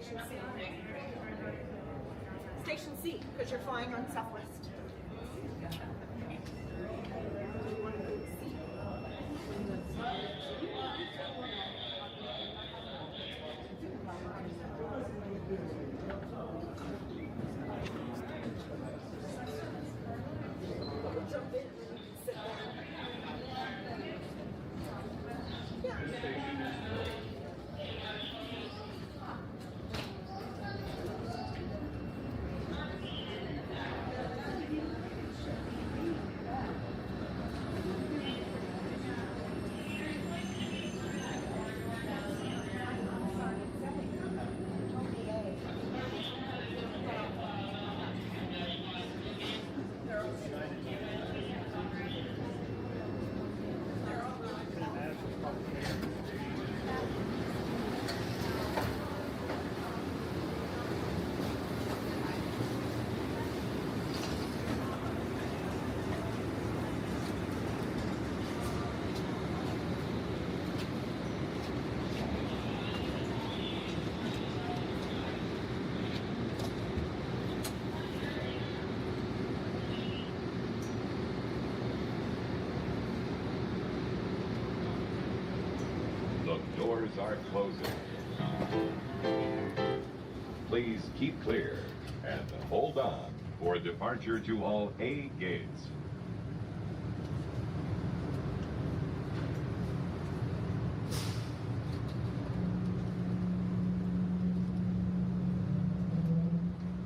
Station C. Station C, because you're flying on Southwest. The doors are closing. Please keep clear and hold on for departure to all A gates.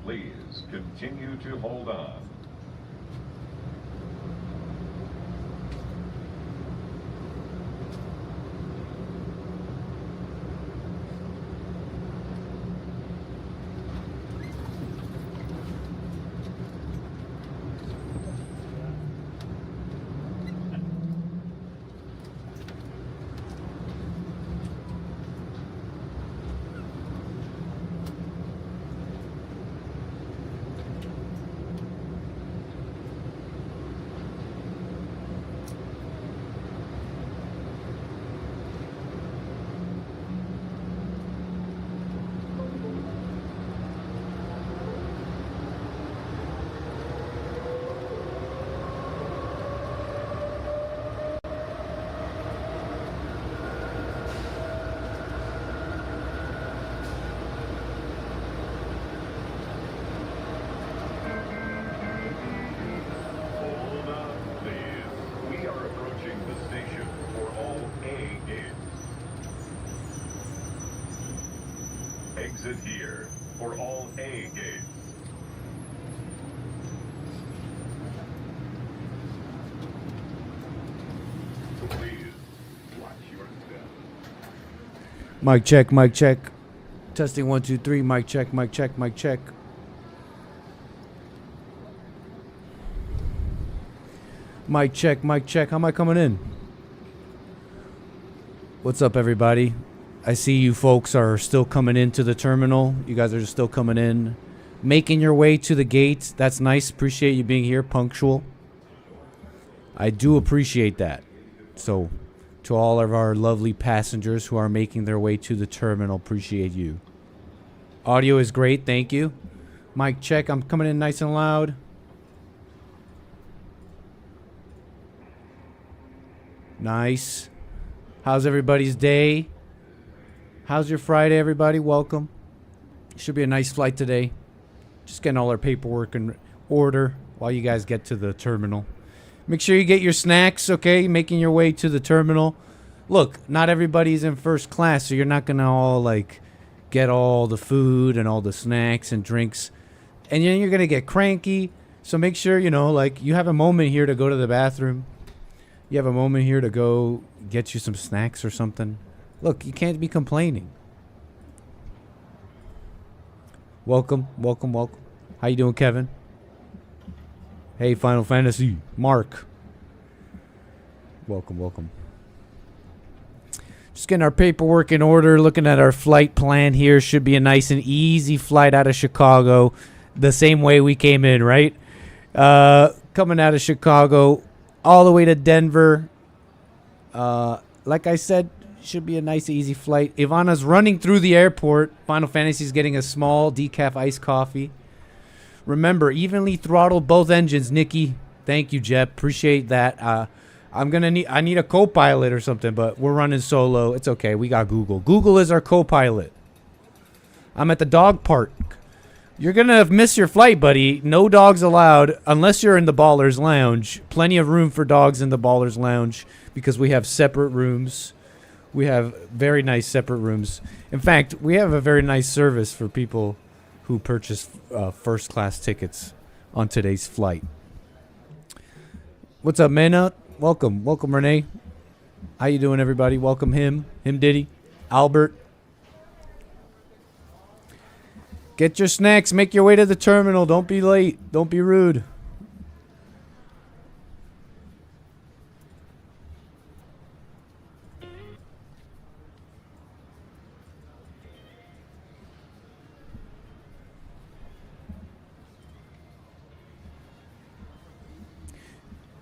Please continue to hold on. Exit here for all A gates. Please watch your step. Mic check, mic check. Testing 1, 2, 3. Mic check, mic check, mic check. Mic check, mic check. How am I coming in? What's up, everybody? I see you folks are still coming into the terminal. You guys are just still coming in, making your way to the gates. That's nice. Appreciate you being here, punctual. I do appreciate that. So, to all of our lovely passengers who are making their way to the terminal, appreciate you. Audio is great. Thank you. Mic check. I'm coming in nice and loud. Nice. How's everybody's day? How's your Friday, everybody? Welcome. Should be a nice flight today. Just getting all our paperwork in order while you guys get to the terminal. Make sure you get your snacks, okay? Making your way to the terminal. Look, not everybody's in first class, so you're not going to all, like, get all the food and all the snacks and drinks. And then you're going to get cranky. So make sure, you know, like, you have a moment here to go to the bathroom. You have a moment here to go get you some snacks or something. Look, you can't be complaining. Welcome, welcome, welcome. How you doing, Kevin? Hey, Final Fantasy. Mark. Welcome, welcome. Just getting our paperwork in order, looking at our flight plan here. Should be a nice and easy flight out of Chicago. The same way we came in, right? Coming out of Chicago all the way to Denver. Like I said, Should be a nice, easy flight. Ivana's running through the airport. Final Fantasy's getting a small decaf iced coffee. Remember, evenly throttle both engines, Nikki. Thank you, Jeb. Appreciate that. I need a co-pilot or something, but we're running solo. It's okay. We got Google. Google is our co-pilot. I'm at the dog park. You're going to miss your flight, buddy. No dogs allowed unless you're in the Ballers Lounge. Plenty of room for dogs in the Ballers Lounge because we have separate rooms. We have very nice separate rooms. In fact, we have a very nice service for people who purchase first-class tickets on today's flight. What's up, Mena? Welcome. Welcome, Renee. How you doing, everybody? Welcome him. Him Diddy. Albert. Get your snacks. Make your way to the terminal. Don't be late. Don't be rude.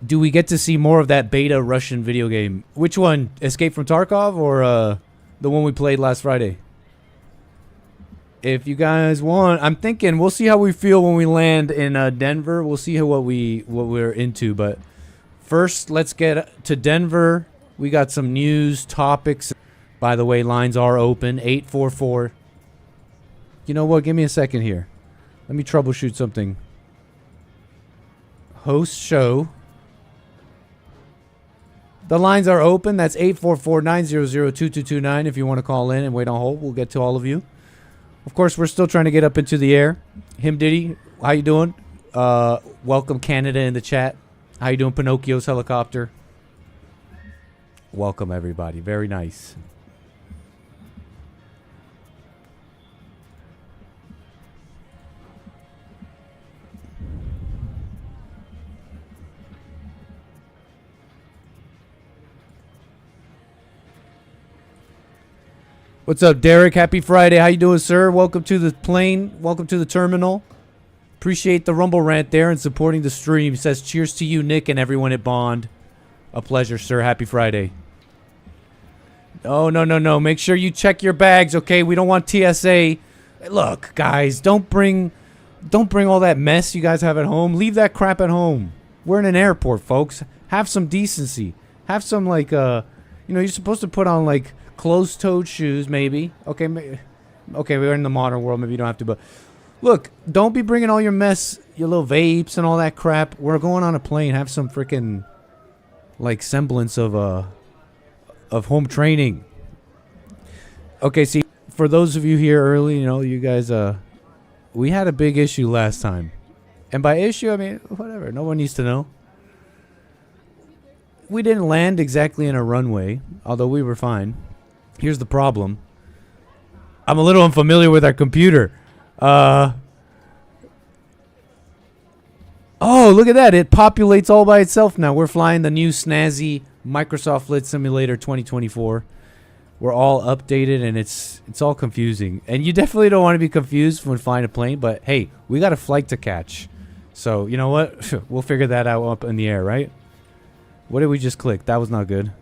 Do we get to see more of that beta Russian video game? Which one? Escape from Tarkov or the one we played last Friday? If you guys want, I'm thinking we'll see how we feel when we land in Denver. We'll see what we're into. But first, let's get to Denver. We got some news topics. By the way, lines are open. 844. You know what? Give me a second here. Let me troubleshoot something. Host show. The lines are open. That's 844-900-2229 if you want to call in and wait on hold. We'll get to all of you. Of course, we're still trying to get up into the air. Him Diddy, how you doing? Welcome Canada in the chat. How you doing, Pinocchio's helicopter? Welcome, everybody. Very nice. What's up, Derek? Happy Friday. How you doing, sir? Welcome to the plane. Welcome to the terminal. Appreciate the Rumble rant there and supporting the stream. Says cheers to you, Nick, and everyone at Bond. A pleasure, sir. Happy Friday. Oh, no. Make sure you check your bags, okay? We don't want TSA. Look, guys, don't bring all that mess you guys have at home. Leave that crap at home. We're in an airport, folks. Have some decency. Have some, like, you're supposed to put on, like, closed-toed shoes, maybe. Okay, we're in the modern world. Maybe you don't have to, but look, don't be bringing all your mess, your little vapes and all that crap. We're going on a plane. Have some freaking, like, semblance of home training. Okay, see, for those of you here early, you guys, we had a big issue last time. And by issue, I mean, whatever. No one needs to know. We didn't land exactly in a runway, although we were fine. Here's the problem. I'm a little unfamiliar with our computer. Oh, look at that. It populates all by itself now. We're flying the new snazzy Microsoft Flight Simulator 2024. We're all updated, and it's all confusing. And you definitely don't want to be confused when flying a plane, but hey, we got a flight to catch. So, you know what? We'll figure that out up in the air, right? What did we just click? That was not good.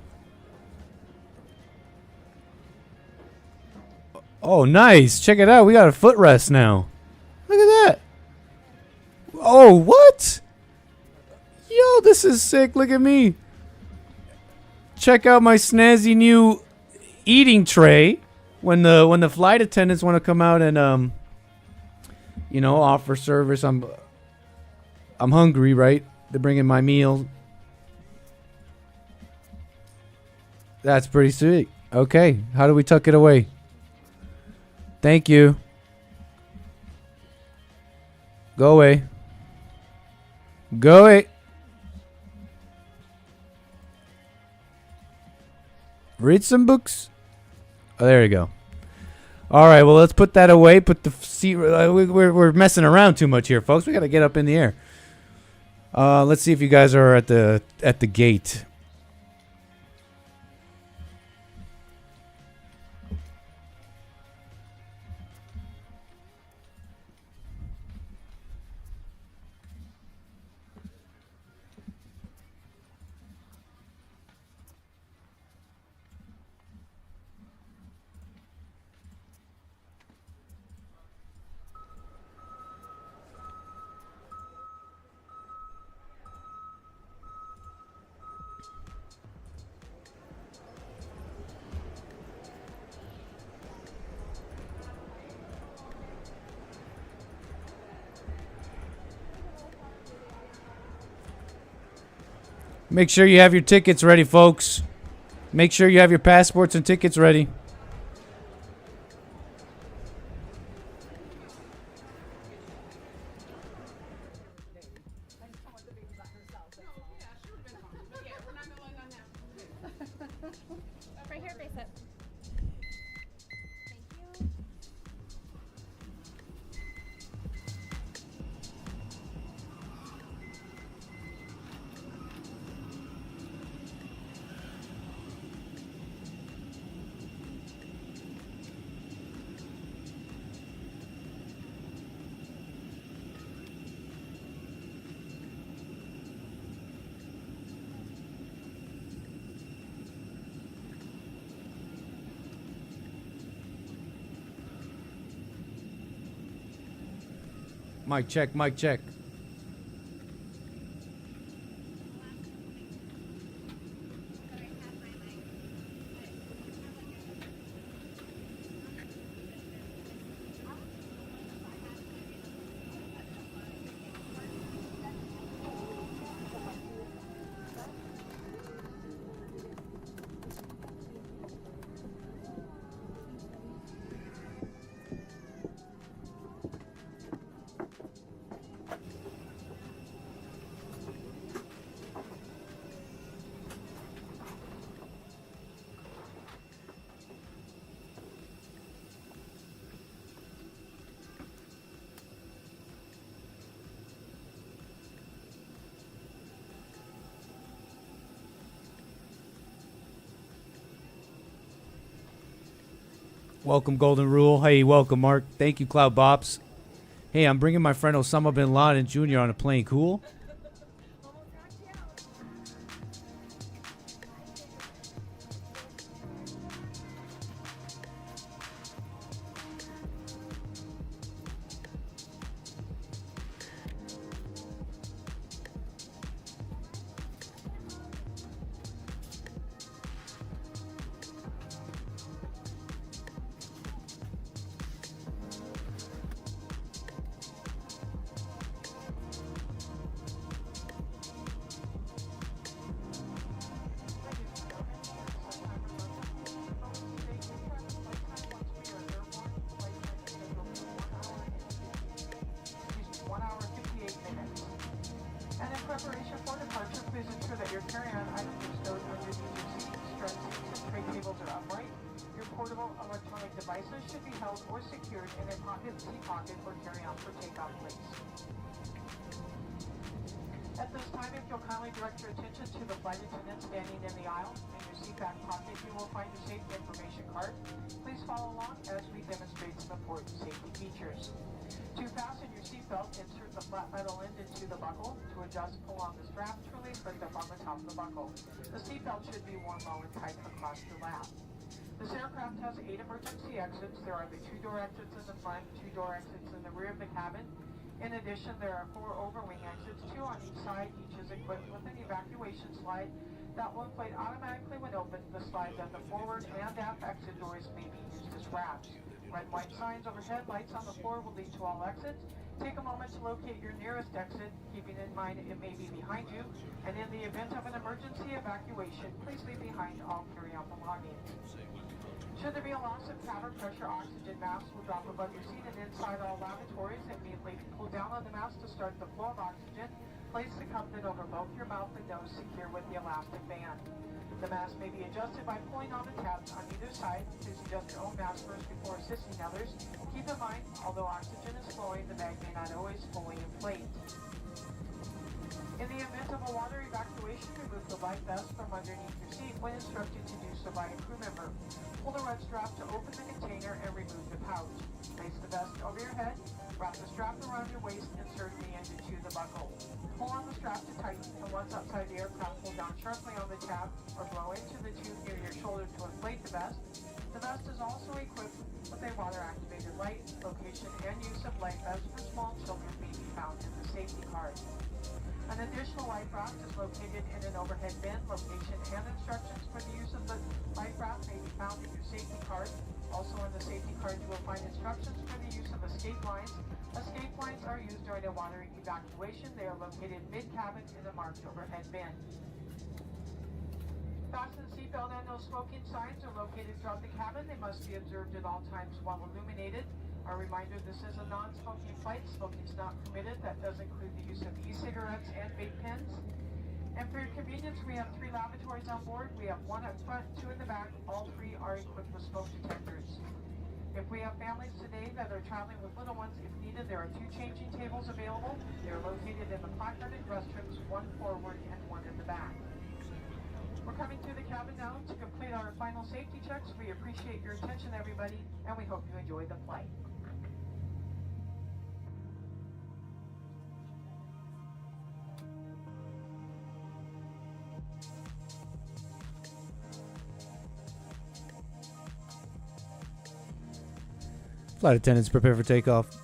Oh, nice. Check it out. We got a footrest now. Look at that. Oh, what? Yo, this is sick. Look at me. Check out my snazzy new eating tray. When the flight attendants want to come out and offer service, I'm hungry, right? They're bringing my meal. That's pretty sweet. Okay, how do we tuck it away? Thank you. Go away. Go away. Read some books. Oh, there you go. All right, well, let's put that away. Put the seat. We're messing around too much here, folks. We got to get up in the air. Let's see if you guys are at the gate. Make sure you have your tickets ready, folks. Make sure you have your passports and tickets ready. Right here, face it. Thank you. Mic check, mic check. Welcome, Golden Rule. Hey, welcome, Mark. Thank you, Cloud Bops. Hey, I'm bringing my friend Osama bin Laden Jr. on a plane. Cool? Preparation for departure, please ensure that your carry-on items are stowed underneath your seat, strap seats, and tray tables are upright. Your portable electronic devices should be held or secured in a pocket, seat pocket, or carry-on for takeoff, please. At this time, if you'll kindly direct your attention to the flight attendant standing in the aisle. In your seat back pocket, you will find your safety information card. Please follow along as we demonstrate some important safety features. To fasten your seatbelt, insert the flat metal end into the buckle. To adjust, pull on the strap to release lift up on the top of the buckle. The seatbelt should be worn low and tight across your lap. This aircraft has 8 emergency exits. There are the 2-door exits in the front, 2-door exits in the rear of the cabin. In addition, there are 4 overwing exits, 2 on each side. Each is equipped with an evacuation slide that will inflate automatically when opened. The slides at the forward and aft exit doors may be used as wraps. Red and white signs overhead, lights on the floor will lead to all exits. Take a moment to locate your nearest exit, keeping in mind it may be behind you. And in the event of an emergency evacuation, please leave behind all carry-on belongings. Should there be a loss of cabin pressure, oxygen masks will drop above your seat and inside all lavatories. Immediately pull down on the mask to start the flow of oxygen. Place the cufflink over both your mouth and nose, secure with the elastic band. The mask may be adjusted by pulling on the tabs on either side. Please adjust your own mask first before assisting others. Keep in mind, although oxygen is flowing, the bag may not always fully inflate. In the event of a water evacuation, remove the life vest from underneath your seat when instructed to do so by a crew member. Pull the red strap to open the container and remove the pouch. Place the vest over your head. Wrap the strap around your waist, insert the end into the buckle. Pull on the strap to tighten, and once outside the aircraft, pull down sharply on the tab or blow into the tube near your shoulder to inflate the vest. The vest is also equipped with a water-activated light. Location and use of life vests for small children may be found in the safety card. An additional life raft is located in an overhead bin. Location and instructions for the use of the life raft may be found in your safety card. Also in the safety card, you will find instructions for the use of escape lines. Escape lines are used during a water evacuation. They are located mid-cabin in a marked overhead bin. Seatbelt and no smoking signs are located throughout the cabin. They must be observed at all times while illuminated. A reminder, this is a non-smoking flight. Smoking is not permitted. That does include the use of e-cigarettes and vape pens. And for your convenience, we have 3 lavatories on board. We have 1 up front, 2 in the back. All 3 are equipped with smoke detectors. If we have families today that are traveling with little ones, if needed, there are 2 changing tables available. They are located in the placarded restrooms, 1 forward and 1 in the back. We're coming to the cabin now to complete our final safety checks. We appreciate your attention, everybody, and we hope you enjoy the flight. Flight attendants, prepare for takeoff.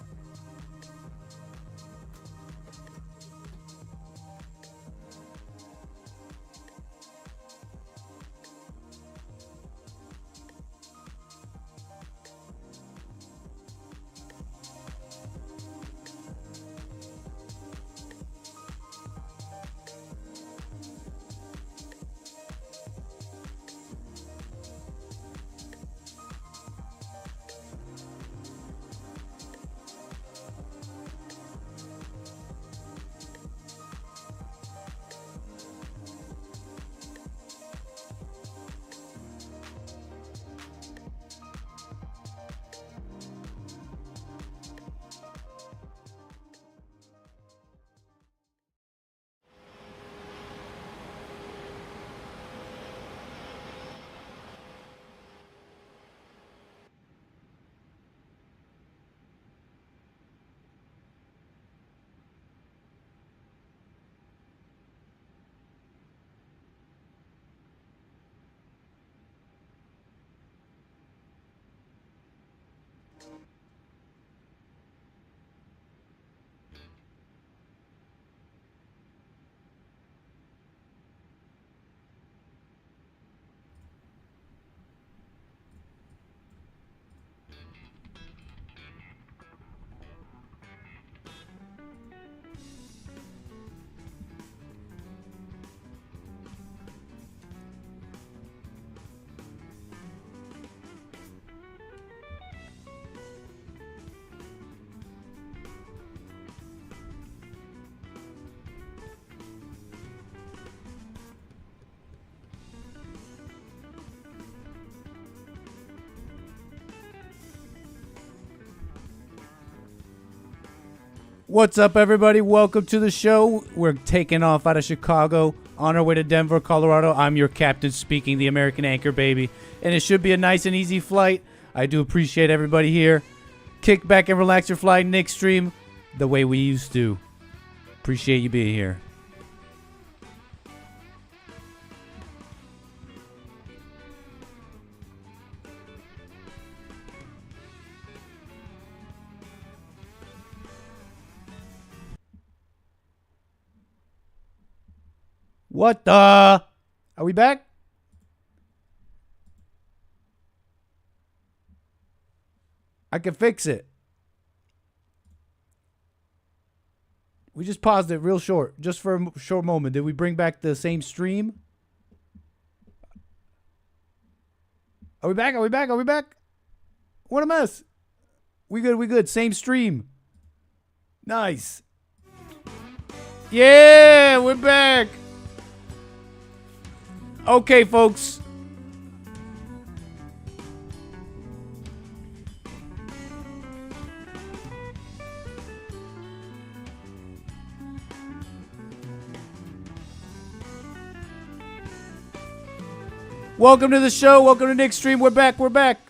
What's up, everybody? Welcome to the show. We're taking off out of Chicago on our way to Denver, Colorado. I'm your captain speaking, the American Anchor, baby. And it should be a nice and easy flight. I do appreciate everybody here. Kick back and relax your flight and extreme the way we used to. Appreciate you being here. What the? Are we back? I can fix it. We just paused it real short, just for a short moment. Did we bring back the same stream? Are we back? Are we back? Are we back? What a mess. We good, we good. Same stream. Nice. Yeah, we're back. Okay, folks. Welcome to the show. Welcome to Nick's stream. We're back. We're back.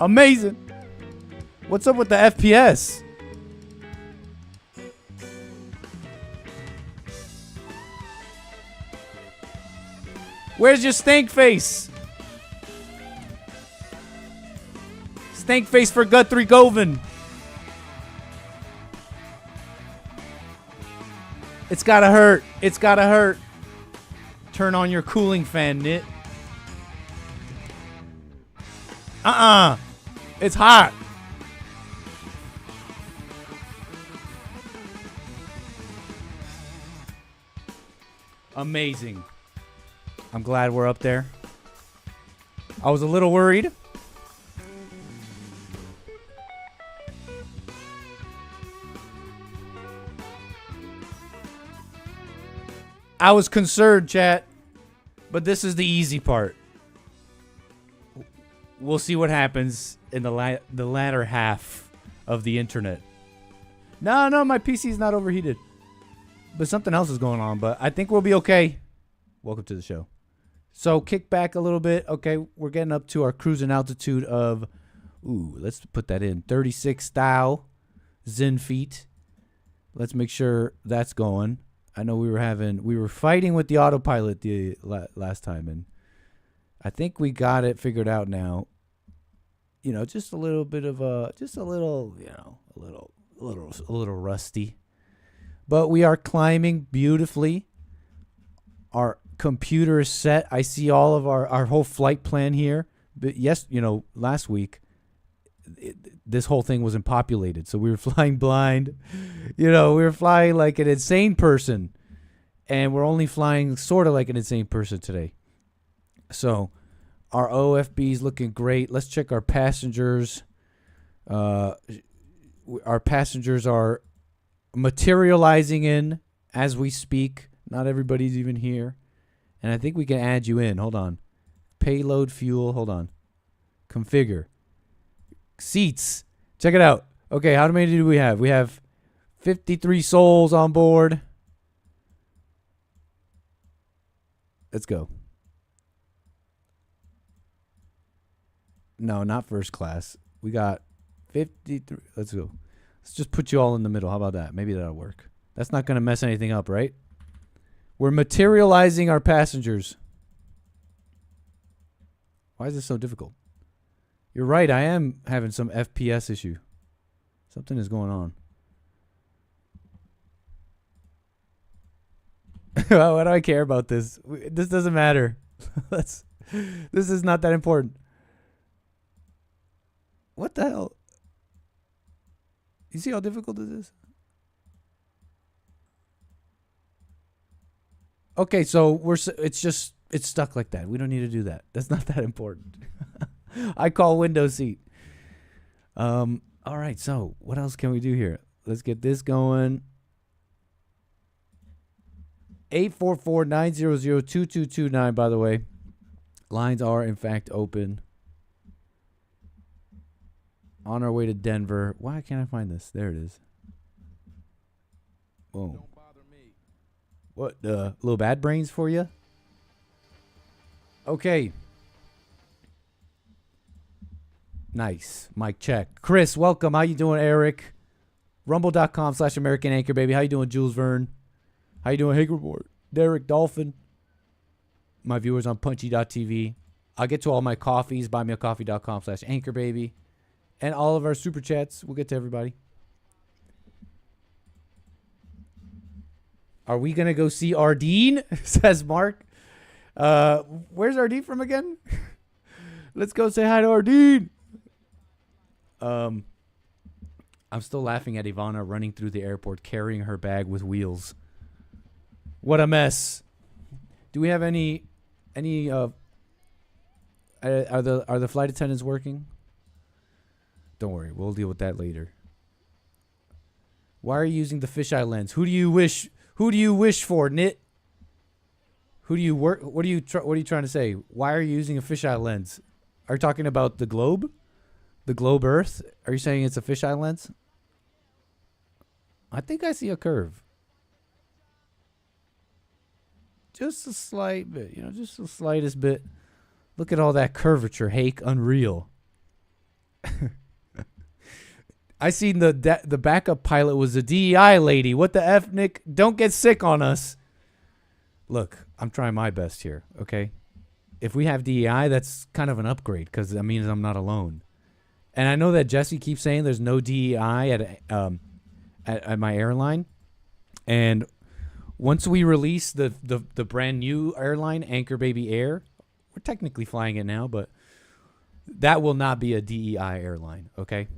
Amazing. What's up with the FPS? Where's your stank face? Stank face for Guthrie Govan. It's gotta hurt. It's gotta hurt. Turn on your cooling fan, Knit. It's hot. Amazing. I'm glad we're up there. I was a little worried. I was concerned, chat, but this is the easy part. We'll see what happens in the latter half of the internet. No, my PC's not overheated. But something else is going on, but I think we'll be okay. Welcome to the show. So kick back a little bit. Okay, we're getting up to our cruising altitude of, let's put that in, 36,000 Zen feet. Let's make sure that's going. I know we were fighting with the autopilot the last time, and I think we got it figured out now. You know, just a little bit of a little rusty. But we are climbing beautifully. Our computer is set. I see all of our whole flight plan here. But yes, last week, this whole thing wasn't populated. So we were flying blind. We were flying like an insane person. And we're only flying sort of like an insane person today. So our OFB is looking great. Let's check our passengers. Our passengers are materializing in as we speak. Not everybody's even here. And I think we can add you in. Hold on. Payload fuel. Hold on. Configure. Seats. Check it out. Okay, how many do we have? We have 53 souls on board. Let's go. No, not first class. We got 53. Let's go. Let's just put you all in the middle. How about that? Maybe that'll work. That's not going to mess anything up, right? We're materializing our passengers. Why is this so difficult? You're right. I am having some FPS issue. Something is going on. Why do I care about this? This doesn't matter. This is not that important. What the hell? You see how difficult this is? Okay, so it's stuck like that. We don't need to do that. That's not that important. I call window seat. All right, so what else can we do here? Let's get this going. 844-900-2229, by the way. Lines are, in fact, open. On our way to Denver. Why can't I find this? There it is. Boom. Don't bother me. What, little bad brains for you? Okay. Nice. Mic check. Chris, welcome. How you doing, Eric? Rumble.com/American Anchor, baby. How you doing, Jules Verne? How you doing, Hank Report? Derek Dolphin. My viewers on punchy.tv. I'll get to all my coffees. Buymeacoffee.com/Anchor, baby. And all of our super chats. We'll get to everybody. Are we going to go see Ardeen? Says Mark. Where's Ardeen from again? Let's go say hi to Ardeen. I'm still laughing at Ivana running through the airport carrying her bag with wheels. What a mess. Do we have any are the flight attendants working? Don't worry, we'll deal with that later. Why are you using the fisheye lens? Who do you wish for, Nit? Who do you work? What are you trying to say? Why are you using a fisheye lens? Are you talking about the globe? The globe Earth? Are you saying it's a fisheye lens? I think I see a curve. Just a slight bit, just the slightest bit. Look at all that curvature, Hake. Unreal. I seen the backup pilot was a DEI lady. What the F, Nick? Don't get sick on us. Look, I'm trying my best here, okay? If we have DEI, that's kind of an upgrade because that means I'm not alone. And I know that Jesse keeps saying there's no DEI at my airline. And once we release the brand new airline, Anchor Baby Air, we're technically flying it now, but That will not be a DEI airline, okay?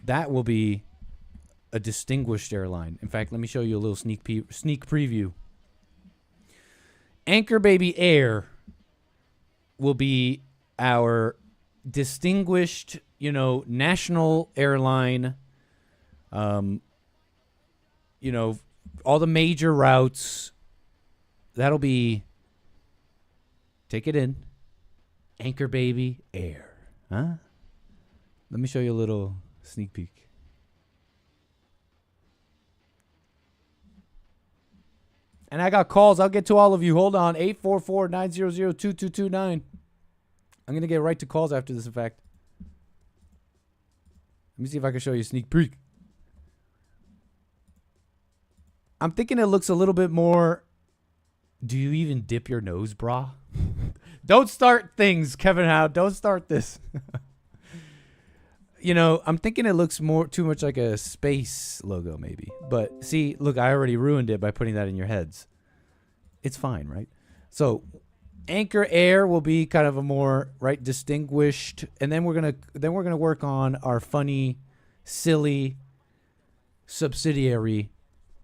That will be a distinguished airline. In fact, let me show you a little sneak preview. Anchor Baby Air will be our distinguished, national airline. All the major routes. That'll be, take it in, Anchor Baby Air. Huh? Let me show you a little sneak peek. And I got calls. I'll get to all of you. Hold on. 844-900-2229. I'm going to get right to calls after this, in fact. Let me see if I can show you a sneak peek. I'm thinking it looks a little bit more... Do you even dip your nose, brah? Don't start things, Kevin Howe. Don't start this. I'm thinking it looks too much like a space logo, maybe. But see, look, I already ruined it by putting that in your heads. It's fine, right? So, Anchor Air will be kind of a more distinguished, and then we're gonna work on our funny, silly subsidiary,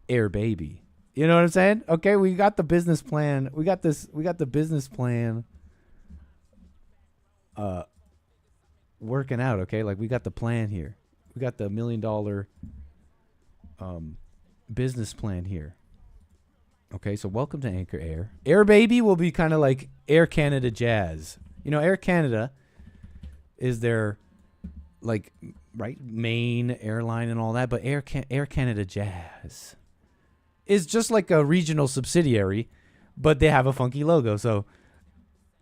Air Baby. You know what I'm saying? Okay, we got the business plan. We got the business plan. Working out, okay? Like, we got the plan here. We got the $1 million business plan here. Okay, so welcome to Anchor Air. Air Baby will be kind of like Air Canada Jazz. Air Canada is their main airline and all that, but Air Canada Jazz is just like a regional subsidiary, but they have a funky logo. So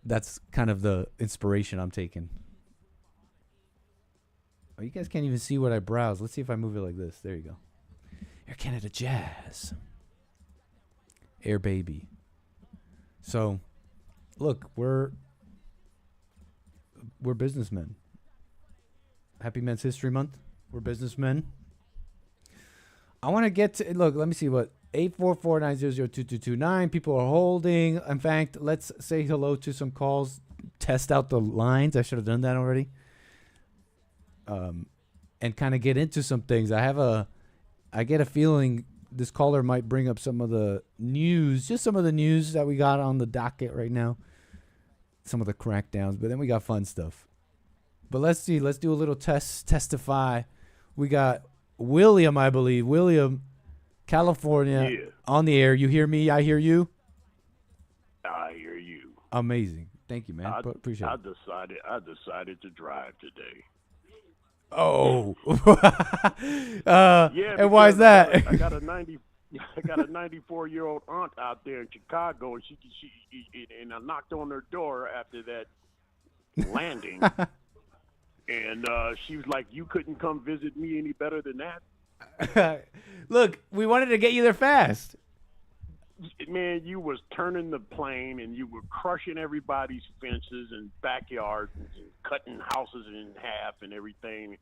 that's kind of the inspiration I'm taking. Oh, you guys can't even see what I browse. Let's see if I move it like this. There you go. Air Canada Jazz. Air Baby. So, look, we're businessmen. Happy Men's History Month. We're businessmen. I want to get to... Look, let me see what... 844-900-2229. People are holding. In fact, let's say hello to some calls. Test out the lines. I should have done that already. And kind of get into some things. I get a feeling this caller might bring up some of the news, just some of the news that we got on the docket right now. Some of the crackdowns, but then we got fun stuff. But let's see. Let's do a little testify. We got William, I believe. William, California, on the air. You hear me? I hear you? I hear you. Amazing. Thank you, man. Appreciate it. I decided to drive today. Oh. Yeah. And why is that? I got a 94-year-old aunt out there in Chicago, and she and I knocked on her door after that landing, and she was like, "You couldn't come visit me any better than that." Look, we wanted to get you there fast. Man, you was turning the plane, and you were crushing everybody's fences and backyards and cutting houses in half and everything.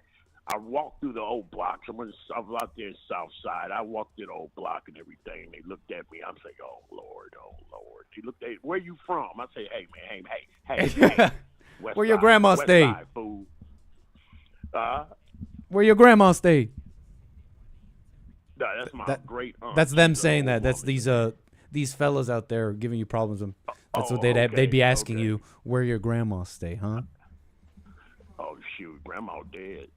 I walked through the old blocks. I was out there in South Side. I walked through the old block and everything. They looked at me. I'm saying, "Oh Lord, oh Lord." They looked at, "Where you from?" I say, "Hey man, hey. Where your grandma stayed? Side, fool. Where your grandma stayed? No, that's my great aunt. That's them saying that. That's these fellas out there giving you problems. That's what they'd be asking you, where your grandma stay, huh? Oh shoot, Grandma dead.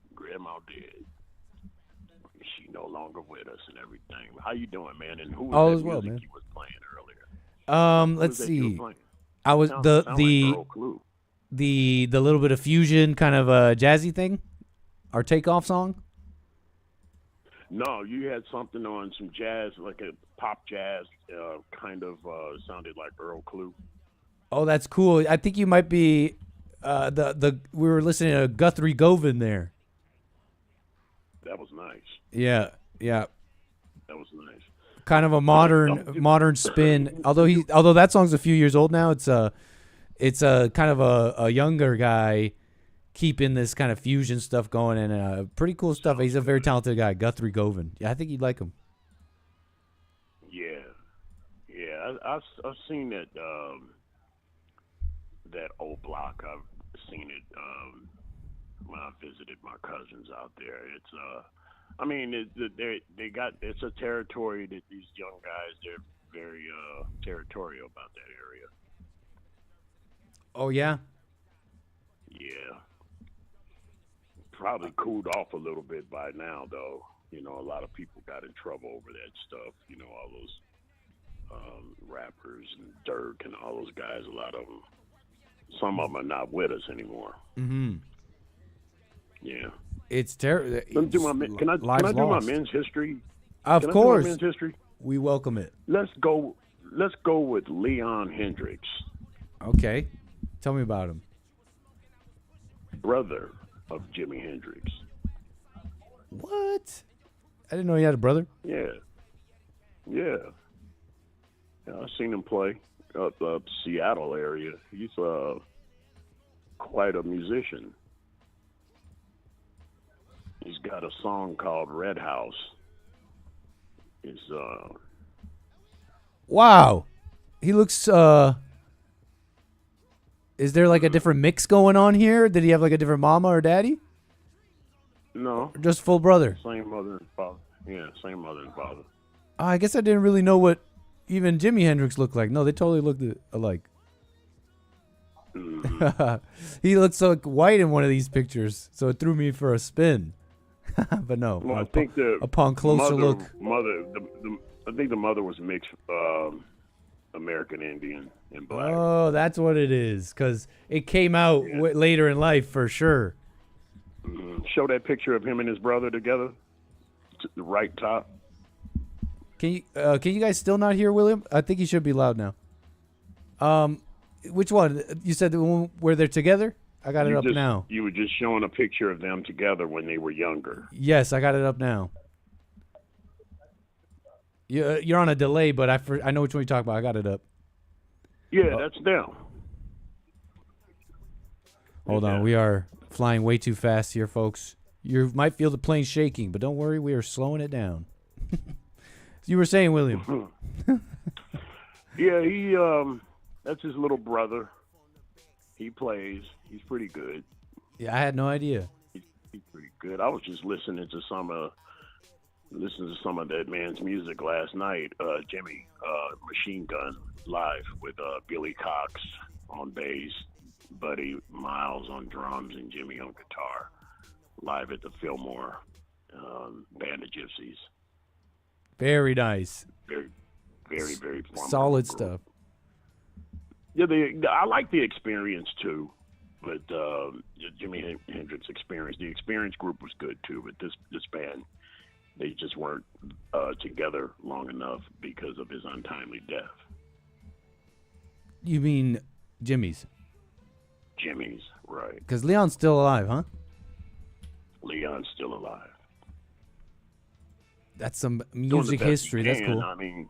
She no longer with us and everything. How you doing, man? And who was that music you was playing earlier? Let's see. I was the little bit of fusion kind of jazzy thing. Our Takeoff song. No, you had something on some jazz, like a pop jazz, kind of sounded like Earl Klugh. Oh, that's cool. I think you might be we were listening to Guthrie Govan there. That was nice. Yeah. That was nice. Kind of a modern spin. Although that song's a few years old now, it's a kind of a younger guy keeping this kind of fusion stuff going, and pretty cool stuff. He's a very talented guy, Guthrie Govan. Yeah, I think you'd like him. Yeah. I've seen that old block. I've seen it when I visited my cousins out there. It's I mean, it's a territory that these young guys, they're very territorial about that area. Oh yeah. Yeah, probably cooled off a little bit by now, though. You know, a lot of people got in trouble over that stuff. You know, all those rappers and Dirk and all those guys. A lot of them. Some of them are not with us anymore. Mm-hmm. Yeah. It's terrible. Can I do my men's history? Of Can course. I do my men's history? We welcome it. Let's go with Leon Hendrix, Okay. Tell me about him. brother of Jimi Hendrix. What? I didn't know he had a brother. Yeah. I've seen him play up Seattle area. He's quite a musician. He's got a song called Red House. It's Wow. He looks is there like a different mix going on here? Did he have like a different mama or daddy? no, Or just full brother? same mother and father. Yeah, same mother and father. I guess I didn't really know what even Jimi Hendrix looked like. No, they totally looked alike. He looked so white in one of these pictures, so it threw me for a spin. But no, Well, I think upon closer look, I think the mother was mixed American Indian and black. oh, that's what it is. Because it came out later in life for sure. Show that picture of him and his brother together. To the right top. Can you guys still not hear William? I think he should be loud now. Which one? You said the one where they're together? I got it up now. You were just showing a picture of them together when they were younger. Yes, I got it up now. You're on a delay, but I know which one you're talking about. I got it up. Yeah, that's them. Hold on, we are flying way too fast here, folks. You might feel the plane shaking, but don't worry, we are slowing it down. You were saying, William. Yeah, he that's his little brother. He plays. He's pretty good. Yeah, I had no idea. He's pretty good. I was just listening to some of that man's music last night. Jimmy Machine Gun live with Billy Cox on bass, Buddy Miles on drums, and Jimmy on guitar. Live at the Fillmore Band of Gypsies. Very nice. Very, very, very Solid group. stuff. Yeah, I like the experience too, but Jimi Hendrix Experience, the Experience group was good too. But this band, they just weren't together long enough because of his untimely death. You mean Jimmy's? Jimmy's, right? Because Leon's still alive, huh? Leon's still alive. That's some Doing the music best history. he That's can. cool. I mean,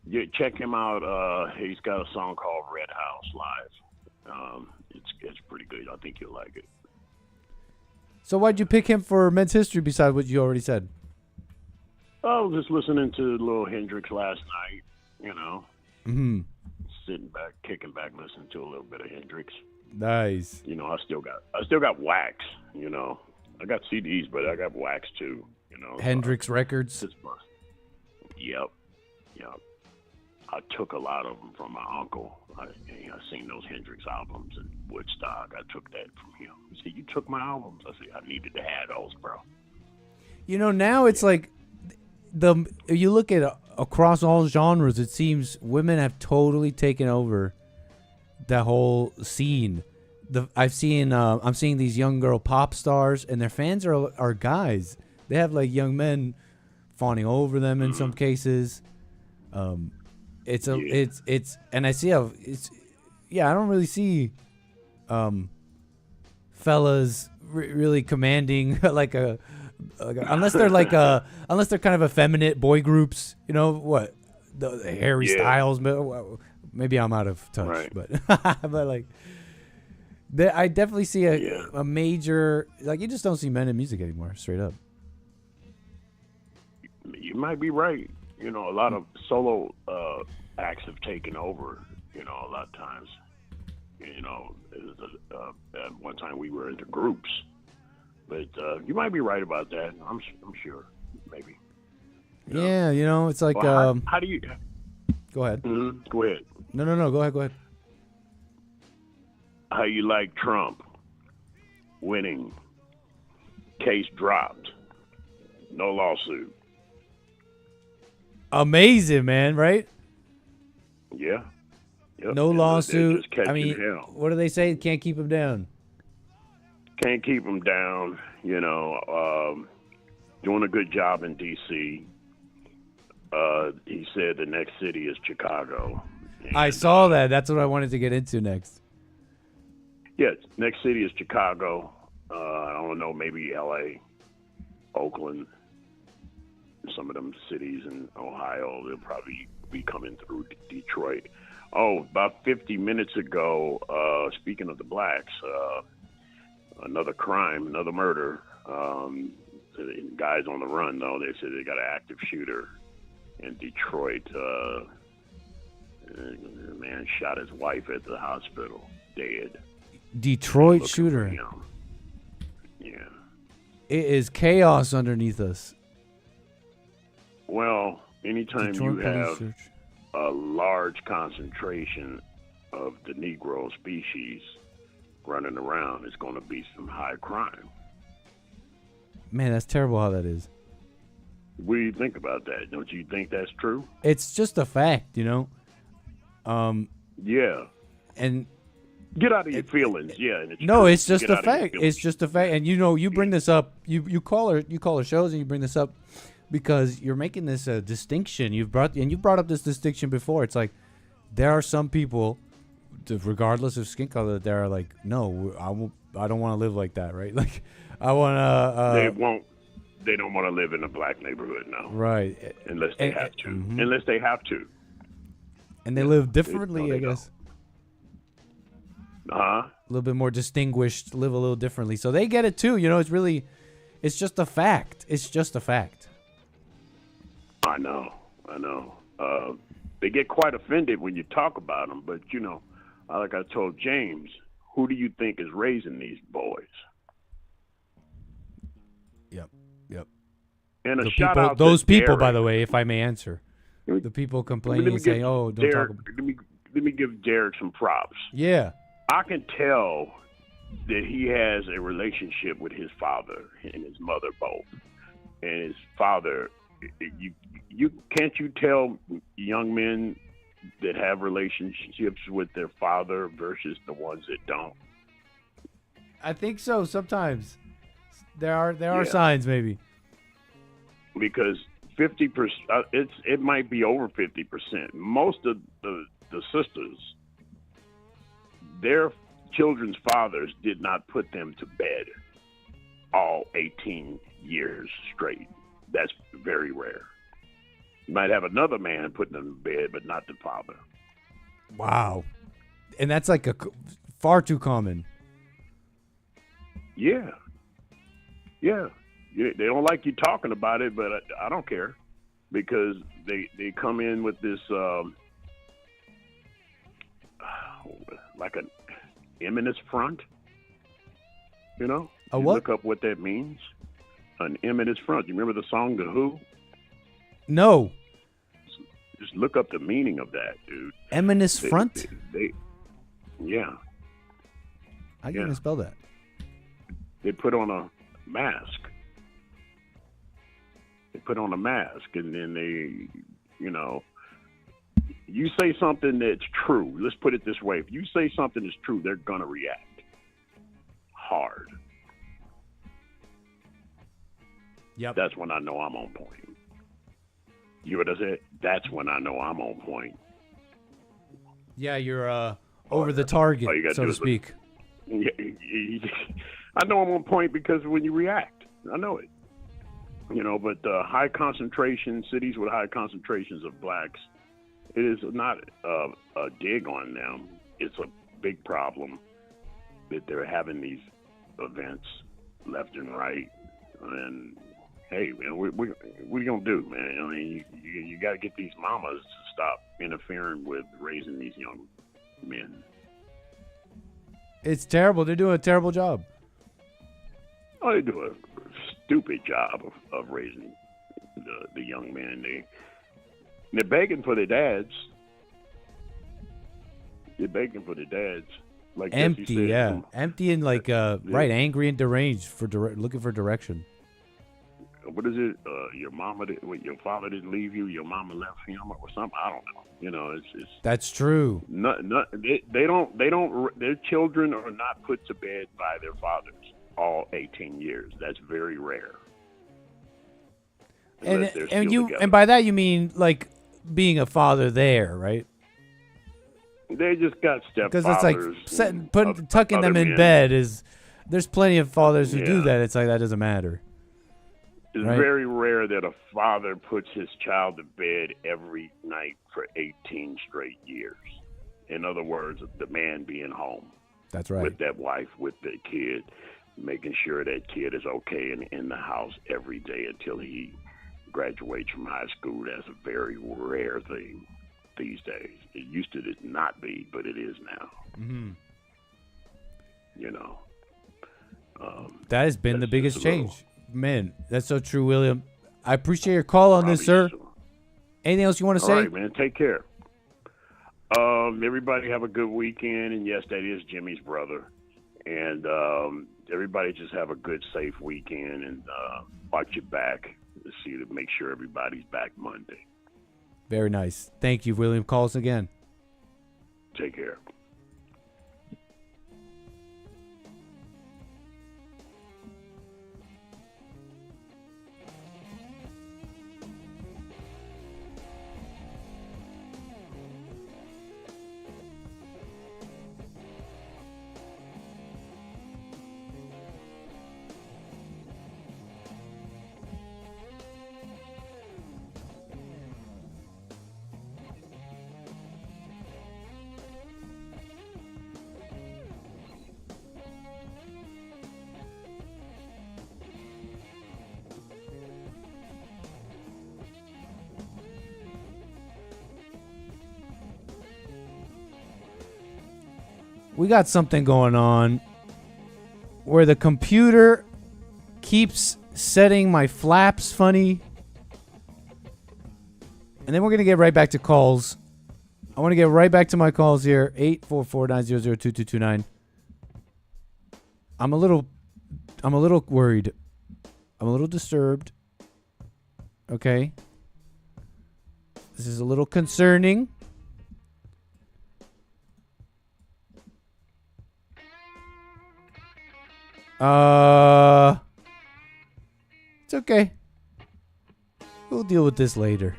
yeah, check him out. He's got a song called Red House live. It's pretty good. I think you'll like it. So why'd you pick him for men's history besides what you already said? I was just listening to Lil Hendrix last night. You know, sitting back, kicking back, listening to a little bit of Hendrix. Nice. You know, I still got wax. You know, I got CDs, but I got wax too. You know, Hendrix Records. Yep. I took a lot of them from my uncle. I seen those Hendrix albums in Woodstock. I took that from him. He said, "You took my albums." I said, "I needed to have those, bro." You know, now it's like you look at across all genres, it seems women have totally taken over that whole scene. I'm seeing these young girl pop stars, and their fans are guys. They have like young men fawning over them in some cases. It's and I see how it's. Yeah, I don't really see, fellas really commanding like unless they're unless they're kind of effeminate boy groups. You know what? The Harry Styles. Maybe I'm out of touch, right. but like. I definitely see a major, like, you just don't see men in music anymore, straight up. You might be right. You know, a lot of solo acts have taken over, you know, a lot of times. You know, at one time we were into groups, but you might be right about that. I'm sure, maybe. Yeah, it's like Well, how do you? Go ahead. Go ahead. No, go ahead. How you like Trump winning? Case dropped. No lawsuit. Amazing, man, right? Yeah. Yep. No And lawsuit. they're just catching I mean, hell. what do they say? Can't keep him down. Can't keep him down. Doing a good job in D.C. He said the next city is Chicago. I saw that. That's what I wanted to get into next. Yes, next city is Chicago. I don't know, maybe L.A., Oakland, some of them cities in Ohio. They'll probably be coming through Detroit. Oh, about 50 minutes ago, speaking of the blacks, another crime, another murder. The guys on the run, though, they said they got an active shooter in Detroit. The man shot his wife at the hospital, dead. Detroit Looking shooter. for him. Yeah. It is chaos underneath us. Well, anytime Detroit you police have search. a large concentration of the Negro species running around, it's going to be some high crime. Man, that's terrible how that is. What do you think about that? Don't you think that's true? It's just a fact, Yeah. And Get out of your feelings. Yeah. And no, true. it's just Get a out of your fact. feelings. It's just a fact. And you bring this up. You call our shows and you bring this up because you're making this a distinction. You've brought up this distinction before. It's like there are some people, regardless of skin color, that are like, no, I don't want to live like that, right? Like, I want to. They don't want to live in a black neighborhood now. Right. Unless they have to. Mm-hmm. Unless they have to. And they live differently, I guess. Uh-huh. A little bit more distinguished, live a little differently. So they get it too. It's just a fact. It's just a fact. I know. They get quite offended when you talk about them, but like I told James, who do you think is raising these boys? Yep. And those people, Derek. by the way, if I may answer, the people complaining and saying, "Oh, don't Derek, talk about." Let me give Derek some props. Yeah. I can tell that he has a relationship with his father and his mother both. And his father, you can't you tell young men that have relationships with their father versus the ones that don't? I think so. Sometimes there are signs, maybe. Because 50%, it might be over 50%. Most of the sisters, their children's fathers did not put them to bed all 18 years straight. That's very rare. You might have another man putting them to bed, but not the father. Wow. And that's like far too common. Yeah. They don't like you talking about it, but I don't care because they come in with this like an eminence front. You what? Look up what that means. An eminence front. You remember the song The Who? No. Just look up the meaning of that, dude. Eminence front? Yeah. How can you spell that? They put on a mask. And then you say something that's true. Let's put it this way. If you say something that's true, they're going to react hard. Yep. That's when I know I'm on point. You know what I said? That's when I know I'm on point. Yeah, you're over the target, so to speak. I know I'm on point because when you react, I know it. But high concentration, cities with high concentrations of blacks, it is not a dig on them. It's a big problem that they're having these events left and right. And hey, man, what are you gonna do, man? I mean, you got to get these mamas to stop interfering with raising these young men. It's terrible. They're doing a terrible job. Oh, they do a stupid job of raising the young men. They're begging for their dads. They're begging for their dads. Like Empty, Jesse said, yeah. Empty and like, right, angry and deranged looking for direction. What is it? Your father didn't leave you. Your mama left him, or something. I don't know. You know, it's. That's true. They don't. Their children are not put to bed by their fathers all 18 years. That's very rare. And by that you mean like being a father there, right? They just got stepfathers. Because it's like tucking them in bed is. There's plenty of fathers who do that. It's like that doesn't matter. It's very rare that a father puts his child to bed every night for 18 straight years. In other words, the man being home. That's right. With that wife, with the kid, making sure that kid is okay and in the house every day until he graduates from high school. That's a very rare thing these days. It used to not be, but it is now. Mm-hmm. You know. That has been the biggest change. Man, that's so true, William. I appreciate your call on this, sir. Anything else you want to say? All right, man. Take care. Everybody have a good weekend. And yes, that is Jimmy's brother. And everybody just have a good, safe weekend and watch your back to make sure everybody's back Monday. Very nice. Thank you, William. Call us again. Take care. We got something going on where the computer keeps setting my flaps funny. And then we're going to get right back to calls. I want to get right back to my calls here. 844-900-2229. I'm a little worried. I'm a little disturbed. Okay. This is a little concerning. It's okay. We'll deal with this later.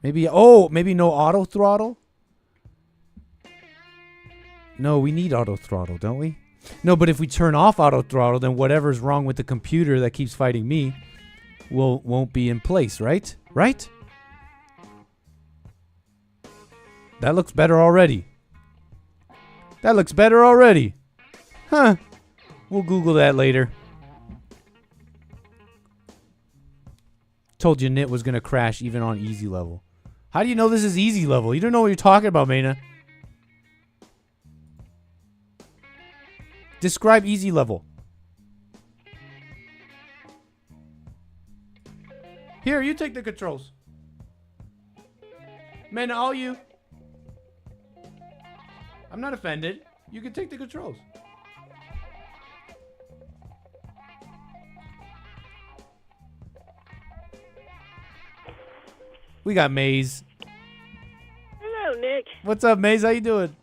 Maybe no auto throttle? No, we need auto throttle, don't we? No, but if we turn off auto throttle, then whatever's wrong with the computer that keeps fighting me won't be in place, right? Right? That looks better already. Huh. We'll Google that later. Told you Nit was going to crash even on easy level. How do you know this is easy level? You don't know what you're talking about, Maina. Describe easy level. Here, you take the controls. Maina, all you. I'm not offended. You can take the controls. We got Maze. Hello, Nick. What's up, Maze? How you doing?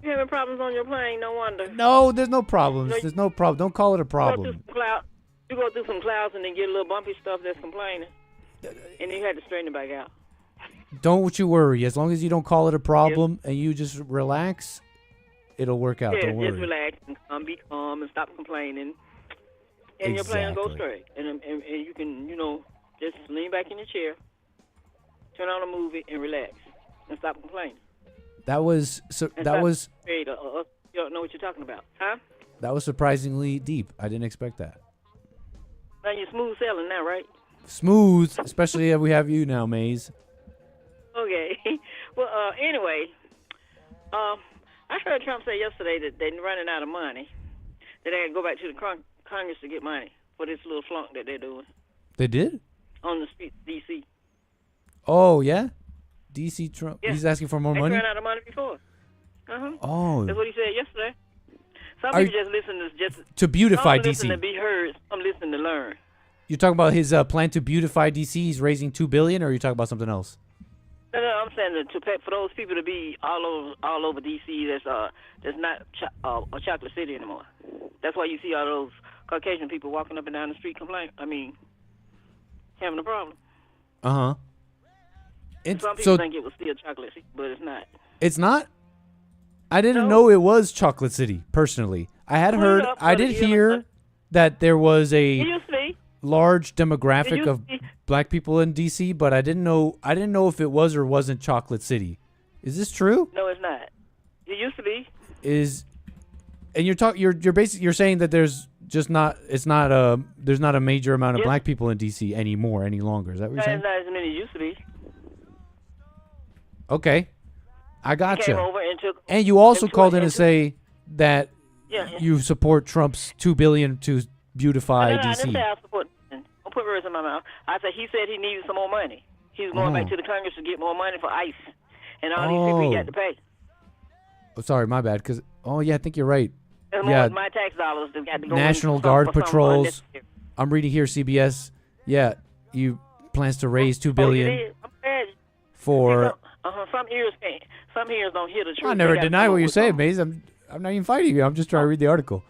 You having problems on your plane? No wonder. No, there's no problems. There's no problem. Don't call it a problem. You go through some clouds and then get a little bumpy stuff that's complaining. And you had to straighten it back out. Don't you worry. As long as you don't call it a problem and you just relax, it'll work out. Yeah, don't worry. just relax and be calm and stop complaining. And your plane will go straight. And you can, just lean back in your chair, turn on a movie, and relax. And stop complaining. You don't know what you're talking about, huh? That was surprisingly deep. I didn't expect that. Now you're smooth sailing now, right? Smooth, especially if we have you now, Maze. Okay. Well, anyway, I heard Trump say yesterday that they're running out of money. that they had to go back to the Congress to get money for this little flunk that they're doing They did? on the street, D.C. Oh, yeah? DC Trump. Yeah. He's asking for more They money? ran out of money before. Oh. That's what he said yesterday. Some Are people just listen to just to beautify some listen DC. to be heard. Some listen to learn. You're talking about his plan to beautify DC. He's raising $2 billion, or are you talking about something else? No, I'm saying that to pay for those people to be all over D.C. That's not a chocolate city anymore. That's why you see all those Caucasian people walking up and down the street having a problem. Uh-huh. Some people think it was still chocolate city, but it's not. It's not? I didn't No. know it was Chocolate City, personally. I had heard, I did hear that there was It a used to be. large demographic of used to be. black people in DC, but I didn't know if it was or wasn't Chocolate City. Is this true? No, it's not. It used to be. And you're saying that there's just not there's not a major amount of Yes. black people in DC any longer. Is that what you're saying? Not as many as it used to be. Okay. I He came gotcha. over and took. And you also and called took- in to and took- say that Yeah. you support Trump's $2 billion to beautify No, I didn't DC. say I support. Don't put words in my mouth. I said he said he needed some more money. He was going back to the Congress to get more money for ICE and all these people he got to pay. Oh, sorry, my bad. I think you're right. And Yeah. more of my tax dollars that got to go National in Guard for some patrols. unnecessary. I'm reading here, CBS. Yeah, you plans to raise $2 Oh, you billion did? I'm glad. for. Some ears can't. Some ears don't hear the truth. I never They gotta deny come what up you're with saying, something. Maze. I'm not even fighting you. I'm just trying to read the article.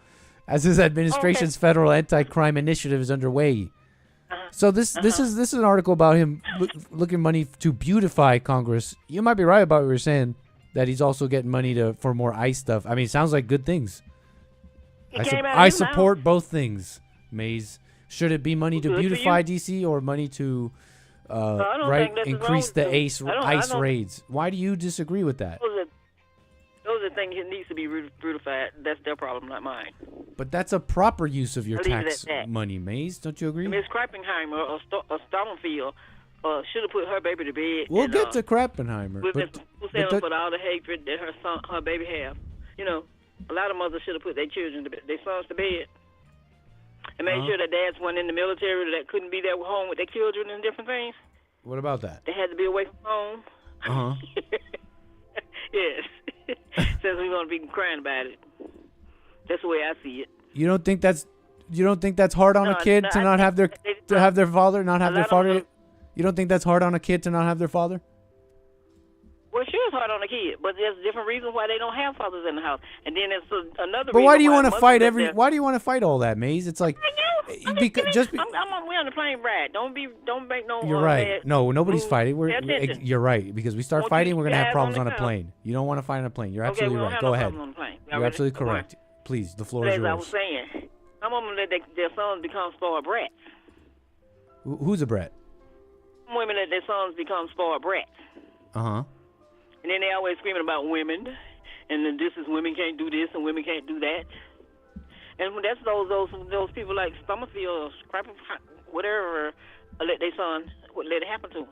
As his administration's federal anti-crime initiative is underway. So this is an article about him looking money to beautify Congress. You might be right about what you're saying, that he's also getting money for more ICE stuff. I mean, it sounds like good things. It came out of I his support both things, Maze. Should it be money to Good for beautify you. DC or money to I don't think that's increase wrong the with it. I ICE don't- raids? Why do you disagree with that? Those are things that needs to be brutalized. That's their problem, not mine. But that's a proper use of your I'll leave it tax at that. money, Maze. Don't you agree? Miss Krappenheimer or Stormfield should have put her baby to bed. We'll and, get to Krappenheimer. with But, Mr. but Hussein that- for all the hatred that her baby have. You know, a lot of mothers should have put their sons to bed. And made sure that dads went in the military that couldn't be there home with their children and different things. what about that? They had to be away from home. Uh-huh. Yes. Since we're gonna be crying about it. That's the way I see it. You don't think that's hard on No, a kid no, to I not think have their father, not have A their lot of father? them- You don't think that's hard on a kid to not have their father? Well, sure, it's hard on a kid, but there's different reasons why they don't have fathers in the house, and then there's another. But why do you want to Why do you want to fight all that, Maze? It's like we're on the plane ride. Don't make no. You're right. bad No, nobody's moves. fighting. Pay attention. You're right, because we start Won't fighting, you we're gonna have guys problems on on the a ground? plane. You don't want to fight on a plane. You're Okay, absolutely we don't right. have Go no ahead. problem on the plane. Y'all You're ready? absolutely Come on. correct. Please, the floor is As I was yours. saying, some of them let their sons become spoiled brats. Who's a brat? Some women let their sons become spoiled brats, Uh huh. and then they always screaming about women, and then this is women can't do this and women can't do that. And that's those people like Summerfield or Scrappy, whatever, let their son let it happen to them.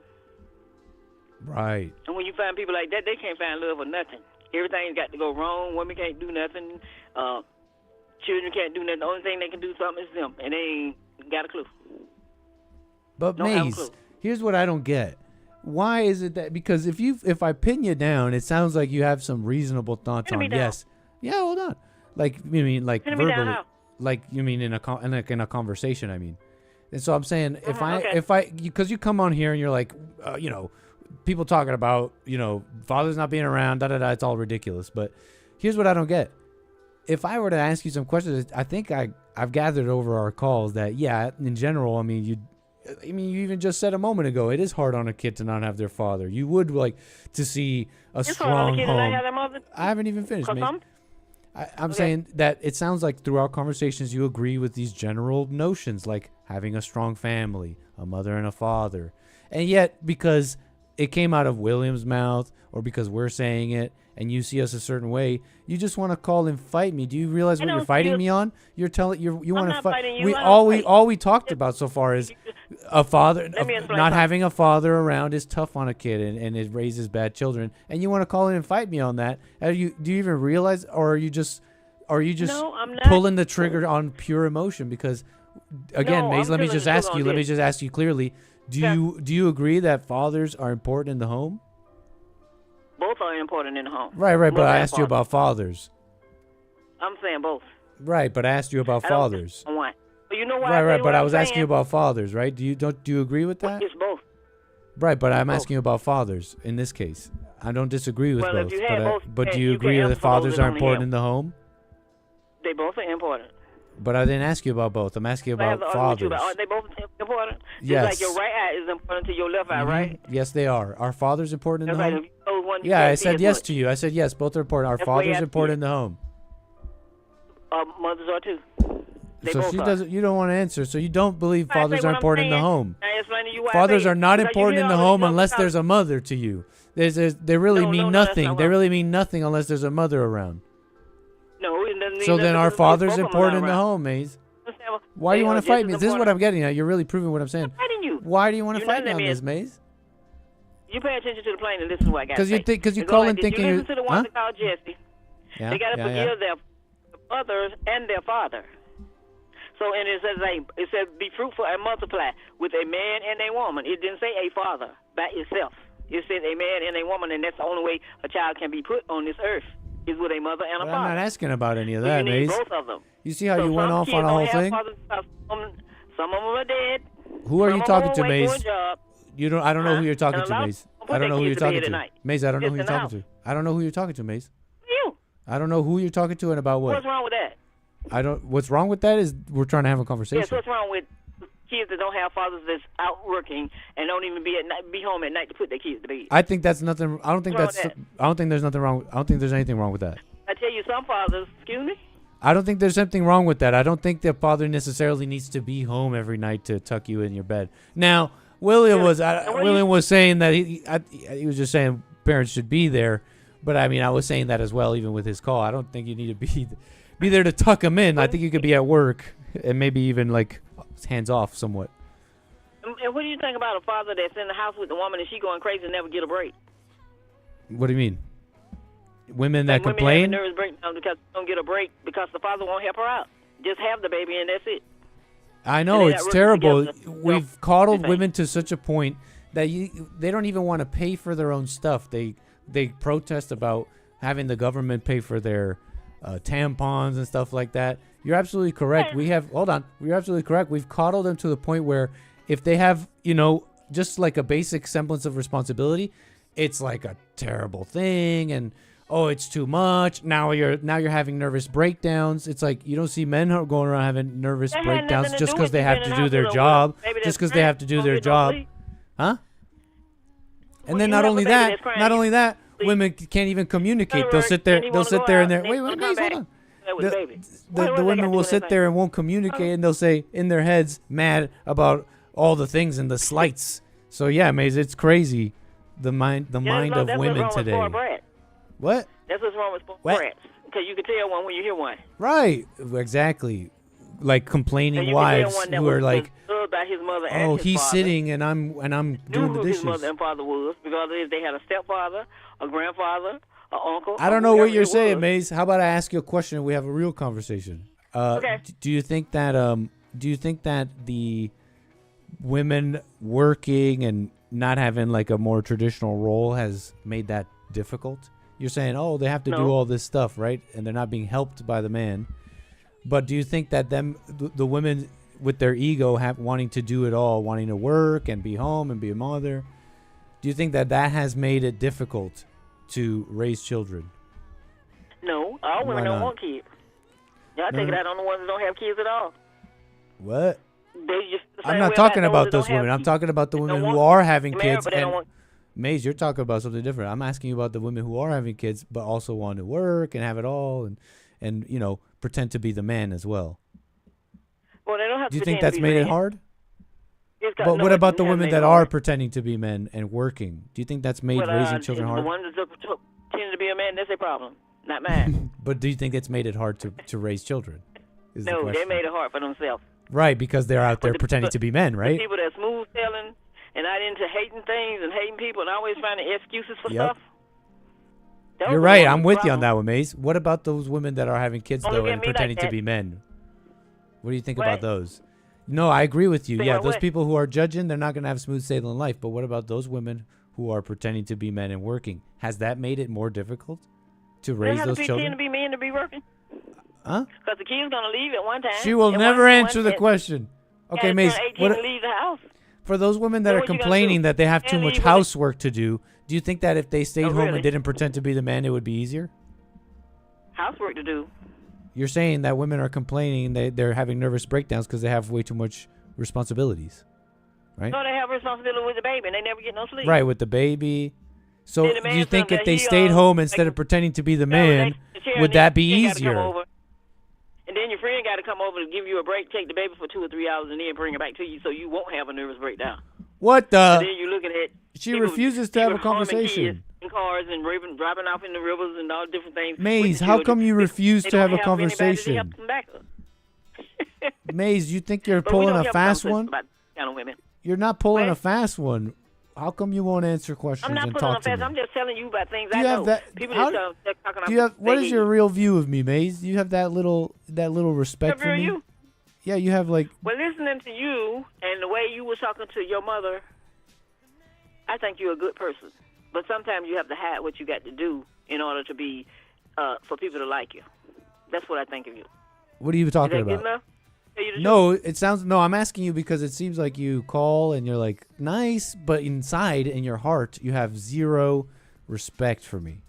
Right. And when you find people like that, they can't find love or nothing. Everything's got to go wrong. Women can't do nothing. Children can't do nothing. The only thing they can do something is them, and they ain't got a clue. But Don't have a Maze, clue. here's what I don't get. Why is it that? Because if I pin you down, it sounds like you have some reasonable thoughts Pin on me down. yes. Yeah, hold on. Like you mean like Pin me down verbally, how? like you mean in a conversation. I mean, and so I'm saying okay. because you come on here and you're like, people talking about fathers not being around, it's all ridiculous. But here's what I don't get. If I were to ask you some questions, I think I've gathered over our calls that in general, I mean you even just said a moment ago, it is hard on a kid to not have their father. You would like to see a It's hard on strong a kid home. to not have their mother. I haven't even finished, 'Cause mate. I'm Okay. saying that it sounds like throughout conversations you agree with these general notions, like having a strong family, a mother and a father. And yet, because it came out of William's mouth, or because we're saying it, and you see us a certain way, you just want to call and fight me. Do you realize what I you're don't fighting feel- me on? You want to not fight. fighting you. We I don't all fight. all we talked about so far is a father. Let me explain Not something. having a father around is tough on a kid, and it raises bad children. And you want to call in and fight me on that? Do you even realize, or are you just Or are you just No, I'm not. pulling the trigger on pure emotion? Because again, No, Maze, I'm let me pulling just the trigger ask on you. Let me this. just ask you clearly. Do Yeah. you agree that fathers are important in the home? Both are important in the home. Right, but Mother I and asked you father. about fathers. I'm saying both. Right, but I asked you about I don't fathers. think one. But you know why? Right, but what I I'm was asking you saying? about fathers, right? Do you agree with that? It's both. Right, but I'm both. asking you about fathers in this case. I don't disagree with Well, if both, you had both, but do you you can agree that answer for fathers those are that only important have- in the home? They both are important. But I didn't ask you about both. I'm asking you I have about to argue with you fathers. about, aren't they both important? Yes. Just like your right eye is important to your left eye, Mhm. right? Yes, they are. Are fathers important in That's the right. home? If you chose one, you Yeah, can't I see said as yes much. to you. I said yes, both are important. Are That's the way fathers I see important it. in the home? Mothers are too. They So both she are. doesn't. You don't want to answer. So you don't believe I say fathers what are I'm important in the saying. home. I explain to you why I Fathers say are it. not Because you important in hear the all this home stuff unless about- there's a mother to you. They really No, mean no, that's nothing. not They what- really mean nothing unless there's a mother around. No, it doesn't mean So then nothing are because fathers both of them important are in the around. home, Maze? Understand? Why do you They want are to fight just me? as This is what important. I'm getting at. You're really proving what I'm saying. I'm fighting you. Why do you want to You fight me know on that this, man. Maze? You pay attention to the plane and listen to what I got to say. Because you It's call like in this. thinking you you're. listen to the ones that call Jesse. Yeah, They got to yeah, forgive yeah. their mothers and their father. So, and it says, be fruitful and multiply with a man and a woman. It didn't say a father by itself. It said a man and a woman, and that's the only way a child can be put on this earth is with a mother and a But father. I'm not asking about any of So that, you need Maze. both of them. You see how So you went some off kids on a don't whole have thing? fathers because some of them are dead. Who are Some you of talking them to, are away doing Maze? job. I don't know Huh? who you're talking And a to, lot Maze. of them I don't know put who their you're kids to talking bed at to. night. Maze, I don't know who Just you're in the talking to. I don't know who you're talking to, Maze. You. I don't know who you're talking to and about what. What's wrong with that? What's wrong with that is we're trying to have a Yes, conversation. what's wrong with kids that don't have fathers that's out working and don't even be home at night to put their kids to bed? I think that's nothing. I don't think What's that's. wrong with I don't think there's nothing wrong. I don't think there's anything wrong with that. I tell you, some fathers, excuse me? I don't think there's something wrong with that. I don't think the father necessarily needs to be home every night to tuck you in your bed. Now, William was saying that he was just saying parents should be there, but I mean I was saying that as well even with his call. I don't think you need to be there to tuck him in. I think you could be at work and maybe even like hands off somewhat. And what do you think about a father that's in the house with the woman and she going crazy and never get a break? What do you mean? Women that Like women complain? having nervous breakdown because they don't get a break because the father won't help her out. Just have the baby and that's it. I know they're it's not working terrible. together. We've coddled Anything. women to such a point that they don't even want to pay for their own stuff. They protest about having the government pay for their tampons and stuff like that. You're absolutely correct. You're absolutely correct. We've coddled them to the point where if they have, just like a basic semblance of responsibility, it's like a terrible thing and oh, it's too much. Now you're having nervous breakdowns. It's like you don't see men who are going around having nervous That had breakdowns nothing to just do because with they you have being to in do the their hospital job. with maybe Just that's because they have to do crying, their don't job. sleep. Huh? Well, And then you not have a only baby that, that's crying, not you only that, sleep. women can't even communicate. Go to They'll work, sit there. and he they'll wanna sit go there out, and they're and wait, he's wait, gonna wait, come hold on. That was baby. The women will sit there and won't communicate, and they'll say in their heads mad about all the things and the slights. So yeah, Maze, it's crazy. The mind of women today. What? That's what's wrong with What? brats. Because you can tell one when you hear one. Right, exactly. Like And complaining you wives can tell one that who are was like, loved by his mother and "Oh, his he's father. sitting and I'm Knew doing the who dishes." his mother and father was because if they had a stepfather, a grandfather, an uncle. I or don't know what whoever you're it saying, was. Maze. How about I ask you a question and we have a real conversation? Okay. Do you think that the women working and not having like a more traditional role has made that difficult? You're saying, oh, they have to do No. all this stuff, right? And they're not being helped by the man. But do you think that the women with their ego wanting to do it all, wanting to work and be home and be a mother, do you think that has made it difficult to raise children? No, all women Why don't not? want kids. Y'all No, take it no. out on the ones that don't have kids at all. What? They just the I'm same not way talking those about that those don't have women. I'm kids. talking about the They women don't who want- are having They're married, kids. but they don't And want- Maze, you're talking about something different. I'm asking you about the women who are having kids but also want to work and have it all and pretend to be the man as well. Well, they don't have Do you to think pretend that's to be made it men. hard? It's got- But no, what it about the hasn't women made that it are hard. pretending to be men and working? Do you think that's made Well, raising children the hard? ones that pretend to be a man, that's their problem, not mine. But do you think it's made it hard to raise children? Is the No, they question. made it hard for themselves. Right, because they're out there the- pretending to be men, The right? people that smooth telling and not into hating things and hating people and always finding excuses for Yep. stuff. Those You're are right. the I'm with you on problem. that one, Maze. What about those women that are having kids, Don't though, look at and me like pretending to that. be men? What do you think What? about those? No, I agree with you. So Yeah, what- those what? people who are judging, they're not going to have smooth sailing life. But what about those women who are pretending to be men and working? Has that made it more difficult to They raise have those to pretend children? to be men to be working. Huh? Because the kid's going to leave at one time. She will and never one- answer one- the and- question. Okay, and Maze. turn 18 What, and leave the house. for those women that So are what you gonna complaining do? that they have too And much leave with it? housework to do you think that if they stayed Oh, home really? and didn't pretend to be the man, it would be easier? Housework to do. You're saying that women are complaining they're having nervous breakdowns because they have way too much responsibilities, right? No, they have responsibility with the baby, and they never get no sleep. Right, with the baby. So Then the do man you think said if that they he, stayed home like, instead of pretending to be the No, man, the chair would and that be your friend gotta come easier? over. And then your friend got to come over to give you a break, take the baby for 2 or 3 hours, and then bring it back to you so you won't have a nervous breakdown. What And the? then you're looking at She people- refuses to have a people harming conversation. kids in cars and driving off in the rivers and all different things. with Maze, the how children. come you refuse They to have don't a anybody to conversation? help them back up. Maze, you think you're But we pulling don't a have fast conversations one? about these kind of women. You're not pulling What? a fast one. How come you won't answer questions I'm not and putting on talk to fast. me? I'm just telling you about things Do I you know. have that? People How, just they're talking do you have? about What they is your hate real view of me, Maze? Do you have that little respect you. for me? You. Yeah, you have like. Well, listening to you and the way you were talking to your mother, I think you're a good person. But sometimes you have to hide what you got to do in order to be, for people to like you. That's what I think of you. What are you Is talking that good about? enough? Tell you the truth? No, it sounds. No, I'm asking you because it seems like you call and you're like nice, but inside in your heart you have zero respect for me,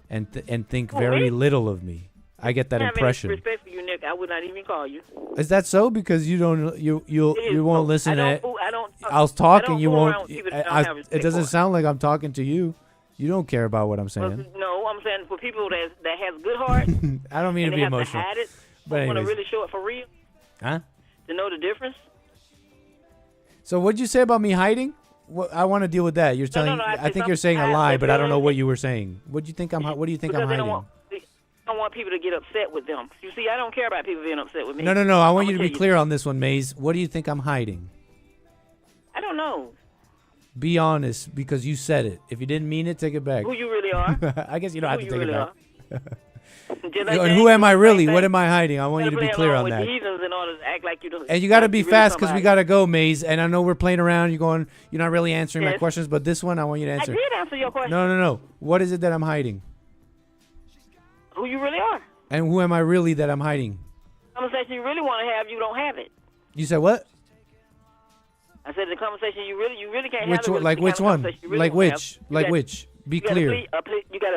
and think Oh, very really? little of me. I get that I have any impression. respect for you, Nick. I would not even call you. Is that so? Because you don't you It is you won't so. listen I to don't it. fool- I don't. I was I talking. don't You fool around won't. with people that don't have It respect doesn't for. sound like I'm talking to you. You don't care about what I'm saying. No, I'm saying for people that has good heart I don't mean and to they be have emotional. to hide it, But want to anyways. really show it for real, Huh? to know the difference. So what'd you say about me hiding? What, I want to deal with that. You're telling. no, I I said think you're something saying a hide, lie, but but I don't feelings know what that- you were saying. What do you think I'm? What do you think because I'm they hiding? don't want people to get upset with them. You see, I don't care about people being upset with me. No. I want I'ma you to be tell clear on this one, Maze. What do you think I'm hiding? I don't know Be honest, because you said it. If you didn't mean it, take it back. who you really are. I guess you don't have who to you take really it back. are. Just like And James who am I said the really? same What thing. am I hiding? I want you to be Play clear along on with that. the heathens in order to act like you don't. And you got to like be you really fast because we somebody. got to go, Maze. And I know we're playing around. You're going. You're not really answering my Yes. questions, but this one I want you to I answer. did answer your question. No. What is it that I'm hiding? Who you really are. And who am I really that I'm hiding? Conversation you really want to have, you don't have it. You said what? I said the conversation you really can't Which have. one? Like which one? Like which? Like which? Be clear.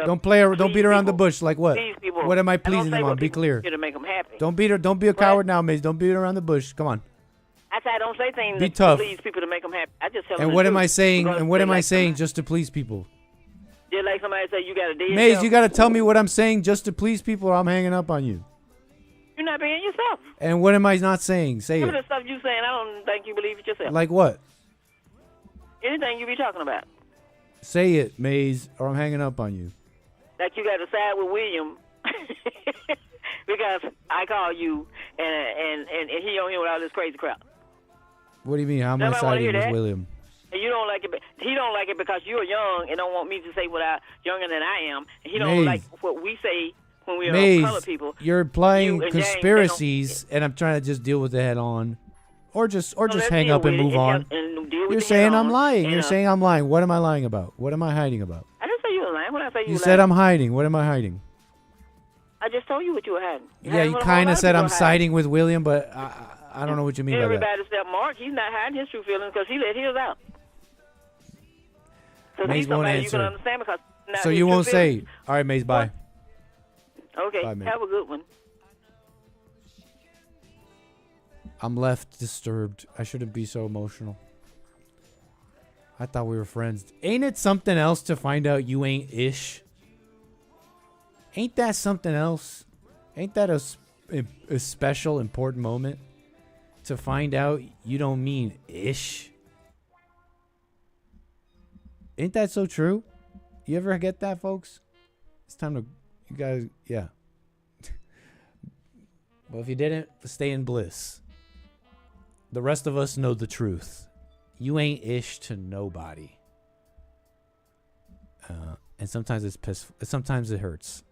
Don't play. Don't beat around the bush. Like what? Please people. What am I I don't pleasing say them what on? Be people clear. do to make them happy. Don't beat her. Don't be a coward now, Maze. Don't beat around the bush. Come on. I say I don't say things Be that tough. please people to make them happy. I just tell them And the what am truth. I saying? Because And what they am I like saying somebody- just to please people? Just like somebody say you got a dead Maze, self. you got to tell me what I'm saying just to please people, or I'm hanging up on you. You're not being yourself. And what am I not saying? Say Some of the it. stuff you saying, I don't think you believe it yourself. Like what? Anything you be talking about. Say it, Maze, or I'm hanging up on you. Like you got to side with William because I call you and he on here with all this crazy crap. What do you mean? How am I Nobody wanna siding hear with that. William? And you don't like it. He don't like it because you're young and don't want me to say what I younger than I am. And he don't Maze. like what we say when we are Maze, colored people. you're implying You and James, they conspiracies, and I'm trying to just deal with it head on, or just let's hang deal up and with it move on. and deal with You're it saying head I'm on. lying. And, You're saying I'm lying. What am I lying about? What am I hiding about? I didn't say you were lying. When I say You were said lying, I'm hiding. What am I hiding? I just told you what you were hiding. Yeah, you kind of said I'm siding with William, but I don't know what you mean by that. Everybody except Mark, he's not hiding his true feelings because he let his out. Because Maze he's won't somebody you can answer. understand because not So his you true won't feelings. say. All right, Maze, bye. Okay, Bye, Maze. have a good one. I'm left disturbed. I shouldn't be so emotional. I thought we were friends. Ain't it something else to find out you ain't ish? Ain't that something else? Ain't that a special, important moment? To find out you don't mean ish? Ain't that so true? You ever get that, folks? It's time to, you guys, yeah. Well, if you didn't, stay in bliss. The rest of us know the truth. You ain't ish to nobody. And sometimes it's piss. Sometimes it hurts.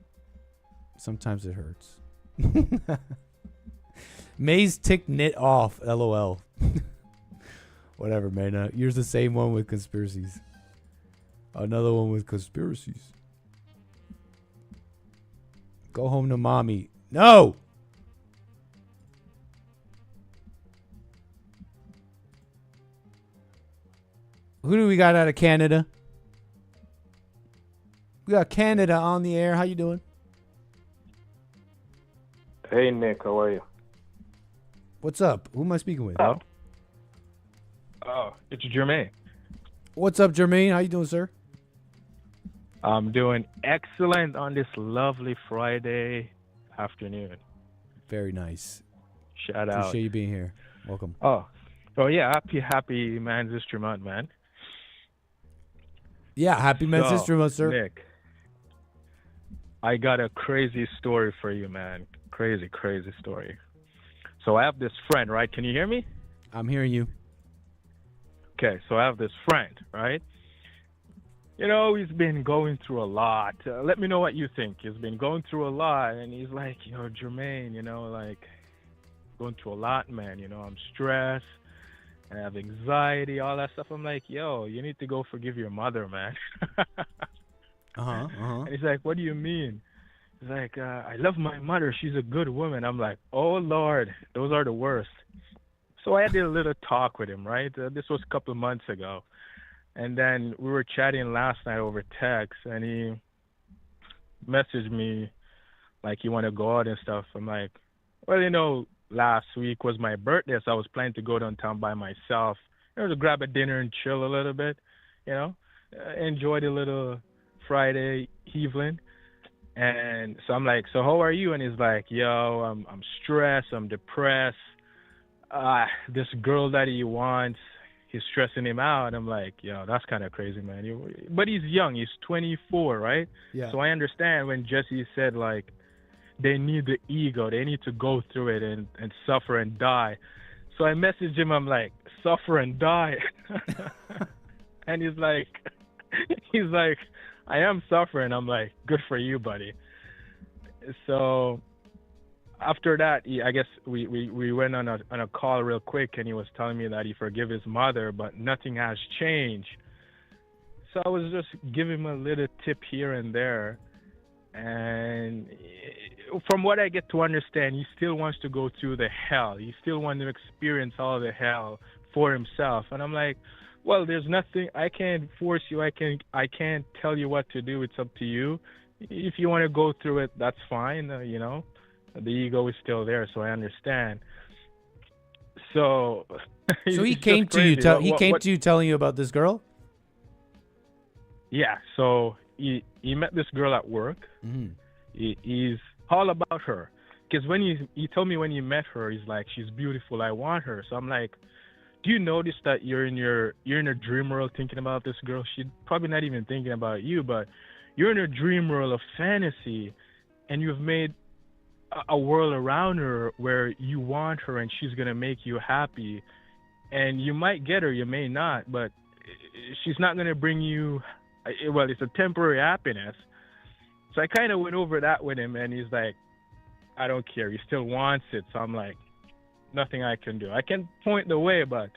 Sometimes it hurts. May's tick knit off. LOL. Whatever, man. Here's the same one with conspiracies. Another one with conspiracies. Go home to mommy. No! Who do we got out of Canada? We got Canada on the air. How you doing? Hey, Nick. How are you? What's up? Who am I speaking with? Oh, it's Jermaine. What's up, Jermaine? How you doing, sir? I'm doing excellent on this lovely Friday afternoon. Very nice. Shout out. Appreciate you being here. Welcome. Oh yeah. Happy Man's History Month, man. Yeah, happy Men's History Month, sir. Nick, I got a crazy story for you, man. Crazy story. So I have this friend, right? Can you hear me? I'm hearing you. Okay, so I have this friend, right? You know, he's been going through a lot. Let me know what you think. He's been going through a lot, and he's like, Jermaine, like, going through a lot, man. I'm stressed. I have anxiety, all that stuff. I'm like, you need to go forgive your mother, man. And he's like, what do you mean? He's like, I love my mother. She's a good woman. I'm like, oh, Lord, those are the worst. So I did a little talk with him, right? This was a couple of months ago. And then we were chatting last night over text, and he messaged me like he want to go out and stuff. I'm like, well, last week was my birthday, so I was planning to go downtown by myself, to grab a dinner and chill a little bit, enjoy the little Friday evening. And so I'm like, so how are you? And he's like, I'm stressed, I'm depressed. This girl that he wants, he's stressing him out. I'm like, that's kind of crazy, man. But he's young, he's 24, right? Yeah. So I understand when Jesse said, like, they need the ego, they need to go through it and suffer and die. So I messaged him, I'm like, suffer and die. And he's like, I am suffering. I'm like, good for you, buddy. So after that, I guess we went on a call real quick, and he was telling me that he forgave his mother, but nothing has changed. So I was just giving him a little tip here and there. And from what I get to understand, he still wants to go through the hell. He still wants to experience all the hell for himself. And I'm like, well, there's nothing. I can't force you. I can't tell you what to do. It's up to you. If you want to go through it, that's fine. The ego is still there, so I understand. So he came to you. To you telling you about this girl. Yeah. So he met this girl at work. Mm-hmm. He's all about her, because when he told me when he met her, he's like, she's beautiful, I want her. So I'm like, do you notice that you're in a dream world thinking about this girl? She's probably not even thinking about you, but you're in a dream world of fantasy, and you've made a world around her where you want her and she's gonna make you happy. And you might get her, you may not, but she's not gonna bring you, well, it's a temporary happiness. So I kind of went over that with him, and he's like, I don't care, he still wants it. So I'm like, nothing I can do. I can point the way, but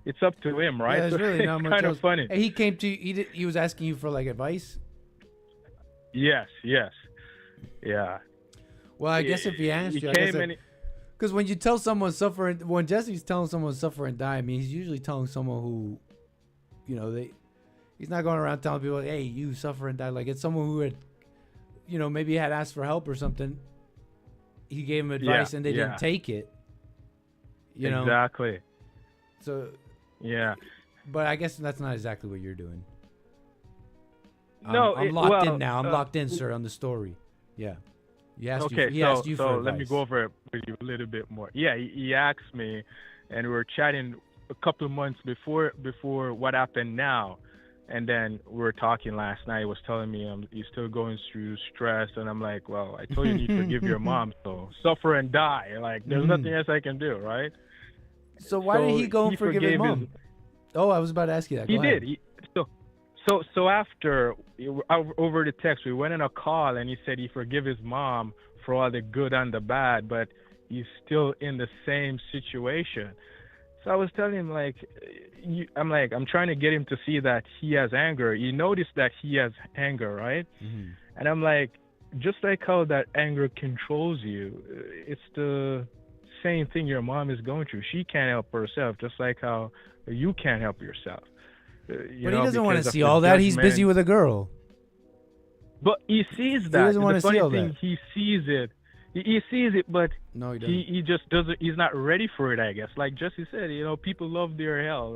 it's up to him, right? Yeah, it's really not much kind else. of funny. And he came to you. He was asking you for like advice. Yes, yeah. Well, I guess if he asked you, because when you tell someone suffer, when Jesse's telling someone suffer and die, I mean, he's usually telling someone who, he's not going around telling people, hey, you suffer and die. Like, it's someone who had, maybe had asked for help or something. He gave him advice and they didn't take it. Exactly. So. Yeah. But I guess that's not exactly what you're doing. No, I'm locked in now. I'm locked in, sir, on the story. Yeah. He asked you for advice. Let me go over it with you a little bit more. Yeah, he asked me, and we were chatting a couple of months before what happened now. And then we were talking last night. He was telling me he's still going through stress. And I'm like, well, I told you to forgive your mom. So suffer and die. Like, there's nothing else I can do, right? So why did he go and forgive his mom? I was about to ask you that. He did. So after over the text, we went on a call, and he said he forgive his mom for all the good and the bad, but he's still in the same situation. So I was telling him like, I'm trying to get him to see that he has anger. He noticed that he has anger, right? Mhm. And I'm like, just like how that anger controls you, it's the same thing your mom is going through. She can't help herself, just like how you can't help yourself. But he doesn't want to because of see the all that. He's busy judgment. with a girl. But he sees that. doesn't want The to see funny all thing, that. he sees it. He sees it, but No, he doesn't. he just doesn't. He's not ready for it, I guess. Like Jesse said, people love their hell.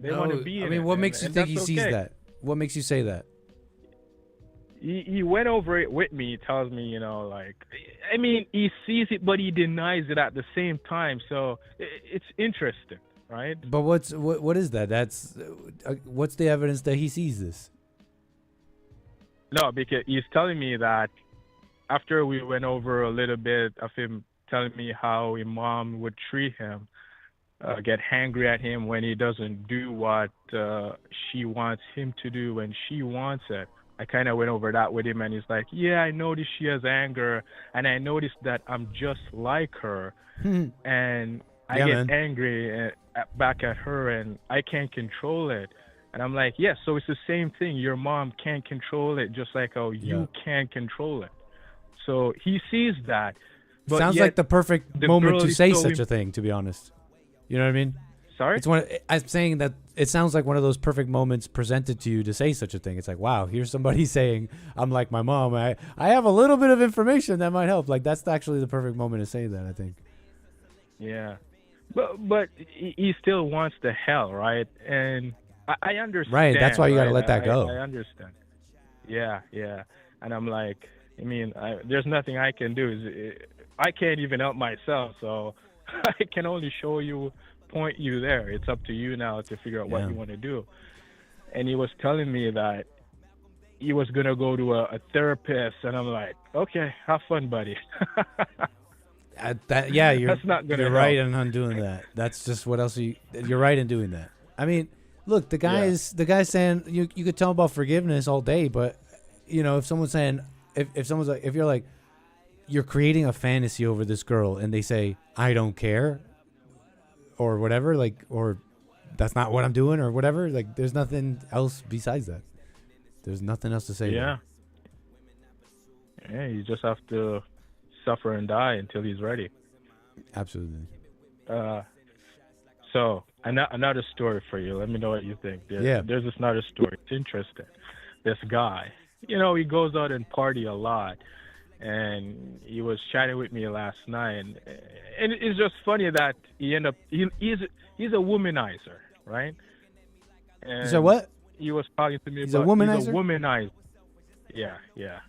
They want to be in I mean, it. what makes you and think he that's sees okay. that? What makes you say that? He went over it with me. He tells me, I mean, he sees it, but he denies it at the same time. So it's interesting, right? But what is that? That's what's the evidence that he sees this? No, because he's telling me that after we went over a little bit of him telling me how his mom would treat him, get angry at him when he doesn't do what she wants him to do when she wants it. I kind of went over that with him, and he's like, yeah, I noticed she has anger, and I noticed that I'm just like her, and I Yeah, get man. angry back at her, and I can't control it. And I'm like, yeah, so it's the same thing. Your mom can't control it just like how you can't control it. So he sees that. But Sounds yet like the perfect the moment girl to is say so such a thing, to be honest. You know what I mean? Sorry? It's I'm saying that it sounds like one of those perfect moments presented to you to say such a thing. It's like, wow, here's somebody saying, I'm like my mom. I have a little bit of information that might help. Like, that's actually the perfect moment to say that, I think. Yeah. But he still wants the hell, right? And I understand. Right, that's why you got to right? let that go. I understand. Yeah. And I'm like, I mean, there's nothing I can do. I can't even help myself, so I can only show you, point you there. It's up to you now to figure out what you want to do. And he was telling me that he was going to go to a therapist, and I'm like, okay, have fun, buddy. You're That's not gonna you're right help. in doing that. That's just what else you're right in doing that. I mean, look, the guy's saying you could tell him about forgiveness all day, but if someone's saying if someone's like, if you're like, you're creating a fantasy over this girl, and they say I don't care or whatever, like, or that's not what I'm doing or whatever, like, there's nothing else besides that. There's nothing else to say. Yeah, you just have to suffer and die until he's ready. Absolutely. So another story for you. Let me know what you think. There's this another story. It's interesting. This guy, he goes out and party a lot, and he was chatting with me last night, and it's just funny that he's a womanizer, right? And He's a what? He was talking to me He's about a womanizer? He's a womanizer. Yeah.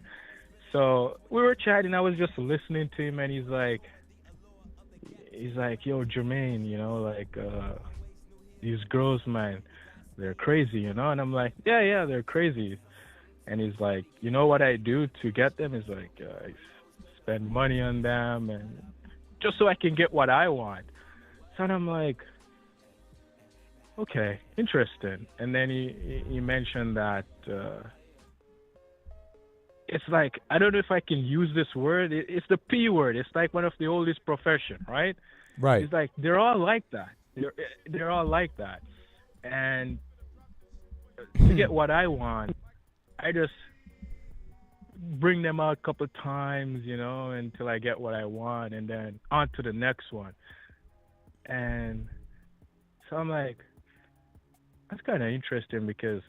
So we were chatting. I was just listening to him, and he's like, yo, Jermaine, these girls, man, they're crazy, And I'm like, yeah, they're crazy. And he's like, you know what I do to get them? He's like, I spend money on them, and just so I can get what I want. So I'm like, okay, interesting. And then he mentioned that it's like, I don't know if I can use this word. It's the P word. It's like one of the oldest profession, right? Right. It's like, they're all like that. They're all like that. And to get what I want, I just bring them out a couple of times, until I get what I want, and then on to the next one. And so I'm like, that's kind of interesting because,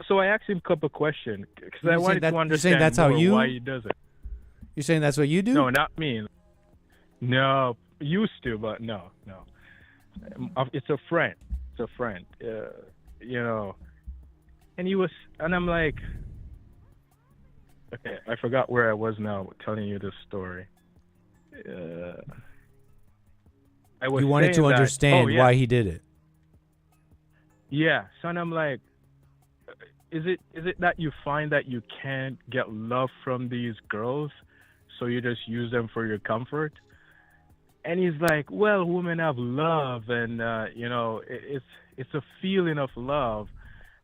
so I asked him a couple of questions because I wanted to understand that's how why he does it. You're saying that's what you do? No, not me. No, used to, but no. It's a friend. And I'm like, okay, I forgot where I was now telling you this story. You wanted to understand why he did it. Yeah, so I'm like, is it that you find that you can't get love from these girls, so you just use them for your comfort? And he's like, well, women have love, and it's a feeling of love.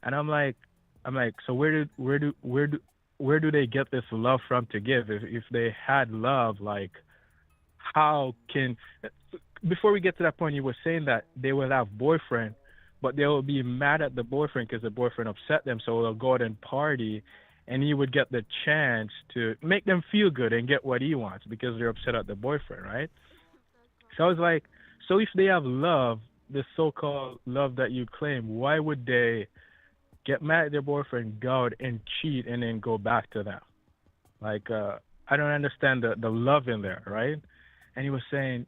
And I'm like, I'm like, so where do they get this love from to give? If they had love, like, how can, before we get to that point, you were saying that they will have boyfriend, but they will be mad at the boyfriend because the boyfriend upset them, so they'll go out and party, and he would get the chance to make them feel good and get what he wants because they're upset at the boyfriend, right? So I was like, so if they have love, the so-called love that you claim, why would they get mad at their boyfriend, go out and cheat, and then go back to them? Like, I don't understand the love in there, right? And he was saying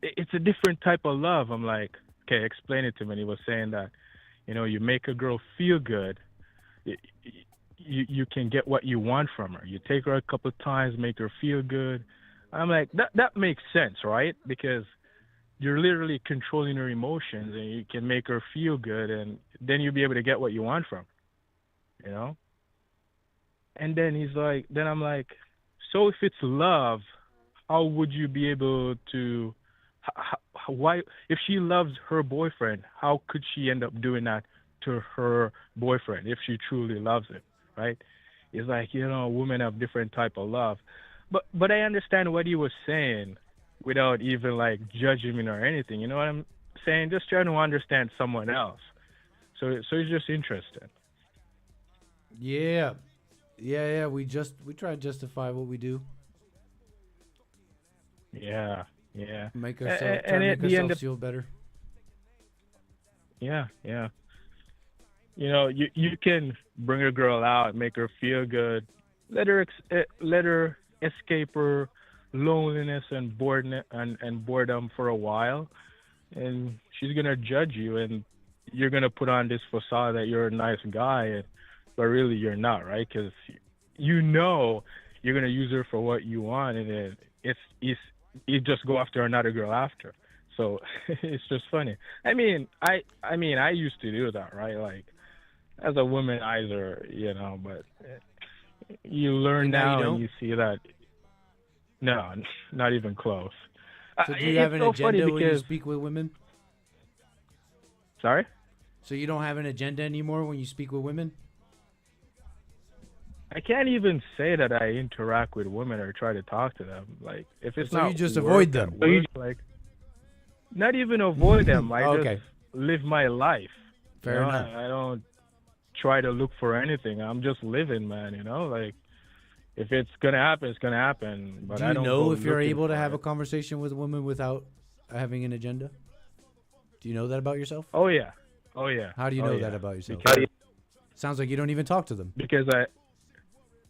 it's a different type of love. I'm like, okay, explain it to me. And he was saying that, you make a girl feel good, you, you can get what you want from her. You take her a couple of times, make her feel good. I'm like, that makes sense, right? Because you're literally controlling her emotions, and you can make her feel good, and then you'll be able to get what you want from her. And then then I'm like, so if it's love, how would you be able to, why, if she loves her boyfriend, how could she end up doing that to her boyfriend if she truly loves him, right? It's like, women have different type of love. But I understand what he was saying without even like judging me or anything. You know what I'm saying? Just trying to understand someone else. So it's just interesting. Yeah. Yeah. We try to justify what we do. Yeah. Make ourselves feel better. Yeah. You can bring a girl out, make her feel good, let her escape her loneliness and boredom for a while, and she's gonna judge you, and you're gonna put on this facade that you're a nice guy, but really you're not, right? Because you're gonna use her for what you want, and then you just go after another girl after. So it's just funny. I mean, I used to do that, right? Like, as a womanizer, but you learn And now you now don't? and you see that. No, not even close. So do you have an It's so funny agenda when you because, speak with women? sorry? So you don't have an agenda anymore when you speak with women? I can't even say that I interact with women or try to talk to them. Like, if it's So not you just work avoid at them? work, like, not even avoid them. I Okay. just live my life. Fair enough. I don't try to look for anything. I'm just living, man. Like, if it's gonna happen, it's gonna happen. But Do I you don't know go if you're looking able to for have it. a conversation with a woman without having an agenda? Do you know that about yourself? Oh yeah. How do you Oh, know yeah. that about yourself? Because Sounds like you don't even talk to them. because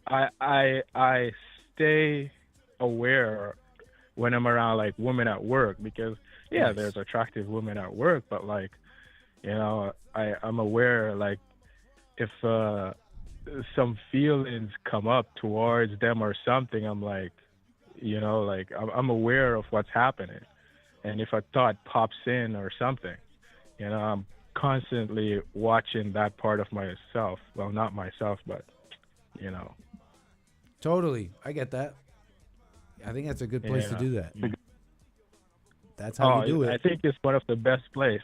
I stay aware when I'm around like women at work, because Nice. there's attractive women at work, but like, I'm aware, like, if some feelings come up towards them or something, I'm like, like, I'm aware of what's happening, and if a thought pops in or something, I'm constantly watching that part of myself. Well, not myself, but Totally. I get that. I think that's a good place to Yeah. do that. That's how you do I it. think it's one of the best places.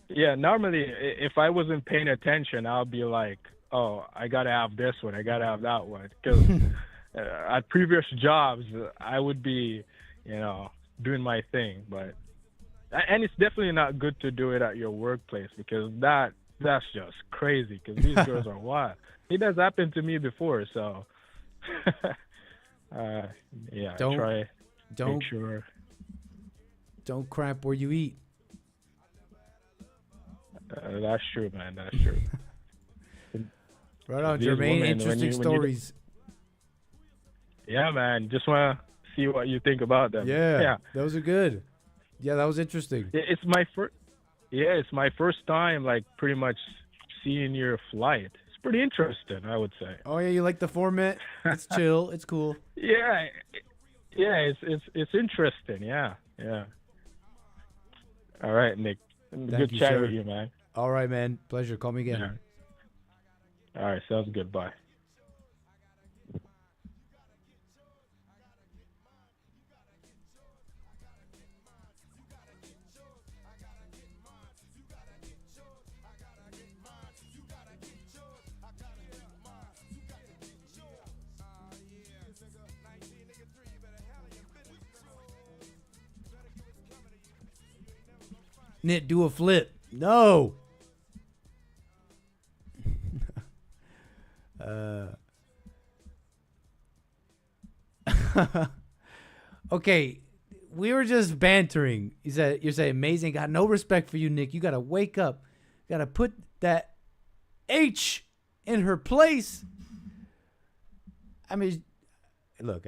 Yeah, normally if I wasn't paying attention, I'll be like, oh, I gotta have this one, I gotta have that one, because at previous jobs I would be, doing my thing, and it's definitely not good to do it at your workplace, because that's just crazy, because these girls are wild. It has happened to me before, so yeah, Don't- try Don't make sure. don't crap where you eat. That's true, man. That's true. Right on, These Jermaine. women, Interesting when you- stories. Yeah, man. Just want to see what you think about them. Yeah, those are good. Yeah, that was interesting. It's my first. Yeah, it's my first time, like, pretty much seeing your flight. It's pretty interesting, I would say. Oh yeah, you like the format? It's chill. It's cool. Yeah, it's interesting. Yeah. All right, Nick. Good you, chatting sir. with you, man. All right, man. Pleasure. Call me again. Yeah. All right, sounds good. Bye. Nit, do a flip. No. Okay, we were just bantering. You're saying amazing. Got no respect for you, Nick. You gotta wake up. You gotta put that H in her place. I mean, look,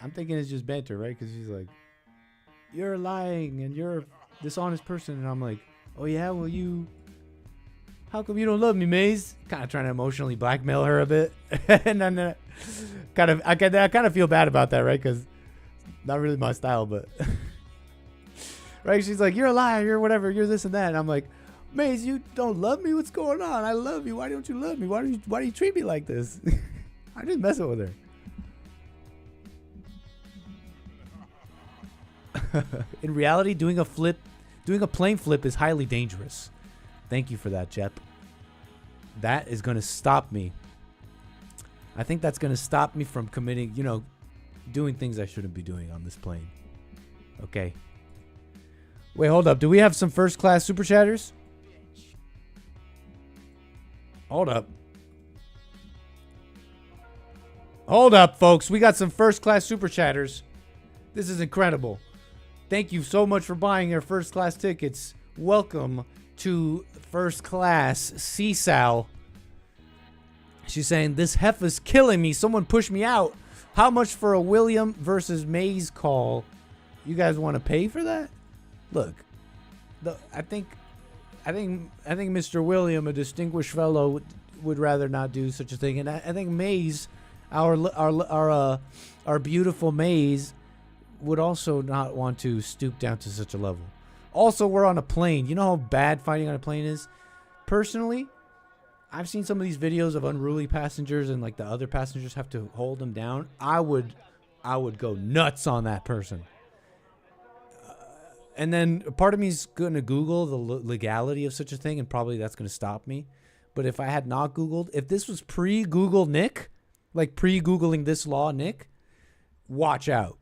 I'm thinking it's just banter, right? Because she's like, you're lying and you're a dishonest person, and I'm like, oh yeah, well how come you don't love me, Maze? Kind of trying to emotionally blackmail her a bit, and then I kind of feel bad about that, right? Because not really my style, but right? She's like, you're a liar, you're whatever, you're this and that, and I'm like, Maze, you don't love me? What's going on? I love you. Why don't you love me? Why do you treat me like this? I'm just messing with her. In reality, doing a plane flip is highly dangerous. Thank you for that, Jep. That is going to stop me. I think that's going to stop me from committing, doing things I shouldn't be doing on this plane. Okay. Wait, hold up. Do we have some first class super chatters? Hold up. Hold up, folks. We got some first class super chatters. This is incredible. Thank you so much for buying your first class tickets. Welcome to first class. CSAL. She's saying, this heifer's killing me. Someone push me out. How much for a William versus Maze call? You guys want to pay for that? Look, I think Mr. William, a distinguished fellow, would rather not do such a thing. And I think Maze, our beautiful Maze, would also not want to stoop down to such a level. Also, we're on a plane. You know how bad fighting on a plane is? Personally, I've seen some of these videos of unruly passengers and like the other passengers have to hold them down. I would go nuts on that person. And then part of me is going to Google the legality of such a thing, and probably that's going to stop me. But if I had not Googled, if this was pre-Google Nick, like pre-Googling this law Nick, watch out.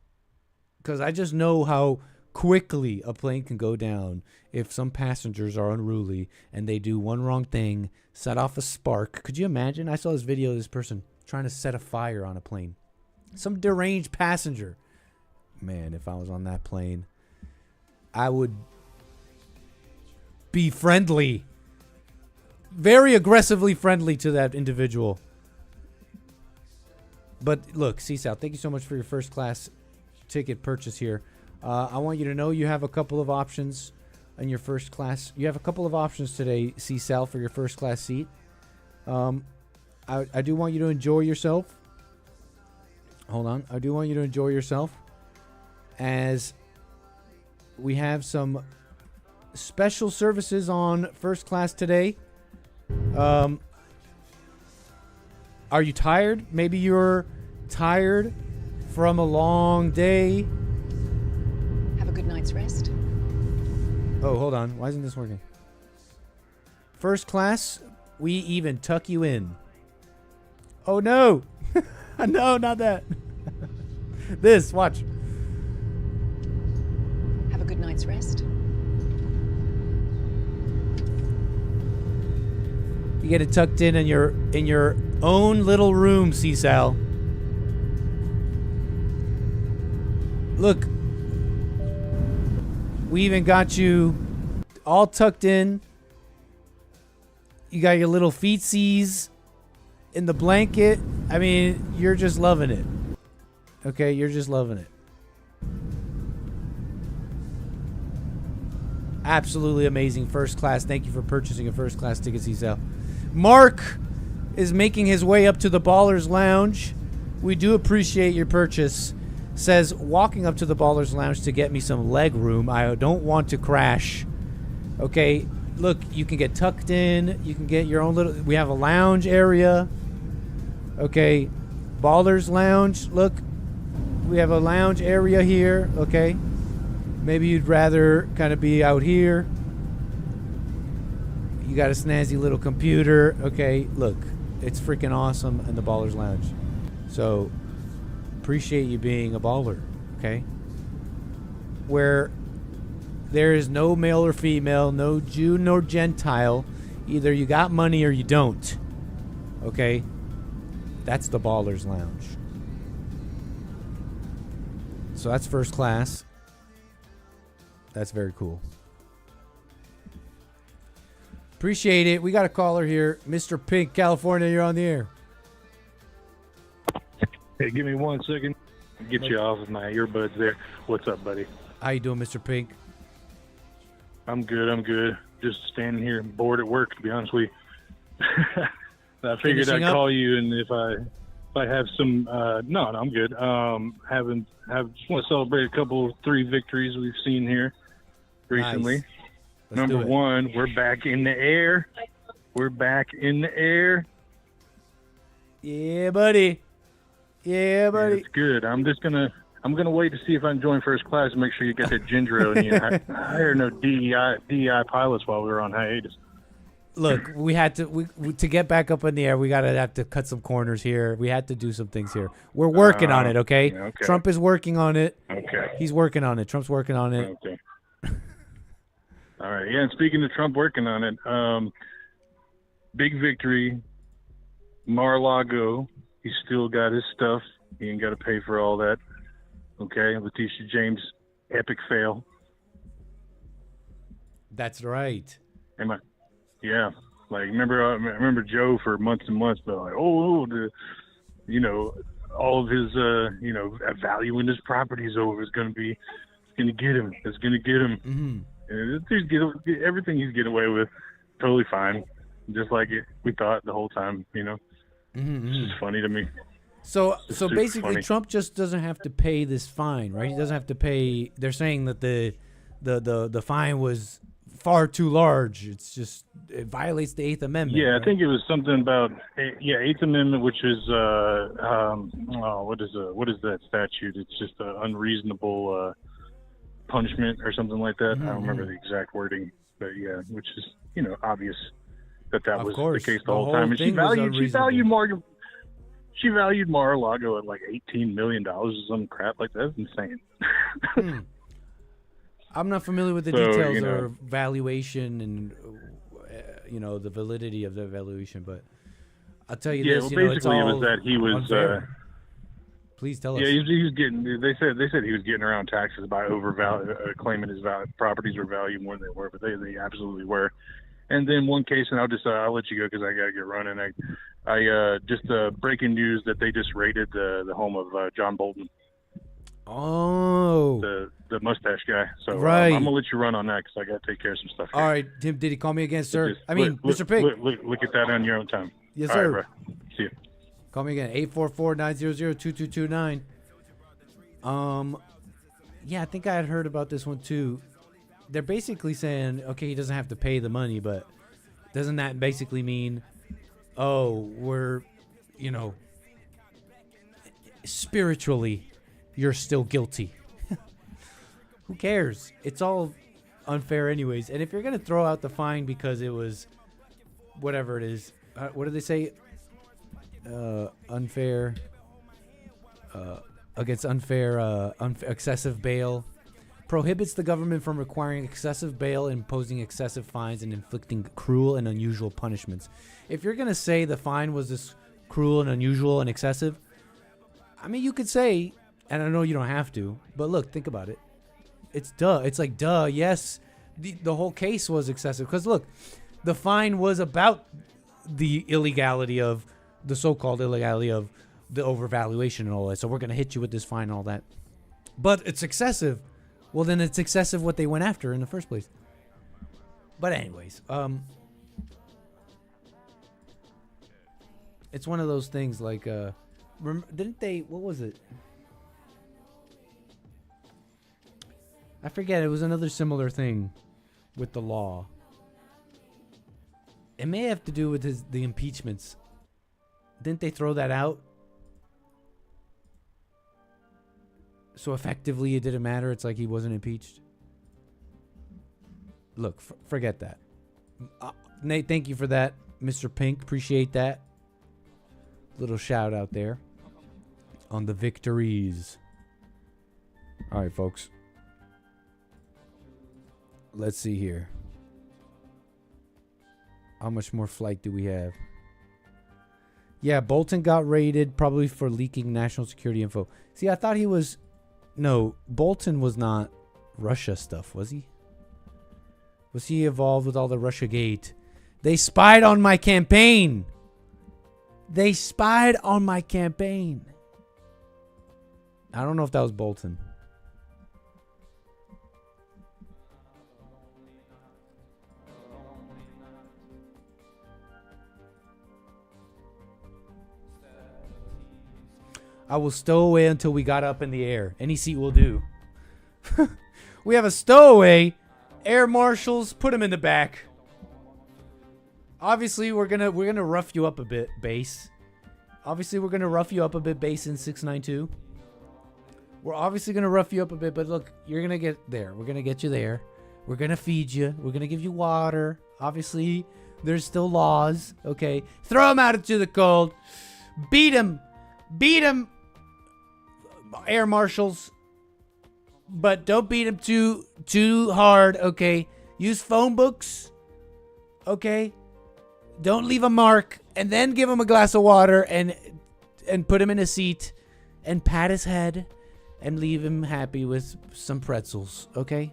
Because I just know how quickly a plane can go down if some passengers are unruly and they do one wrong thing, set off a spark. Could you imagine? I saw this video of this person trying to set a fire on a plane. Some deranged passenger. Man, if I was on that plane, I would be friendly. Very aggressively friendly to that individual. But look, CSAL, thank you so much for your first class ticket purchase here. I want you to know you have a couple of options in your first class. You have a couple of options today, CSAL, for your first class seat. I do want you to enjoy yourself. Hold on. I do want you to enjoy yourself as we have some special services on first class today. Are you tired? Maybe you're tired from a long day. Have a good night's rest. Oh, hold on. Why isn't this working? First class, we even tuck you in. Oh, no. No, not that. This, watch. Have a good night's rest. You get it tucked in your own little room, CSAL. Look, we even got you all tucked in. You got your little feetsies in the blanket. I mean, you're just loving it. Okay, you're just loving it. Absolutely amazing. First class. Thank you for purchasing a first class ticket, CSAL. Mark is making his way up to the Ballers Lounge. We do appreciate your purchase. Says, walking up to the Ballers Lounge to get me some leg room. I don't want to crash. Okay, look, you can get tucked in. You can get your own little... We have a lounge area. Okay, Ballers Lounge. Look, we have a lounge area here. Okay, maybe you'd rather kind of be out here. You got a snazzy little computer. Okay, look, it's freaking awesome in the Ballers Lounge. So... appreciate you being a baller, okay? Where There is no male or female, no Jew nor Gentile. Either you got money or you don't. Okay? That's the Ballers Lounge. So that's first class. That's very cool. Appreciate it. We got a caller here. Mr. Pink, California, you're on the air. Hey, give me 1 second. Get you off of my earbuds there. What's up, buddy? How you doing, Mr. Pink? I'm good. Just standing here bored at work, to be honest with you. I figured Finishing I'd up? call you, and if I have some, no, I'm good. Just want to celebrate a couple, 3 victories we've seen here recently. Nice. Let's do Number it. 1, we're back in the air. Yeah, buddy. Yeah, it's good. I'm gonna wait to see if I can join first class and make sure you get that ginger in you. I hired no DEI pilots while we were on hiatus. Look, we had to to get back up in the air. We have to cut some corners here. We had to do some things here. We're working on it. Okay? Okay. Trump is working on it. Okay. He's working on it. Trump's working on it. Okay. All right. Yeah, and speaking of Trump working on it, big victory. Mar-a-Lago, he's still got his stuff. He ain't got to pay for all that. Okay. Letitia James, epic fail. That's right. Yeah. Like, I remember Joe for months and months, but like, all of his, valuing his properties over is going to get him. It's going to get him. Mm-hmm. And everything he's getting away with, totally fine. Just like we thought the whole time, Mm-hmm. It's just funny to me. So super basically, funny. Trump just doesn't have to pay this fine, right? He doesn't have to pay. They're saying that the fine was far too large. It violates the Eighth Amendment. Yeah, right? I think it was something about Eighth Amendment, which is what is that statute? It's just an unreasonable punishment or something like that. I don't remember the exact wording, but yeah, which is obvious that Of was course, the case the the whole whole time. And she thing was valued unreasonable. Mar-a-Lago at like $18 million or some crap like that. That's insane. I'm not familiar with the So, details or valuation and the validity of the valuation, but I'll tell you this. Well, It's basically it all was that he was. unfair. Please tell us. Yeah, he was getting. They said he was getting around taxes by claiming his properties were valued more than they were, but they absolutely were. And then one case, and I'll let you go because I gotta get running. I just breaking news that they just raided the home of John Bolton, Oh. the mustache guy. So Right. I'm gonna let you run on that because I gotta take care of some stuff. All here. right, Tim. Did he call me again, sir? Just Mr. Pink. Look at that on your own time. Yes, All sir. right, bro. See you. Call me again. 844-900-2229. Yeah, I think I had heard about this one too. They're basically saying, okay, he doesn't have to pay the money, but doesn't that basically mean, we're, spiritually, you're still guilty? Who cares? It's all unfair anyways. And if you're going to throw out the fine because it was whatever it is, what did they say? Unfair, against unfair, excessive bail. Prohibits the government from requiring excessive bail, imposing excessive fines, and inflicting cruel and unusual punishments. If you're going to say the fine was this cruel and unusual and excessive, I mean, you could say, and I know you don't have to, but look, think about it. It's like, yes, the whole case was excessive. Because look, the fine was about the illegality of, the so-called illegality of the overvaluation and all that. So we're going to hit you with this fine and all that. But it's excessive. Well, then it's excessive what they went after in the first place. But anyways, it's one of those things like, didn't they, what was it? I forget. It was another similar thing with the law. It may have to do with the impeachments. Didn't they throw that out? So effectively, it didn't matter. It's like he wasn't impeached. Look, forget that. Nate, thank you for that. Mr. Pink, appreciate that. Little shout out there on the victories. All right, folks. Let's see here. How much more flight do we have? Yeah, Bolton got raided probably for leaking national security info. See, I thought he was... No, Bolton was not Russia stuff, was he? Was he involved with all the Russia gate? They spied on my campaign. They spied on my campaign. I don't know if that was Bolton. I will stow away until we got up in the air. Any seat will do. We have a stowaway. Air marshals, put him in the back. Obviously, we're gonna rough you up a bit, base. Obviously, we're gonna rough you up a bit, base in 692. We're obviously gonna rough you up a bit, but look, you're gonna get there. We're gonna get you there. We're gonna feed you. We're gonna give you water. Obviously, there's still laws. Okay, throw him out into the cold. Beat him. Beat him. Air marshals, but don't beat him too hard. Okay, use phone books. Okay, don't leave a mark, and then give him a glass of water and put him in a seat and pat his head and leave him happy with some pretzels. Okay,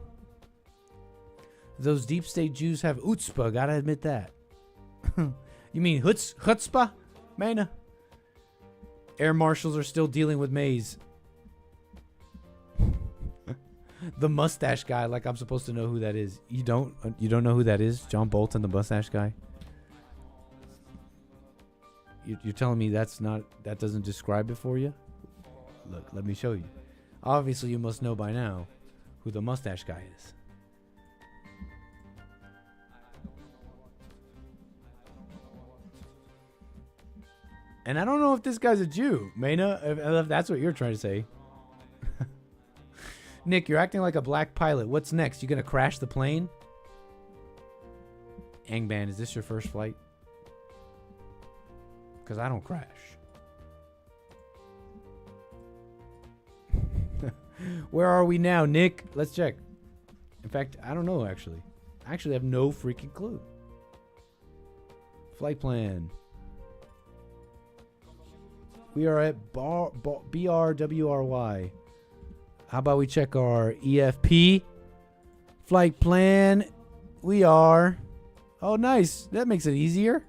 those deep state Jews have chutzpah, gotta admit that. You mean chutzpah, Mena? Air marshals are still dealing with Maze. The mustache guy, like I'm supposed to know who that is. You don't know who that is? John Bolton, the mustache guy? You're telling me that doesn't describe it for you? Look, let me show you. Obviously, you must know by now who the mustache guy is. And I don't know if this guy's a Jew, Mena, if that's what you're trying to say. Nick, you're acting like a black pilot. What's next? You gonna crash the plane? Angban, is this your first flight? Because I don't crash. Where are we now, Nick? Let's check. In fact, I don't know, actually. I actually have no freaking clue. Flight plan. We are at BRWRY. How about we check our EFP? Flight plan. We are. Oh, nice. That makes it easier.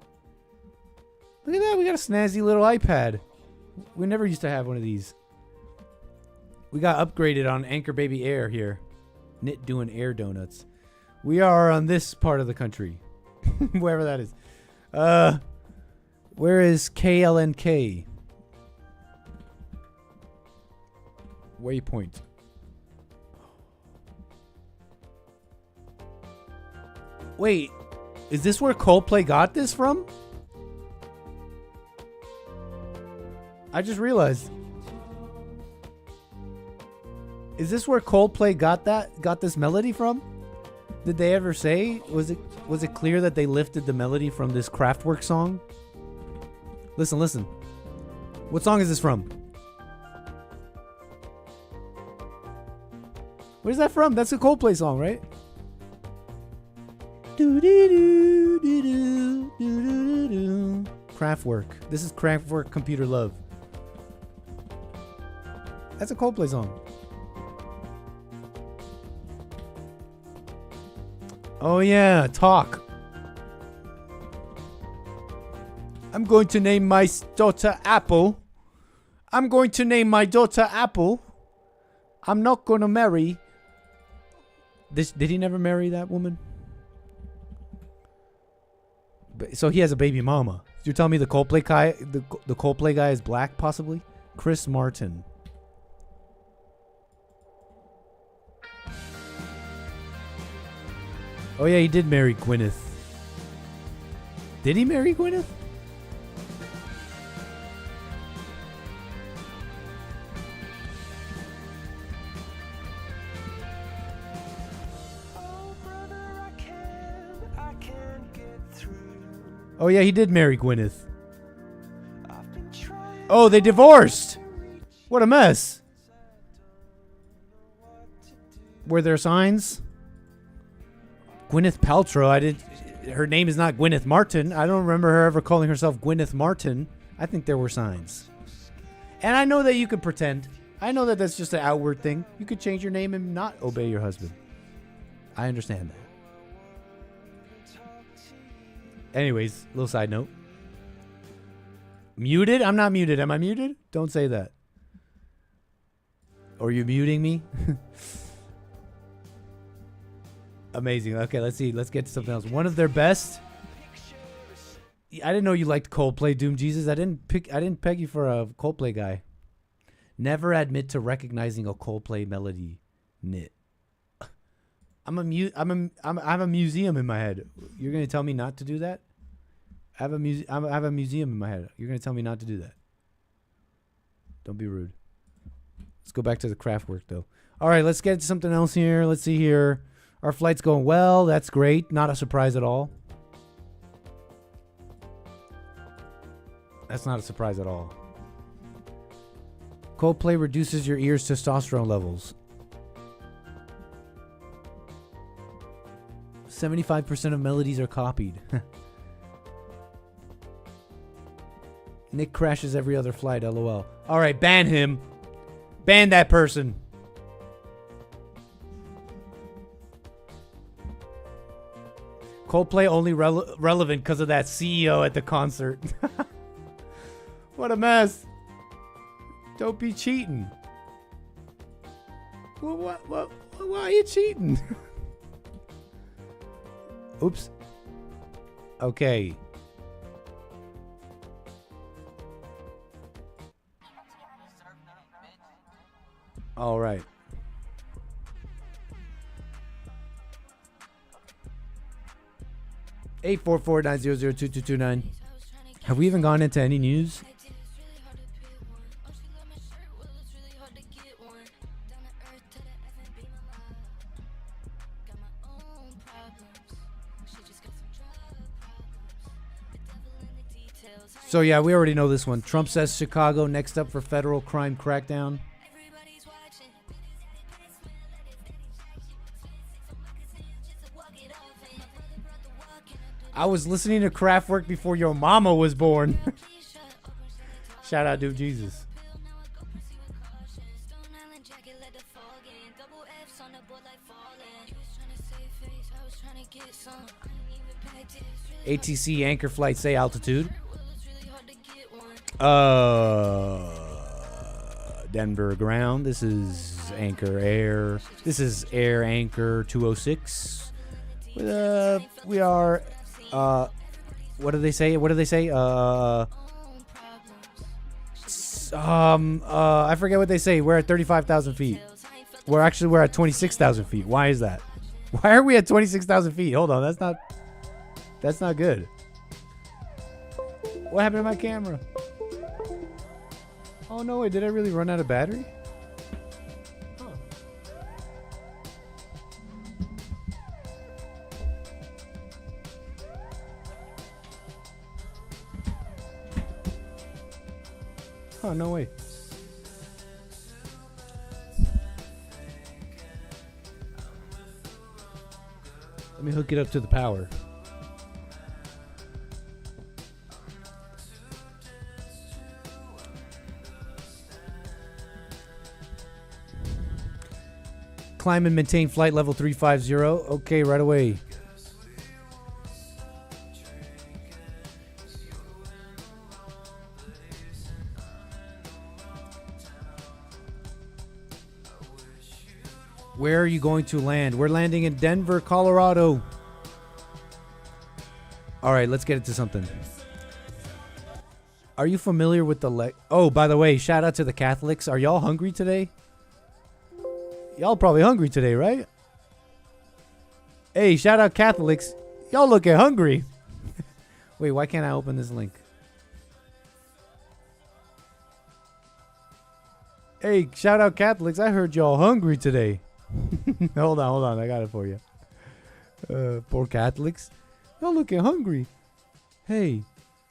Look at that. We got a snazzy little iPad. We never used to have one of these. We got upgraded on Anchor Baby Air here. Knit doing air donuts. We are on this part of the country. Wherever that is. Where is KLNK? Waypoint. Wait, is this where Coldplay got this from? I just realized. Is this where Coldplay got this melody from? Did they ever say? Was it clear that they lifted the melody from this Kraftwerk song? Listen. What song is this from? Where's that from? That's a Coldplay song, right? Kraftwerk. This is Kraftwerk Computer Love. That's a Coldplay song. Oh yeah, talk. I'm going to name my daughter Apple. I'm going to name my daughter Apple. I'm not going to marry this. Did he never marry that woman? So he has a baby mama. You're telling me the Coldplay guy, the Coldplay guy is black, possibly? Chris Martin. Oh yeah, he did marry Gwyneth. Did he marry Gwyneth? Oh yeah, he did marry Gwyneth. Oh, they divorced. What a mess. Were there signs? Gwyneth Paltrow. I didn't. Her name is not Gwyneth Martin. I don't remember her ever calling herself Gwyneth Martin. I think there were signs. And I know that you could pretend. I know that that's just an outward thing. You could change your name and not obey your husband. I understand that. Anyways, little side note. Muted? I'm not muted. Am I muted? Don't say that. Or are you muting me? Amazing. Okay, let's see. Let's get to something else. One of their best. I didn't know you liked Coldplay, Doom Jesus. I didn't peg you for a Coldplay guy. Never admit to recognizing a Coldplay melody. Knit. I have a museum in my head. You're gonna tell me not to do that? I have a museum in my head. You're gonna tell me not to do that? Don't be rude. Let's go back to the craft work though. All right, let's get to something else here. Let's see here. Our flight's going well. That's great. Not a surprise at all. That's not a surprise at all. Coldplay reduces your ear's testosterone levels. 75% of melodies are copied. Nick crashes every other flight, lol. Alright, ban him. Ban that person. Coldplay only relevant because of that CEO at the concert. What a mess. Don't be cheating. Well, why are you cheating? Oops. Okay. All right. (844-900-2229). Have we even gone into any news? So yeah, we already know this one. Trump says Chicago next up for federal crime crackdown. I was listening to Kraftwerk before your mama was born. Shout out to Jesus. ATC anchor flight, say altitude. Denver ground. This is anchor air. This is air anchor 206. We are what do they say? I forget what they say. We're at 35,000 feet. We're at 26,000 feet. Why is that? Why are we at 26,000 feet? Hold on, that's not good. What happened to my camera? Oh no, wait, did I really run out of battery? Oh, no way. Let me hook it up to the power. Climb and maintain flight level 350. Okay, right away. Where are you going to land? We're landing in Denver, Colorado. All right, let's get into something. Are you familiar with the Oh, by the way, shout out to the Catholics. Are y'all hungry today? Y'all probably hungry today, right? Hey, shout out Catholics. Y'all looking hungry. Wait, why can't I open this link? Hey, shout out Catholics. I heard y'all hungry today. Hold on. I got it for you. Poor Catholics. Y'all looking hungry. Hey,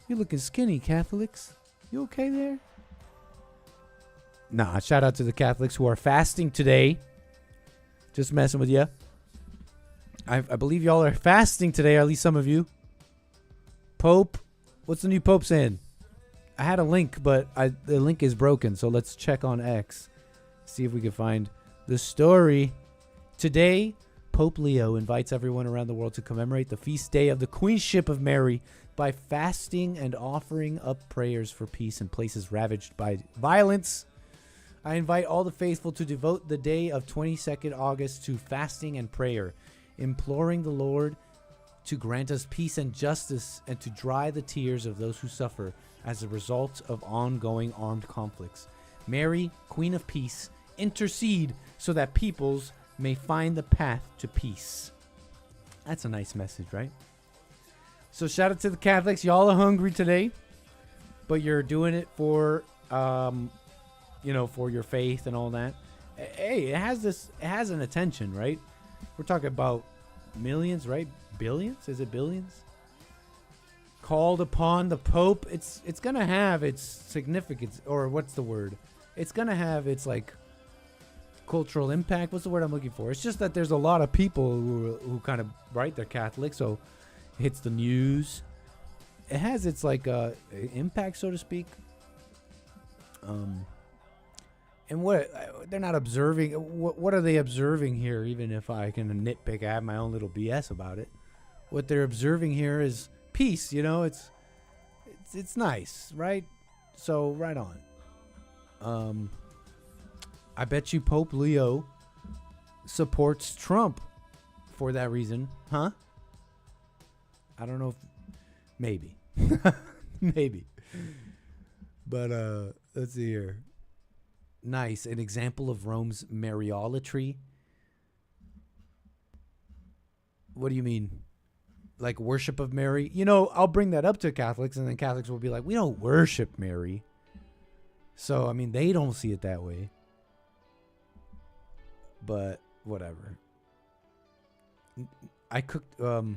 you looking skinny, Catholics. You okay there? Nah, shout out to the Catholics who are fasting today. Just messing with you. I believe y'all are fasting today, or at least some of you. Pope, what's the new Pope saying? I had a link, but the link is broken, so let's check on X. See if we can find the story. Today, Pope Leo invites everyone around the world to commemorate the feast day of the Queenship of Mary by fasting and offering up prayers for peace in places ravaged by violence. I invite all the faithful to devote the day of 22nd August to fasting and prayer, imploring the Lord to grant us peace and justice and to dry the tears of those who suffer as a result of ongoing armed conflicts. Mary, Queen of Peace, intercede so that peoples may find the path to peace. That's a nice message, right? So shout out to the Catholics. Y'all are hungry today, but you're doing it for, for your faith and all that. Hey, it has an attention, right? We're talking about millions, right? Billions? Is it billions? Called upon the Pope. It's gonna have its significance, or what's the word? It's gonna have its like cultural impact. What's the word I'm looking for? It's just that there's a lot of people who kind of, right, they're Catholic, so it hits the news. It has its like impact, so to speak. And what they're not observing. What are they observing here? Even if I can nitpick, I have my own little BS about it. What they're observing here is peace. It's nice, right? So right on. I bet you Pope Leo supports Trump for that reason, huh? I don't know if maybe. Maybe. But let's see here. Nice. An example of Rome's Mariolatry. What do you mean? Like worship of Mary? I'll bring that up to Catholics, and then Catholics will be like, we don't worship Mary. So, I mean, they don't see it that way. But whatever. I cooked, for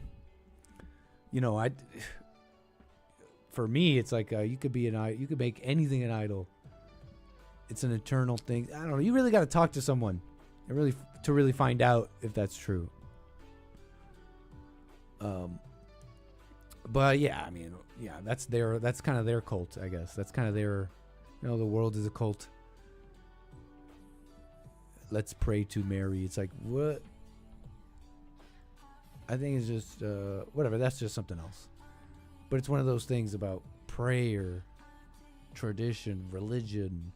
me, it's like you could make anything an idol. It's an eternal thing. I don't know. You really got to talk to someone, to really find out if that's true. But yeah, I mean, yeah, that's kind of their cult, I guess. That's kind of their, the world is a cult. Let's pray to Mary. It's like, what? I think it's just, whatever. That's just something else. But it's one of those things about prayer, tradition, religion.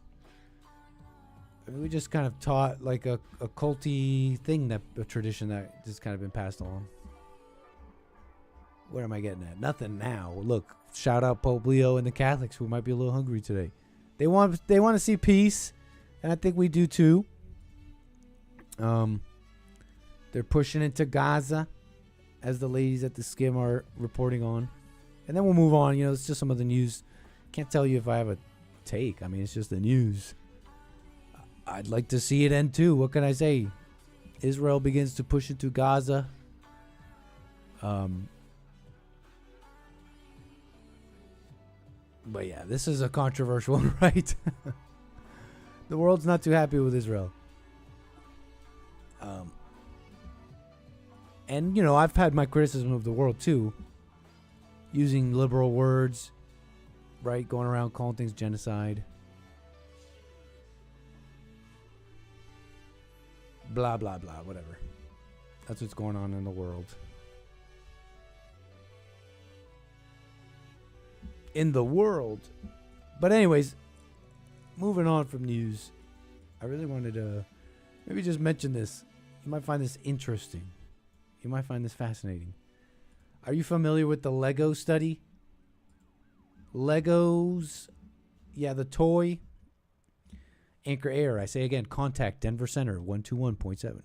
I mean, we just kind of taught like a culty thing, a tradition that just kind of been passed along. What am I getting at? Nothing now. Look, shout out Pope Leo and the Catholics who might be a little hungry today. They want to see peace, and I think we do too. They're pushing into Gaza, as the ladies at the Skim are reporting on. And then we'll move on. It's just some of the news. Can't tell you if I have a take. I mean, it's just the news. I'd like to see it end too. What can I say? Israel begins to push into Gaza. But yeah, this is a controversial one, right? The world's not too happy with Israel. And, I've had my criticism of the world too. Using liberal words, right? Going around calling things genocide. Blah, blah, blah, whatever. That's what's going on in the world. But anyways, moving on from news. I really wanted to maybe just mention this. You might find this interesting. You might find this fascinating. Are you familiar with the Lego study? Legos, yeah, the toy. Anchor Air, I say again, contact Denver Center 121.7.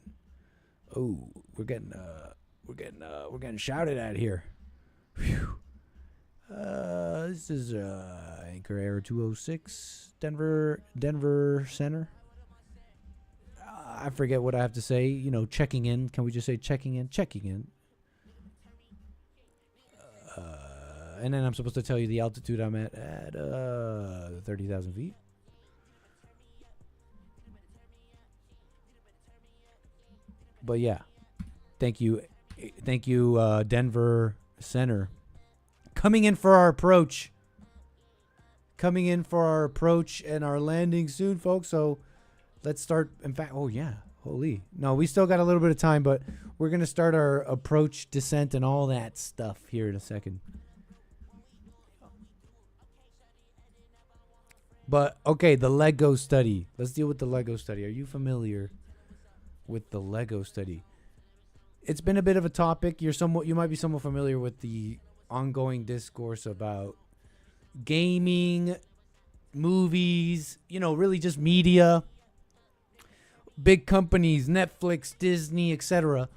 Oh, we're getting shouted at here. Phew. This is Anchor Air 206 Denver Center. I forget what I have to say. Checking in. Can we just say checking in? Checking in. And then I'm supposed to tell you the altitude I'm at 30,000 feet. But yeah, thank you, Thank you, Denver Center. Coming in for our approach. Coming in for our approach and our landing soon, folks. So let's start. In fact, oh, yeah. Holy. No, we still got a little bit of time, but we're going to start our approach, descent, and all that stuff here in a second. But, okay, the Lego study. Let's deal with the Lego study. Are you familiar with the Lego study? It's been a bit of a topic. You might be somewhat familiar with the ongoing discourse about gaming, movies, really just media, big companies, Netflix, Disney, etc.,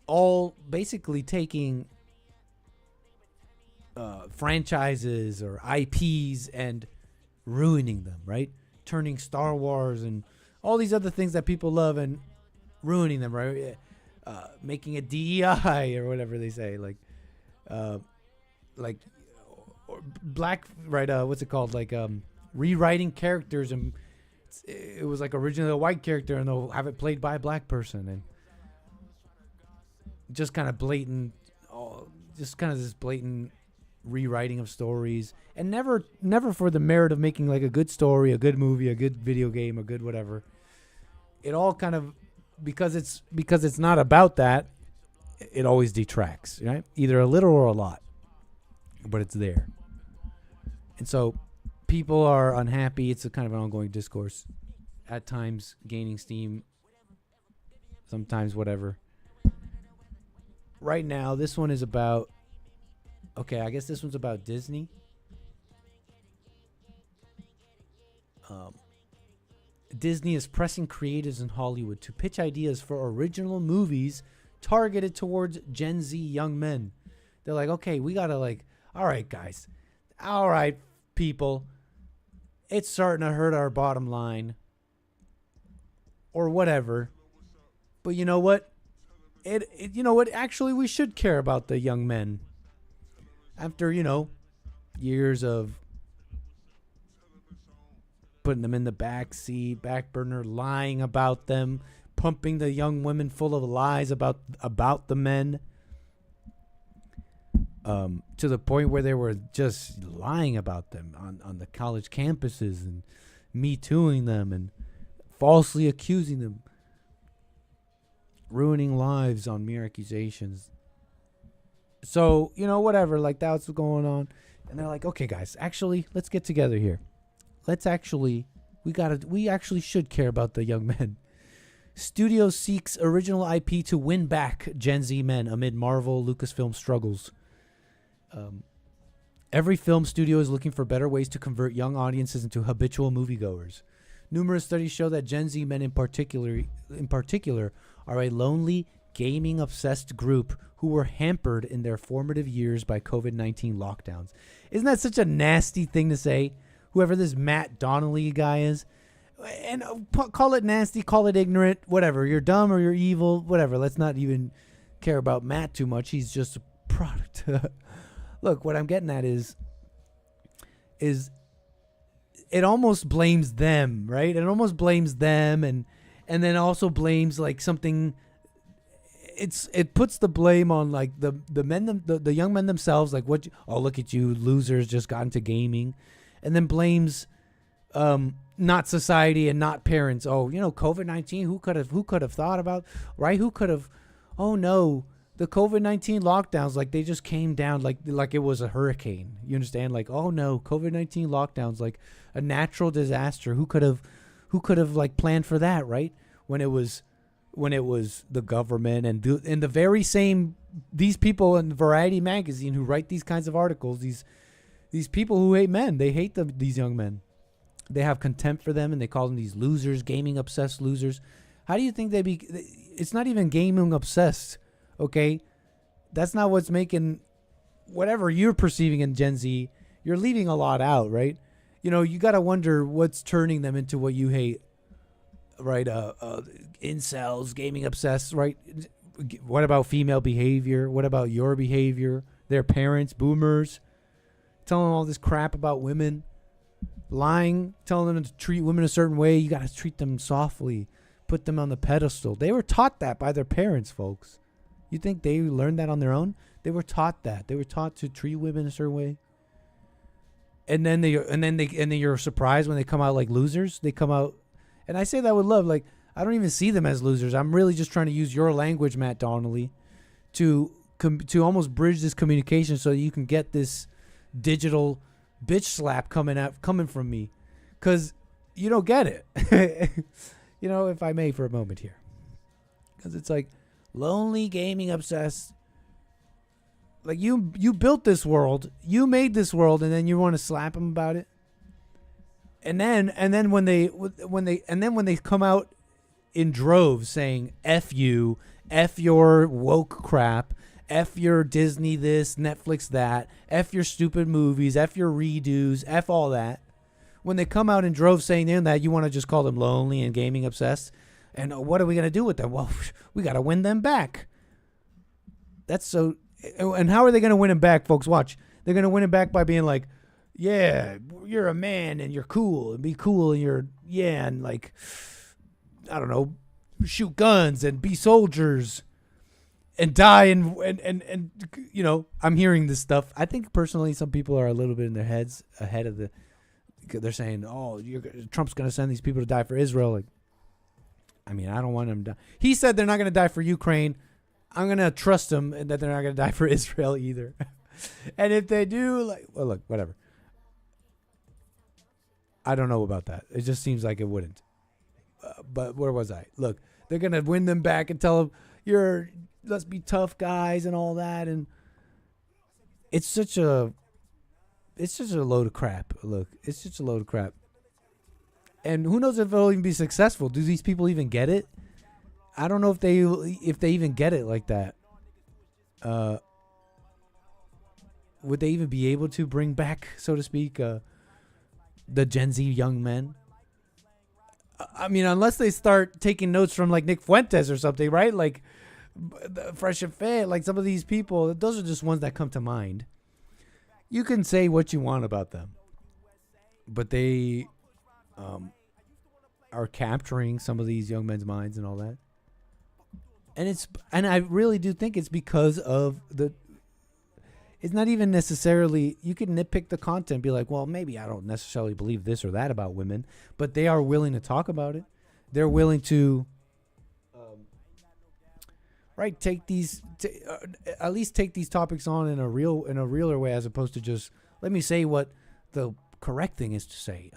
all basically taking franchises or IPs and ruining them, right? Turning Star Wars and all these other things that people love and ruining them, right? Making a DEI or whatever they say, like black, right? What's it called? Like rewriting characters, and it was like originally a white character, and they'll have it played by a black person, and just kind of blatant, this blatant rewriting of stories, and never for the merit of making like a good story, a good movie, a good video game, a good whatever. It all kind of, because it's not about that, it always detracts, right? Either a little or a lot, but it's there. And so people are unhappy. It's a kind of an ongoing discourse, at times gaining steam, sometimes whatever. Right now, this one is about, I guess this one's about Disney. Disney is pressing creatives in Hollywood to pitch ideas for original movies targeted towards Gen Z young men. They're like, okay, we gotta all right, guys. All right, people. It's starting to hurt our bottom line. Or whatever. But you know what? You know what? Actually, we should care about the young men. After, years of putting them in the back seat, back burner, lying about them, pumping the young women full of lies about the men, to the point where they were just lying about them on the college campuses and Me Tooing them and falsely accusing them, ruining lives on mere accusations. So, whatever, that's what's going on. And they're like, okay, guys, actually, let's get together here. We actually should care about the young men. Studio seeks original IP to win back Gen Z men amid Marvel Lucasfilm struggles. Every film studio is looking for better ways to convert young audiences into habitual moviegoers. Numerous studies show that Gen Z men in particular are a lonely, gaming-obsessed group who were hampered in their formative years by COVID-19 lockdowns. Isn't that such a nasty thing to say? Whoever this Matt Donnelly guy is. And call it nasty, call it ignorant, whatever. You're dumb or you're evil, whatever. Let's not even care about Matt too much. He's just a product. Look, what I'm getting at is it almost blames them, right? It almost blames them and then also blames something. It puts the blame on the men, the young men themselves, what? Oh, look at you losers, just got into gaming, and then blames not society and not parents. Oh, COVID-19. Who could have thought about, right? Who could have? Oh no, the COVID-19 lockdowns, they just came down like it was a hurricane. You understand? Oh no, COVID-19 lockdowns, a natural disaster. Who could have planned for that, right? When it was the government and the very same, these people in Variety magazine who write these kinds of articles, these people who hate men, they hate these young men. They have contempt for them and they call them these losers, gaming obsessed losers. How do you think it's not even gaming obsessed, okay? That's not what's making whatever you're perceiving in Gen Z. You're leaving a lot out, right? You got to wonder what's turning them into what you hate. Right, incels, gaming obsessed, right? What about female behavior? What about your behavior? Their parents, boomers, telling them all this crap about women, lying, telling them to treat women a certain way. You got to treat them softly, put them on the pedestal. They were taught that by their parents, folks. You think they learned that on their own? They were taught that. They were taught to treat women a certain way. And then you're surprised when they come out like losers. They come out, and I say that with love. Like, I don't even see them as losers. I'm really just trying to use your language, Matt Donnelly, to almost bridge this communication so that you can get this digital bitch slap coming from me, because you don't get it. You know, if I may for a moment here, because it's like lonely, gaming obsessed. Like, you built this world, you made this world, and then you want to slap them about it. And then when they come out in droves saying "F you, F your woke crap, F your Disney this, Netflix that, F your stupid movies, F your redos, F all that," when they come out in droves saying that, you want to just call them lonely and gaming obsessed. And what are we gonna do with them? Well, we gotta win them back. That's so. And how are they going to win him back, folks? Watch. They're going to win him back by being like, yeah, you're a man and you're cool, and be cool, and and like, I don't know, shoot guns and be soldiers and die and you know, I'm hearing this stuff. I think personally some people are a little bit in their heads ahead of they're saying, oh, Trump's going to send these people to die for Israel. Like, I mean, I don't want them to die. He said they're not going to die for Ukraine. I'm going to trust them and that they're not going to die for Israel either. And if they do, like, well, look, whatever. I don't know about that. It just seems like it wouldn't. But where was I? Look, they're going to win them back and tell them, let's be tough guys and all that. And it's such a load of crap. Look, it's just a load of crap. And who knows if it'll even be successful. Do these people even get it? I don't know if they even get it like that. Would they even be able to bring back, so to speak, the Gen Z young men? I mean, unless they start taking notes from like Nick Fuentes or something, right? Like Fresh and Fit, like some of these people. Those are just ones that come to mind. You can say what you want about them, but they are capturing some of these young men's minds and all that. And I really do think it's because of it's not even necessarily, you can nitpick the content, be like, well, maybe I don't necessarily believe this or that about women, but they are willing to talk about it. They're willing to, take these, at least take these topics on in a realer way, as opposed to just, let me say what the correct thing is to say.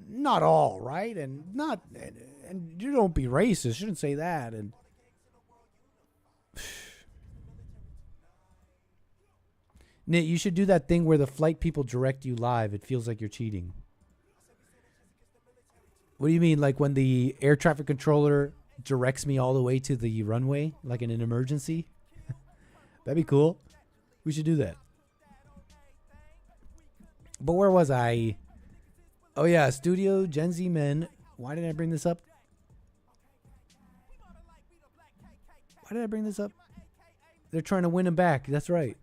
Not all, right? And you don't be racist. You shouldn't say that. And Nit, you should do that thing where the flight people direct you live. It feels like you're cheating. What do you mean? Like when the air traffic controller directs me all the way to the runway, like in an emergency? That'd be cool. We should do that. But where was I? Oh yeah, Studio Gen Z Men. Why did I bring this up? They're trying to win him back. That's right.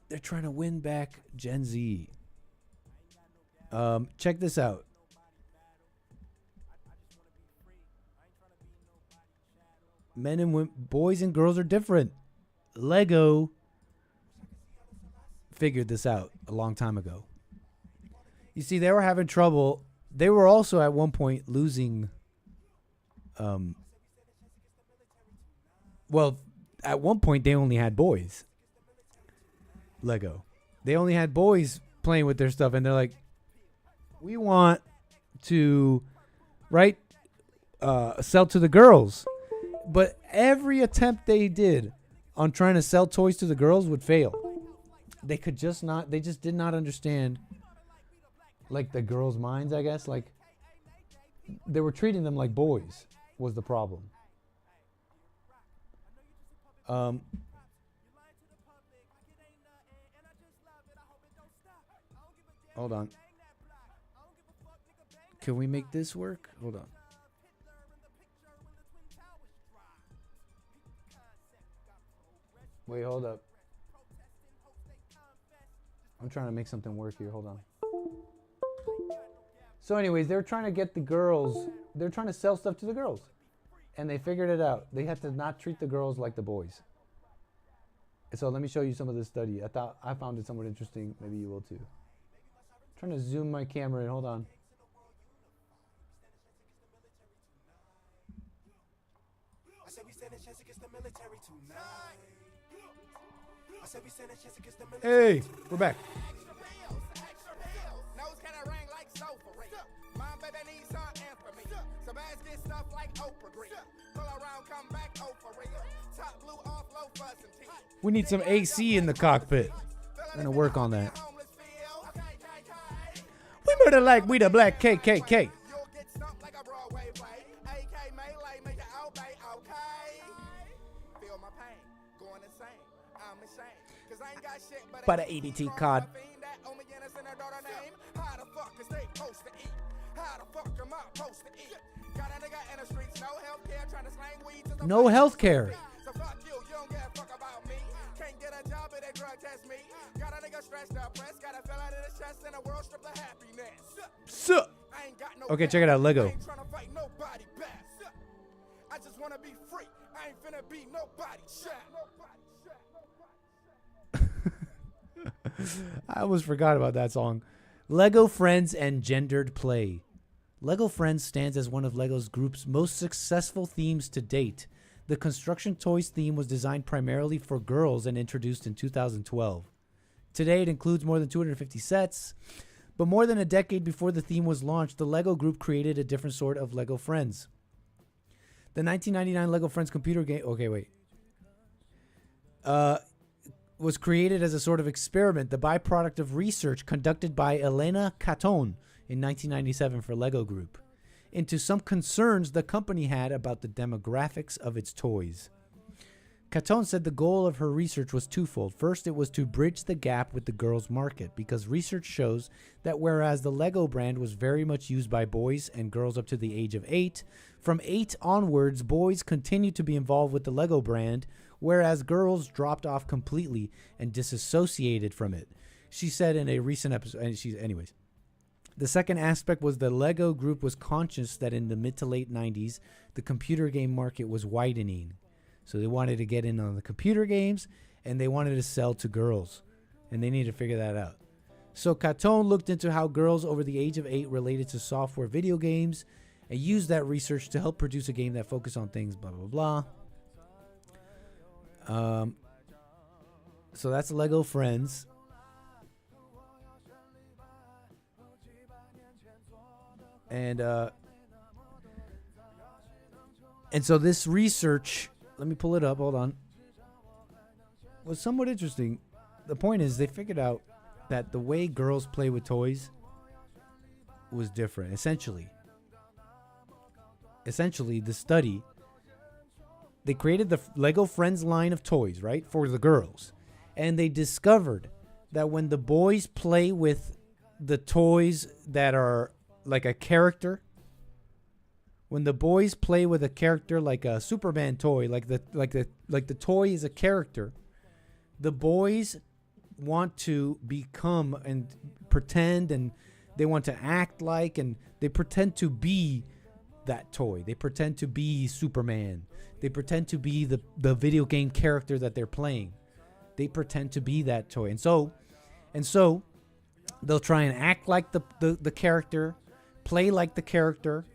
They're trying to win back Gen Z. Check this out. Men and women, boys and girls are different. Lego figured this out a long time ago. You see, they were having trouble. They were also at one point losing. Well, at one point they only had boys. Lego. They only had boys playing with their stuff, and they're like, we want to, sell to the girls. But every attempt they did on trying to sell toys to the girls would fail. They just did not understand, like, the girls' minds, I guess. Like, they were treating them like boys was the problem. Hold on. Can we make this work? Hold on. Wait, hold up. I'm trying to make something work here. Hold on. So anyways, they're trying to get the girls. They're trying to sell stuff to the girls. and they figured it out. They had to not treat the girls like the boys. So let me show you some of this study. I found it somewhat interesting. Maybe you will too. I'm trying to zoom my camera in. Hold on. Hey, we're back. We need some AC in the cockpit. I'm gonna work on that. We murder like we the black KKK. But an EBT card. No health care. So, okay, check it out. Lego. I just want to be free. I ain't finna be nobody. I almost forgot about that song. Lego Friends and Gendered Play. Lego Friends stands as one of Lego's group's most successful themes to date. The construction toys theme was designed primarily for girls and introduced in 2012. Today, it includes more than 250 sets. But more than a decade before the theme was launched, the Lego group created a different sort of Lego Friends. The 1999 Lego Friends computer game... Okay, wait. Was created as a sort of experiment, the byproduct of research conducted by Elena Catone in 1997 for Lego Group, into some concerns the company had about the demographics of its toys. Catone said the goal of her research was twofold. First, it was to bridge the gap with the girls' market, because research shows that whereas the Lego brand was very much used by boys and girls up to the age of 8, from 8 onwards, boys continued to be involved with the Lego brand, whereas girls dropped off completely and disassociated from it. She said in a recent episode, anyways. The second aspect was the Lego group was conscious that in the mid to late 90s, the computer game market was widening. So they wanted to get in on the computer games, and they wanted to sell to girls, and they needed to figure that out. So Catone looked into how girls over the age of 8 related to software video games, and used that research to help produce a game that focused on things, blah, blah, blah. So that's Lego Friends. And so this research, let me pull it up, hold on, was somewhat interesting. The point is they figured out that the way girls play with toys was different. Essentially, the study, they created the Lego Friends line of toys, right, for the girls. And they discovered that when the boys play with the toys that are like a character, when the boys play with a character like a Superman toy, like the toy is a character, the boys want to become and pretend, and they want to act like, and they pretend to be that toy. They pretend to be Superman. They pretend to be the video game character that they're playing. They pretend to be that toy. And so they'll try and act like the character, play like the character.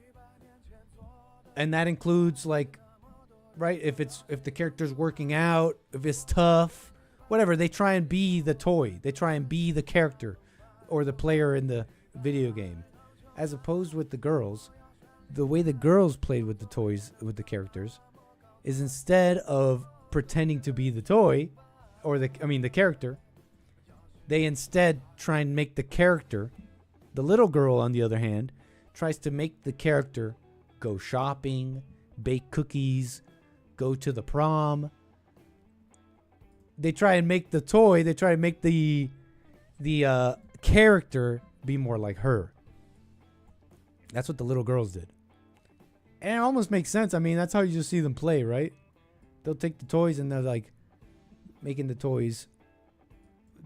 And that includes, like, right, if the character's working out, if it's tough, whatever, they try and be the toy. They try and be the character or the player in the video game. As opposed with the girls, the way the girls played with the toys, with the characters, is instead of pretending to be the toy, or the character, they instead try and make the character, the little girl on the other hand, tries to make the character go shopping, bake cookies, go to the prom. They try and make the toy, they try and make the character be more like her. That's what the little girls did. And it almost makes sense. I mean, that's how you just see them play, right? They'll take the toys and they're like making the toys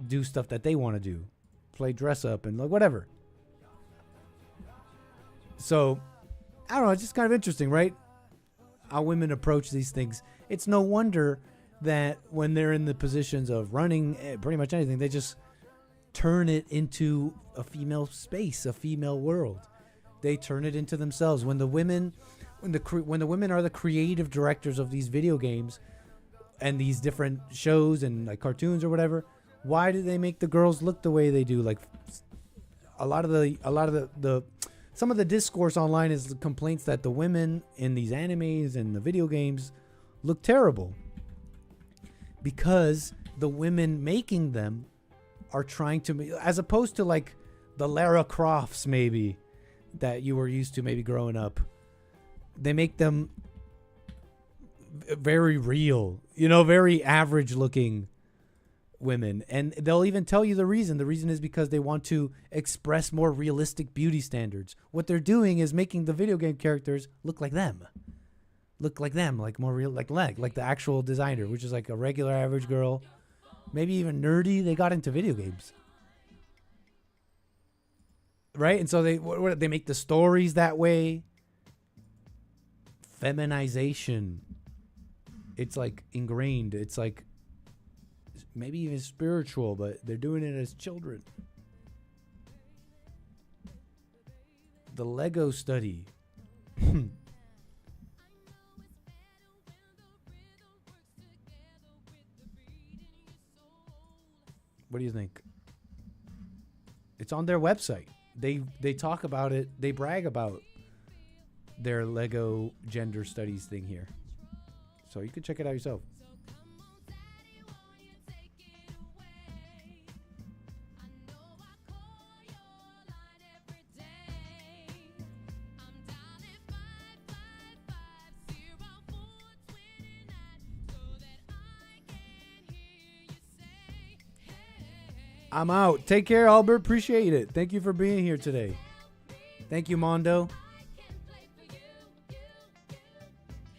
do stuff that they want to do. Play dress up and like whatever. So, I don't know, it's just kind of interesting, right? women approach these things. It's no wonder that when they're in the positions of running pretty much anything, they just turn it into a female space, a female world. They turn it into themselves. When the women are the creative directors of these video games and these different shows and like cartoons or whatever, why do they make the girls look the way they do? Like a lot of the some of the discourse online is the complaints that the women in these animes and the video games look terrible because the women making them are trying to, as opposed to like the Lara Crofts maybe that you were used to maybe growing up. They make them very real, very average looking women. And they'll even tell you the reason. The reason is because they want to express more realistic beauty standards. What they're doing is making the video game characters look like them. Like more real, like the actual designer, which is like a regular average girl, maybe even nerdy. They got into video games. Right? And so they make the stories that way. Feminization. It's like ingrained. It's like maybe even spiritual, but they're doing it as children. The Lego study. What do you think? It's on their website. They talk about it. They brag about their Lego gender studies thing here. So you can check it out yourself. I'm out. Take care, Albert. Appreciate it. Thank you for being here today. Thank you, Mondo.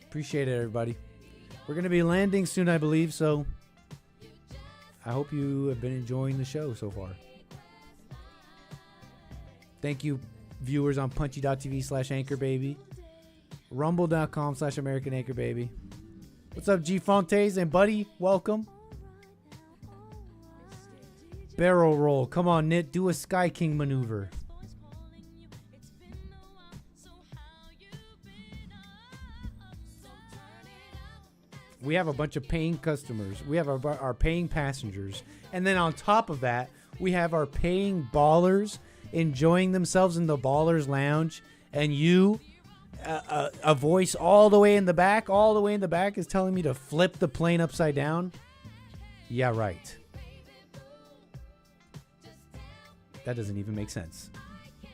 Appreciate it, everybody. We're going to be landing soon, I believe, so I hope you have been enjoying the show so far. Thank you, viewers on punchy.tv/anchorbaby, rumble.com/AmericanAnchorBaby. What's up, G Fontes and buddy? Welcome. Barrel roll. Come on, Nit. Do a Sky King maneuver. We have a bunch of paying customers. We have our paying passengers. And then on top of that, we have our paying ballers enjoying themselves in the Ballers Lounge. And you, a voice all the way in the back, is telling me to flip the plane upside down. Yeah, right. That doesn't even make sense.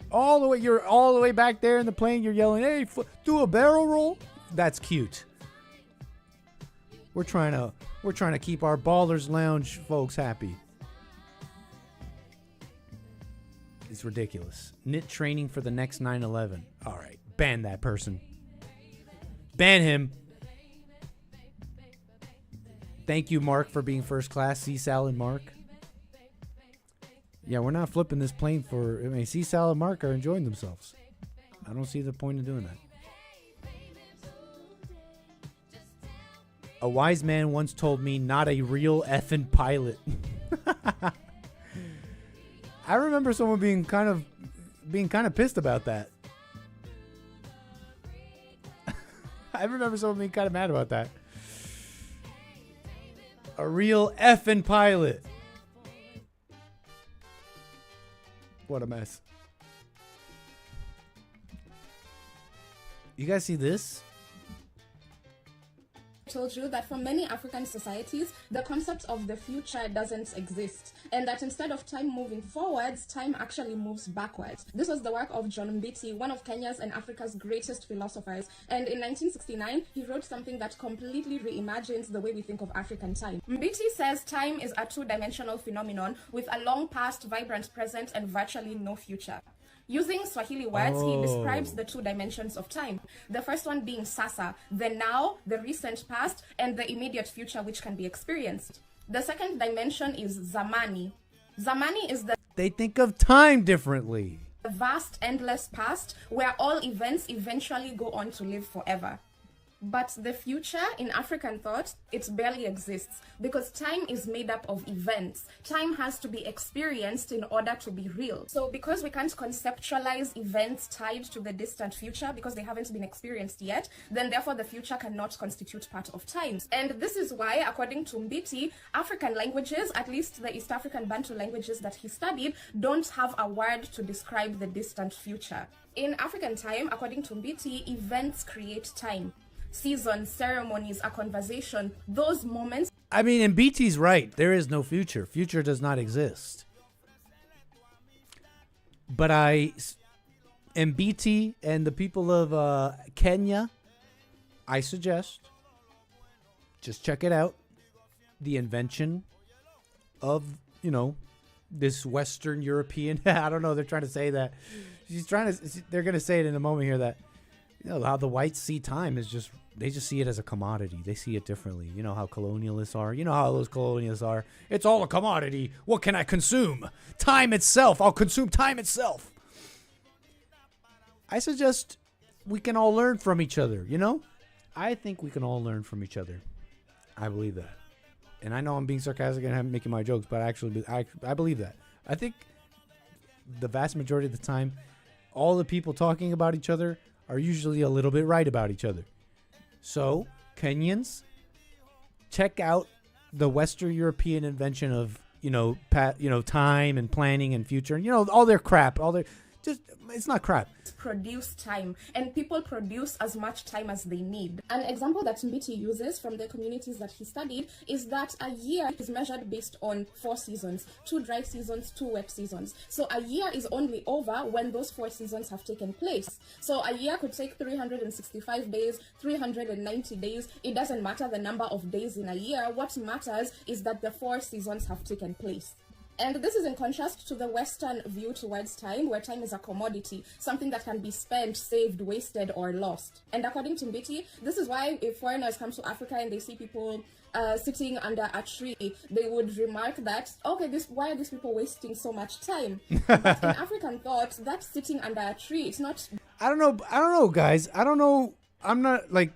You're all the way back there in the plane. You're yelling, "Hey, do a barrel roll." That's cute. We're trying to keep our Ballers Lounge folks happy. It's ridiculous. Knit training for the next 9/11. All right, ban that person. Ban him. Thank you, Mark, for being first class. Sea Salad Mark. Yeah, we're not flipping this plane Sea Salad Mark are enjoying themselves. I don't see the point in doing that. A wise man once told me, not a real effing pilot. I remember someone being kind of pissed about that. I remember someone being kind of mad about that. A real effing pilot. What a mess. You guys see this? Told you that for many African societies, the concept of the future doesn't exist, and that instead of time moving forwards, time actually moves backwards. This was the work of John Mbiti, one of Kenya's and Africa's greatest philosophers, and in 1969, he wrote something that completely reimagines the way we think of African time. Mbiti says time is a two-dimensional phenomenon with a long past, vibrant present, and virtually no future. Using Swahili words, he describes the two dimensions of time. The first one being sasa, the now, the recent past, and the immediate future which can be experienced. The second dimension is zamani. Zamani is the They think of time differently. vast, endless past where all events eventually go on to live forever. But the future in African thought, it barely exists because time is made up of events. Time has to be experienced in order to be real. So because we can't conceptualize events tied to the distant future because they haven't been experienced yet, then therefore the future cannot constitute part of time. And this is why, according to Mbiti, African languages, at least the East African Bantu languages that he studied, don't have a word to describe the distant future. In African time, according to Mbiti, events create time. Seasons, ceremonies, a conversation, those moments. I mean, and BT's right. There is no future. Future does not exist. But and BT and the people of Kenya, I suggest, just check it out. The invention of, this Western European, I don't know, they're trying to say that. They're going to say it in a moment here that, how the whites see time is just, they just see it as a commodity. They see it differently. You know how colonialists are. You know how those colonialists are. It's all a commodity. What can I consume? Time itself. I'll consume time itself. I suggest we can all learn from each other, I think we can all learn from each other. I believe that. And I know I'm being sarcastic and I'm making my jokes, but I believe that. I think the vast majority of the time, all the people talking about each other are usually a little bit right about each other. So, Kenyans, check out the Western European invention of, time and planning and future and, all their crap, it's not crap. Produce time, and people produce as much time as they need. An example that Mbiti uses from the communities that he studied is that a year is measured based on 4 seasons, 2 dry seasons, 2 wet seasons. So a year is only over when those 4 seasons have taken place. So a year could take 365 days, 390 days. It doesn't matter the number of days in a year. What matters is that the 4 seasons have taken place. And this is in contrast to the Western view towards time, where time is a commodity, something that can be spent, saved, wasted, or lost. And according to Mbiti, this is why if foreigners come to Africa and they see people sitting under a tree, they would remark that, okay, why are these people wasting so much time? But in African thought, that sitting under a tree, it's not... I don't know, guys. I don't know. I'm not like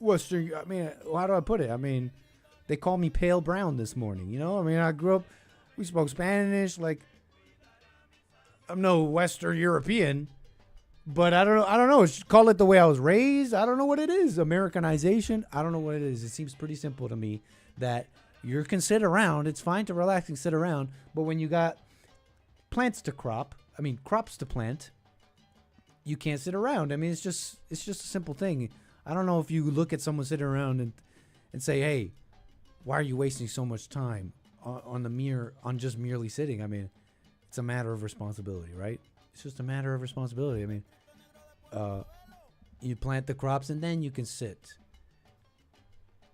Western... I mean, how do I put it? I mean... They call me pale brown this morning, I grew up, we spoke Spanish, I'm no Western European, but I don't know, call it the way I was raised. I don't know what it is. Americanization, I don't know what it is. It seems pretty simple to me that you can sit around. It's fine to relax and sit around, but when you got crops to plant, you can't sit around. I mean, it's just a simple thing. I don't know if you look at someone sitting around and say, hey, why are you wasting so much time on just merely sitting? I mean, it's a matter of responsibility, right? It's just a matter of responsibility. I mean, you plant the crops and then you can sit.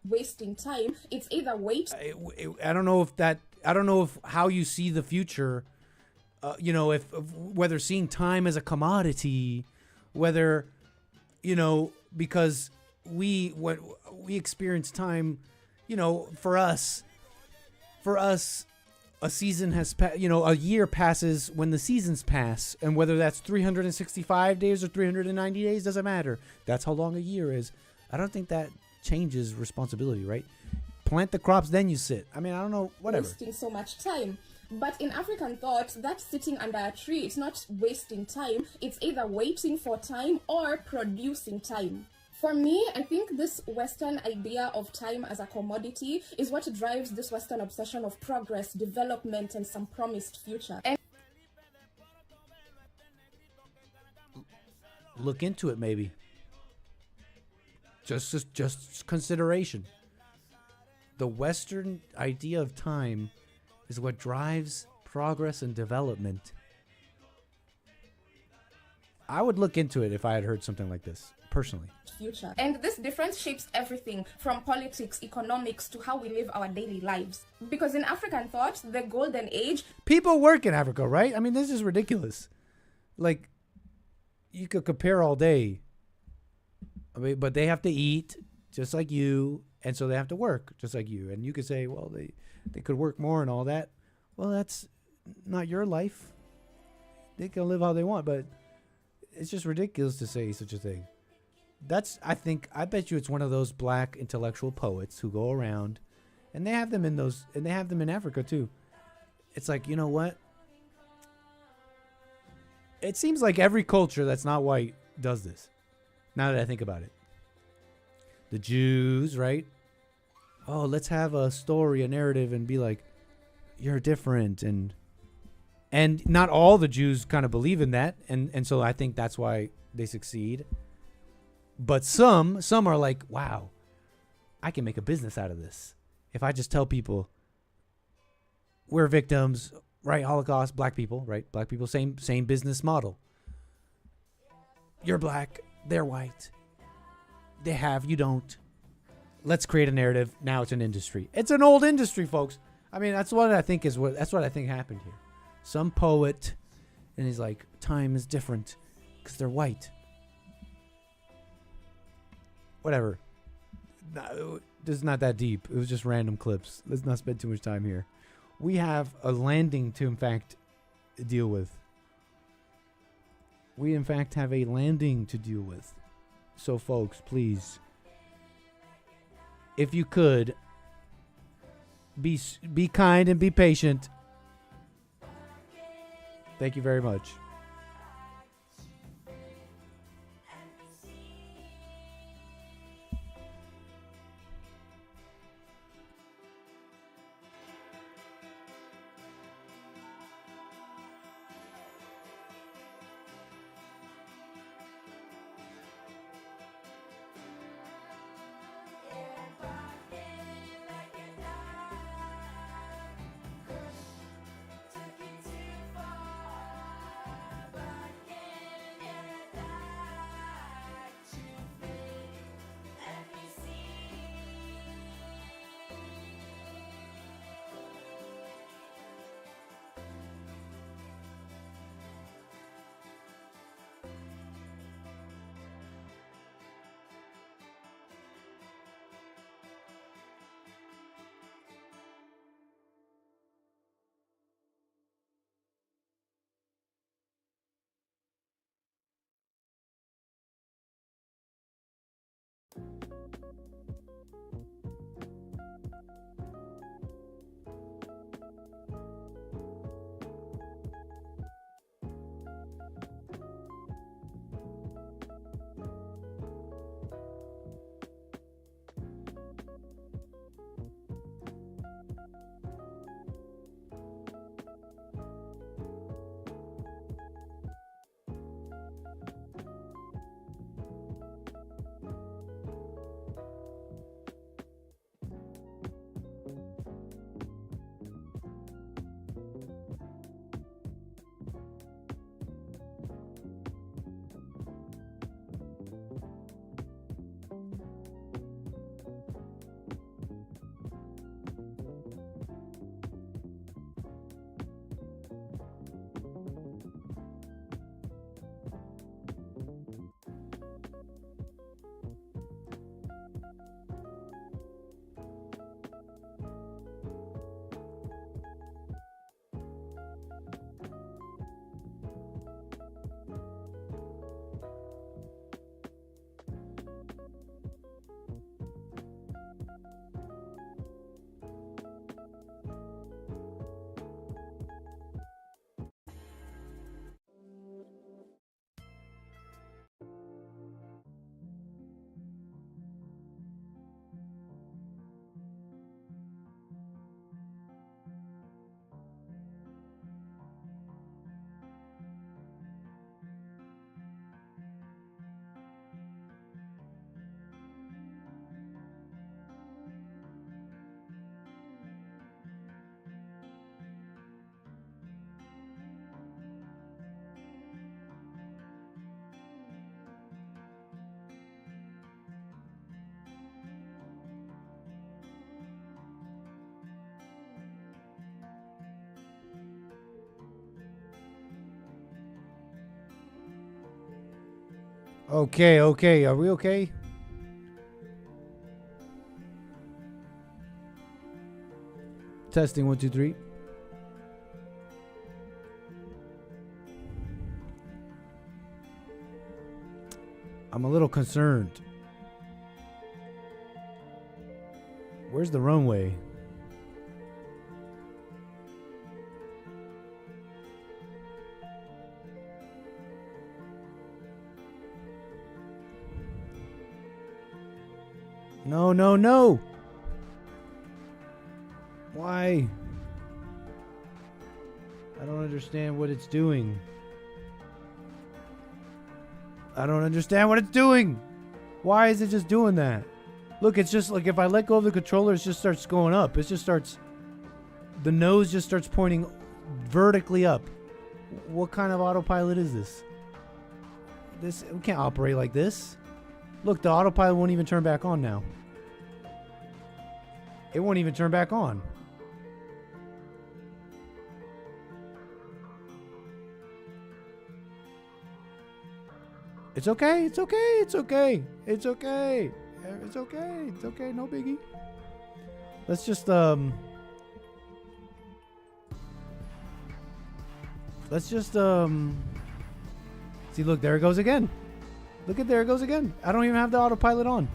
Wasting time. It's either wait. I don't know if how you see the future, if whether seeing time as a commodity, whether, because we experience time. For us, a season has a year passes when the seasons pass, and whether that's 365 days or 390 days doesn't matter. That's how long a year is. I don't think that changes responsibility, right? Plant the crops, then you sit. I mean, I don't know, whatever. Wasting so much time. But in African thought, that sitting under a tree, it's not wasting time. It's either waiting for time or producing time. For me, I think this Western idea of time as a commodity is what drives this Western obsession of progress, development, and some promised future. And look into it, maybe. Just consideration. The Western idea of time is what drives progress and development. I would look into it if I had heard something like this. Personally. Future. And this difference shapes everything from politics, economics, to how we live our daily lives. Because in African thought, the golden age... People work in Africa, right? I mean, this is ridiculous. You could compare all day. I mean, but they have to eat just like you, and so they have to work just like you. And you could say, well, they could work more and all that. Well, that's not your life. They can live how they want, but... it's just ridiculous to say such a thing. I bet you it's one of those black intellectual poets who go around, and they have them in Africa too. It's like, you know what? It seems like every culture that's not white does this. Now that I think about it. The Jews, right? Oh, let's have a story, a narrative, and be like, you're different. And not all the Jews kind of believe in that. And so I think that's why they succeed. But some are like, wow, I can make a business out of this. If I just tell people we're victims, right? Holocaust, black people, right? Black people, same business model. You're black, they're white. They have, you don't. Let's create a narrative. Now it's an industry. It's an old industry, folks. I mean, that's what I think happened here. Some poet, and he's like, time is different because they're white. Whatever. This is not that deep. It was just random clips. Let's not spend too much time here. We have a landing to, in fact, deal with. We, in fact, have a landing to deal with. So, folks, please, if you could, be kind and be patient. Thank you very much. Okay. Are we okay? Testing 1, 2, 3. little concerned. Where's the runway? No, no, no! Why? I don't understand what it's doing. I don't understand what it's doing! Why is it just doing that? Look, it's just like if I let go of the controller, it just starts going up. It just starts... The nose just starts pointing vertically up. What kind of autopilot is this? We can't operate like this. Look, the autopilot won't even turn back on now. It won't even turn back on. It's okay. It's okay. It's okay. It's okay. It's okay. It's okay. No biggie. Let's just see, look, there it goes again. Look at there it goes again. I don't even have the autopilot on.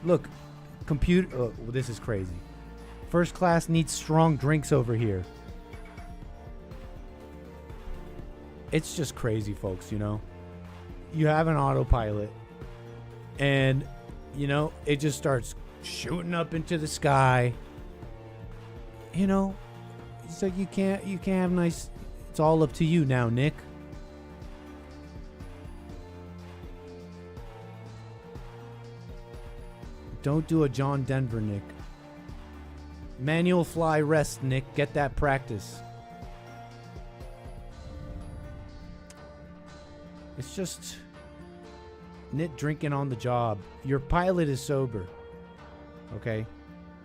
Look, computer. Oh, well, this is crazy. First class needs strong drinks over here. It's just crazy, folks, you know. You have an autopilot and, you know, it just starts shooting up into the sky. You know, it's like you can't have nice. It's all up to you now, Nick. Don't do a John Denver, Nick. Manual fly rest, Nick. Get that practice. It's just Nick drinking on the job. Your pilot is sober. Okay?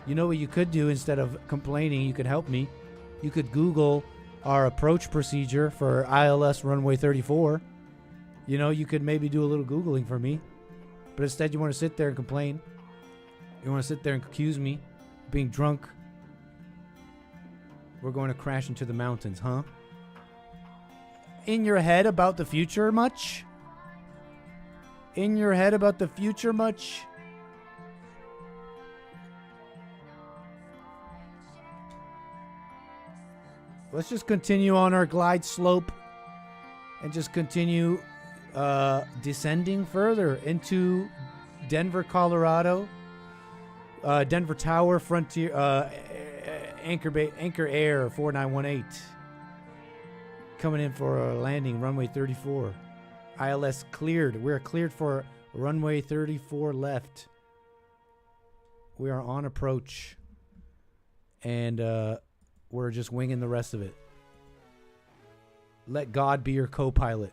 You know what you could do instead of complaining? You could help me. You could Google our approach procedure for ILS runway 34. You know, you could maybe do a little Googling for me. But instead you want to sit there and complain. You want to sit there and accuse me of being drunk. We're going to crash into the mountains, huh? In your head about the future much? In your head about the future much? Let's just continue on our glide slope and just continue descending further into Denver, Colorado. Denver Tower, Frontier, Anchor Air 4918. Coming in for a landing, runway 34. ILS cleared. We're cleared for runway 34 left. We are on approach. And we're just winging the rest of it. Let God be your co-pilot.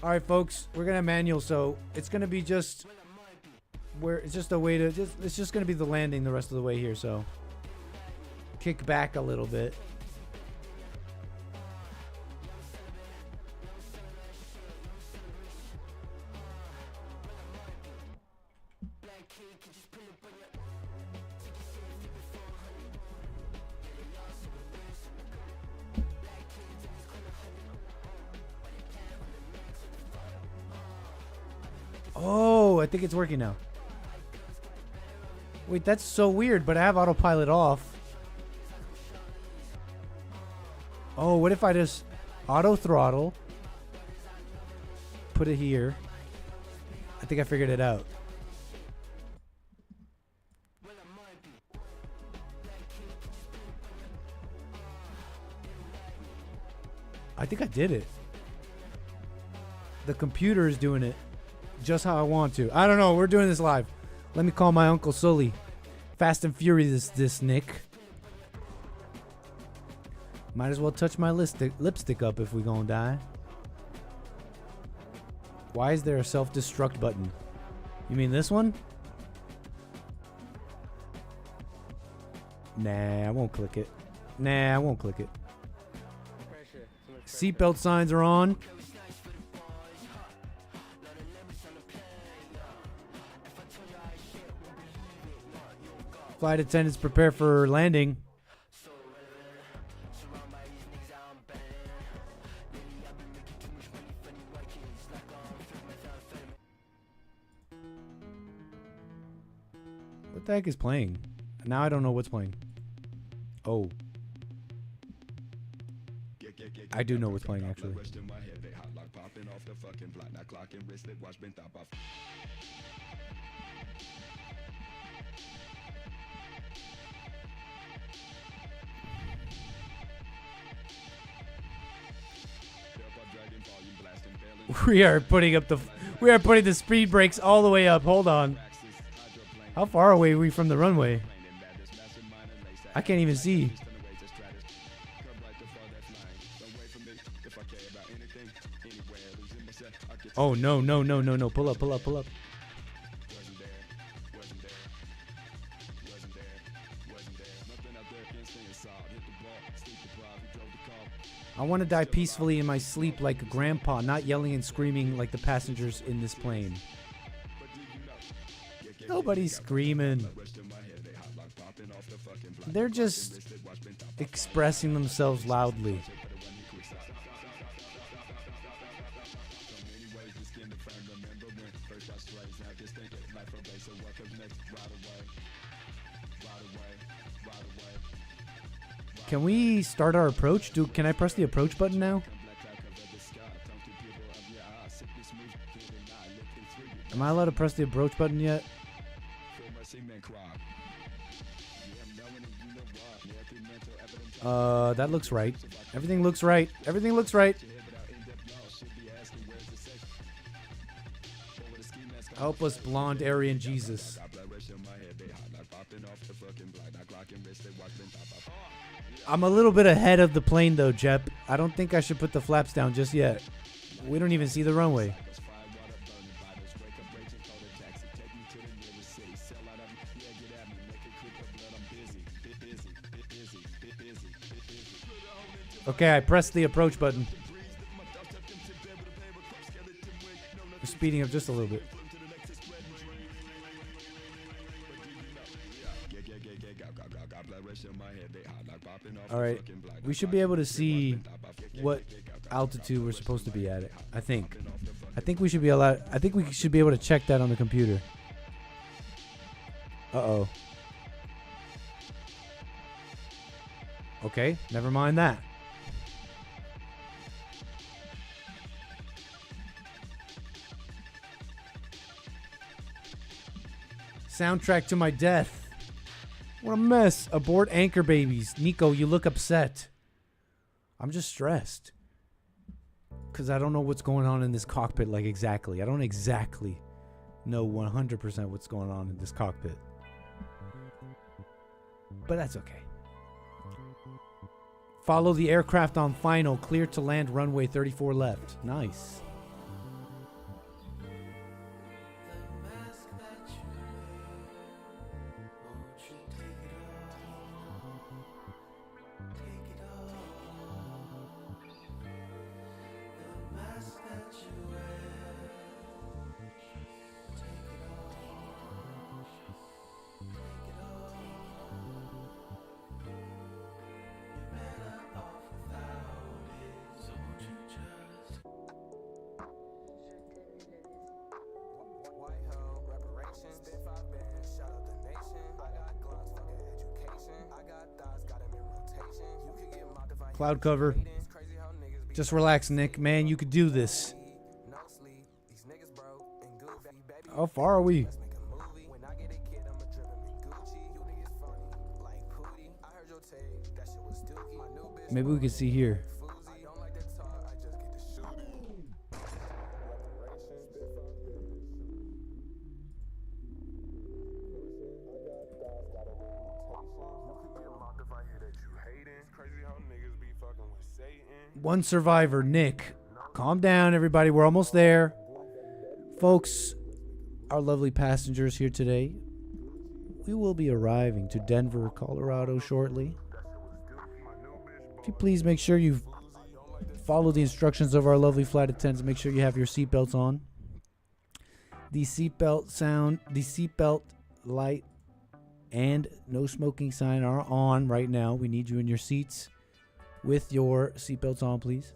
All right, folks, we're gonna manual, so it's gonna be just where it's just a way to it's just gonna be the landing the rest of the way here. So kick back a little bit. Oh, I think it's working now. Wait, that's so weird, but I have autopilot off. Oh, what if I just auto throttle? Put it here. I think I figured it out. I think I did it. The computer is doing it just how I want to. I don't know. We're doing this live. Let me call my Uncle Sully. Fast and Furious this, Nick. Might as well touch my lipstick up if we gonna die. Why is there a self-destruct button? You mean this one? Nah, I won't click it. Nah, I won't click it. Seatbelt signs are on. Flight attendants prepare for landing. the heck is playing? Now I don't know what's playing. Oh. I do know what's playing, actually. We are putting the speed brakes all the way up. Hold on. How far away are we from the runway? I can't even see. Oh, no. Pull up. I want to die peacefully in my sleep like a grandpa, not yelling and screaming like the passengers in this plane. Nobody's screaming. They're just expressing themselves loudly. Can we start our approach? Can I press the approach button now? Am I allowed to press the approach button yet? That looks right. Everything looks right. Help us, blonde Aryan Jesus. I'm a little bit ahead of the plane though, Jep. I don't think I should put the flaps down just yet. We don't even see the runway. Okay, I pressed the approach button. We're speeding up just a little bit. All right, we should be able to see what altitude we're supposed to be at. I think we should be allowed. I think we should be able to check that on the computer. Uh-oh. Okay, never mind that. Soundtrack to my death. What a mess. Abort anchor babies. Nico, you look upset. I'm just stressed. Because I don't know what's going on in this cockpit, like exactly. I don't exactly know 100% what's going on in this cockpit. But that's okay. Follow the aircraft on final. Clear to land runway 34 left. Nice. Cloud cover. Just relax, Nick. Man, you could do this. How far are we? Maybe we can see here. One survivor, Nick. Calm down, everybody. We're almost there. Folks, our lovely passengers here today, we will be arriving to Denver, Colorado shortly. If you please make sure you follow the instructions of our lovely flight attendants. Make sure you have your seatbelts on. The seatbelt sound, the seatbelt light, and no smoking sign are on right now. We need you in your seats with your seatbelts on, please.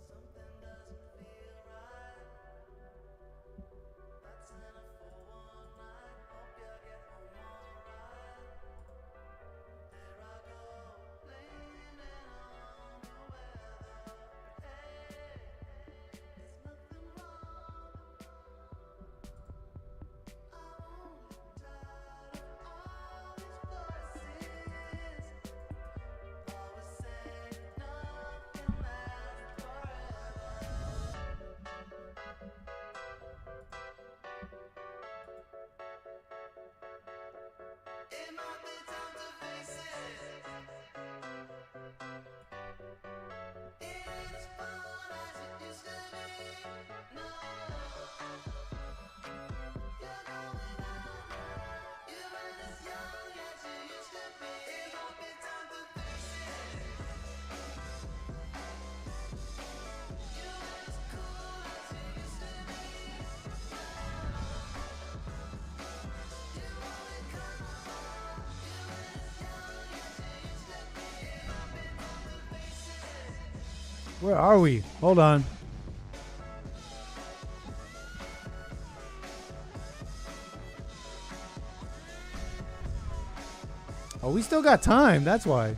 Where are we? Hold on. Oh, we still got time. That's why.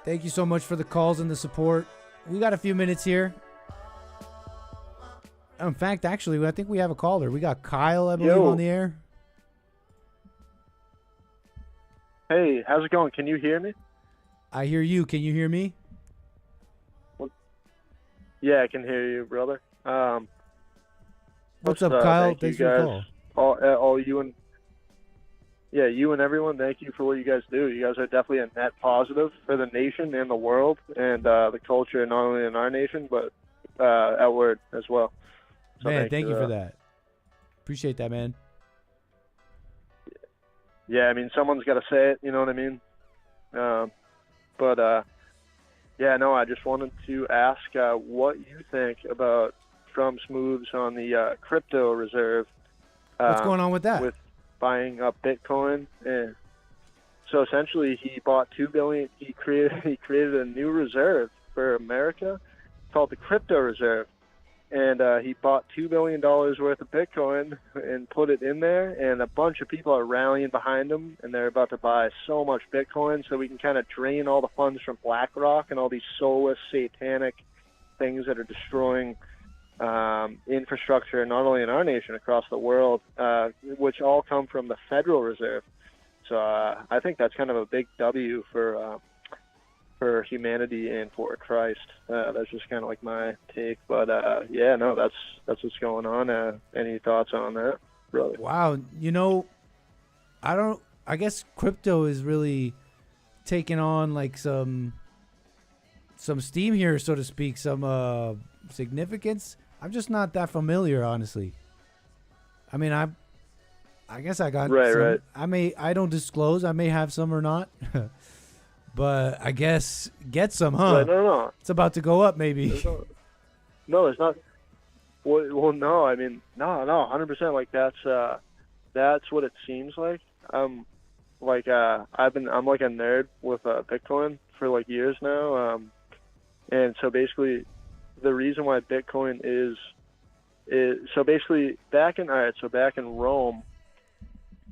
Thank you so much for the calls and the support. We got a few minutes here. In fact, actually, I think we have a caller. We got Kyle, I believe, on the air. Hey, how's it going? Can you hear me? I hear you. Can you hear me? Yeah, I can hear you, brother. What's up, Kyle? Thanks for the call. All you and you and everyone. Thank you for what you guys do. You guys are definitely a net positive for the nation and the world and the culture, not only in our nation but outward as well. So man, thank you for that. Appreciate that, man. Yeah, I mean, someone's got to say it. You know what I mean? I just wanted to ask what you think about Trump's moves on the crypto reserve. What's going on with that? With buying up Bitcoin, and so essentially he bought $2 billion. He created a new reserve for America called the crypto reserve, and he bought $2 billion worth of Bitcoin and put it in there. And a bunch of people are rallying behind him, and they're about to buy so much Bitcoin so we can kind of drain all the funds from BlackRock and all these soulless, satanic things that are destroying infrastructure, not only in our nation, across the world, which all come from the Federal Reserve. So I think that's kind of a big W for humanity and for Christ. That's just kind of like my take. But that's what's going on. Any thoughts on that, brother? Wow, I guess crypto is really taking on like some steam here, so to speak, some significance. I'm just not that familiar, honestly. I mean, I guess I got some. Right. I don't disclose. I may have some or not. But I guess get some, huh? Right, no. It's about to go up, maybe. No, there's not. Well, no. I mean, no, 100%. Like that's what it seems like. I'm like a nerd with Bitcoin for like years now. And so basically, the reason why Bitcoin is so basically back in Rome,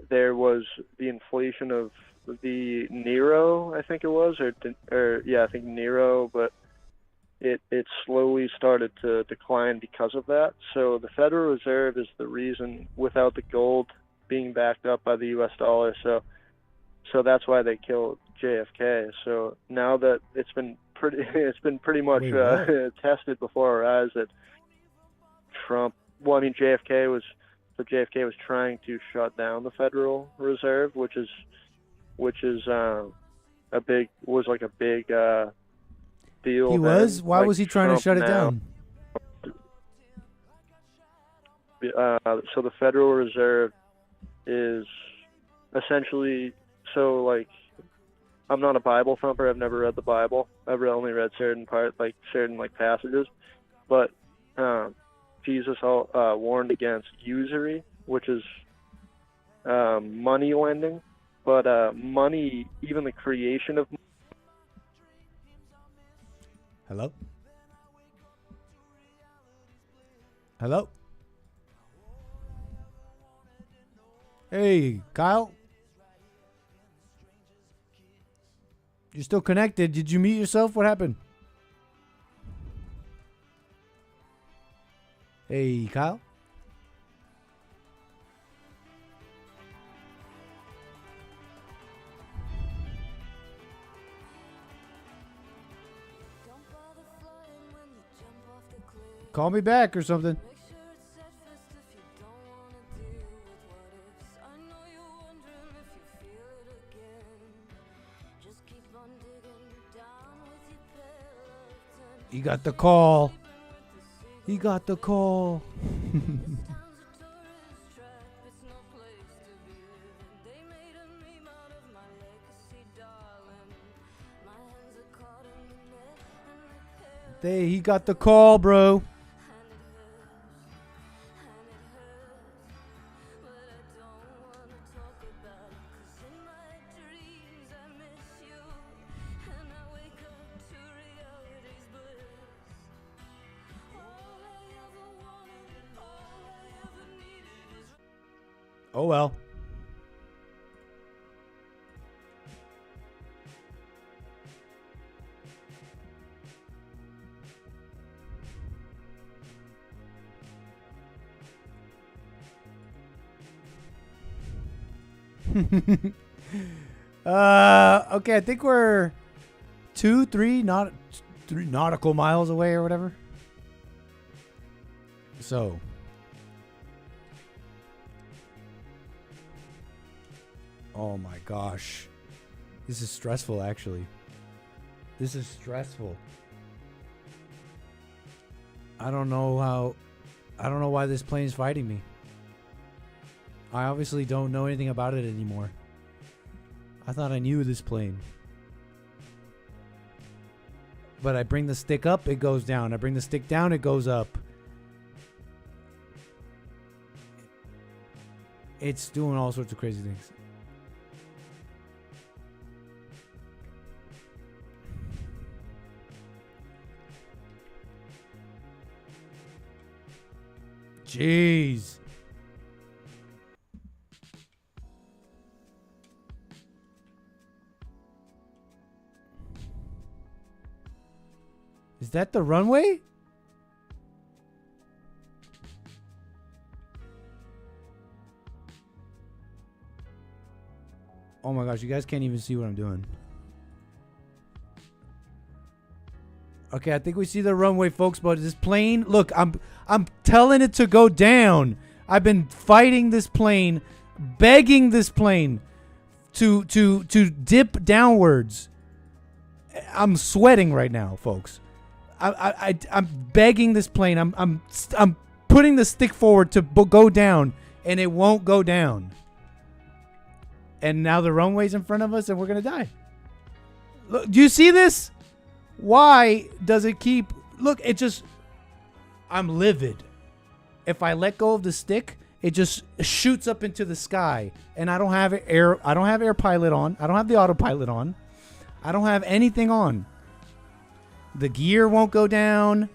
there was the inflation of the Nero, I think it was, I think Nero, but it slowly started to decline because of that. So the Federal Reserve is the reason, without the gold being backed up by the U.S. dollar. So that's why they killed JFK. So now that it's been pretty much tested before our eyes that JFK was trying to shut down the Federal Reserve, which is a big deal. He was? Why was he trying to shut it down? So the Federal Reserve is essentially, I'm not a Bible thumper. I've never read the Bible. I've only read certain passages. But Jesus warned against usury, which is money lending. But money, even the creation of. Hello? Hello? Hey, Kyle? You're still connected. Did you mute yourself? What happened? Hey, Kyle? Call me back or something. He got the call. He got the call. He got the call, bro. Oh well. Okay, I think we're 3 nautical miles away or whatever. So oh my gosh. This is stressful, actually. This is stressful. I don't know why this plane is fighting me. I obviously don't know anything about it anymore. I thought I knew this plane. But I bring the stick up, it goes down. I bring the stick down, it goes up. It's doing all sorts of crazy things. Jeez. Is that the runway? Oh my gosh, you guys can't even see what I'm doing. Okay, I think we see the runway, folks, but this plane, look, I'm telling it to go down. I've been fighting this plane, begging this plane to dip downwards. I'm sweating right now, folks. I'm begging this plane. I'm putting the stick forward to go down, and it won't go down. And now the runway's in front of us, and we're gonna die. Look, do you see this? Why does it keep? Look, it just. I'm livid. If I let go of the stick, it just shoots up into the sky, and I don't have air. I don't have air pilot on. I don't have the autopilot on. I don't have anything on. The gear won't go down.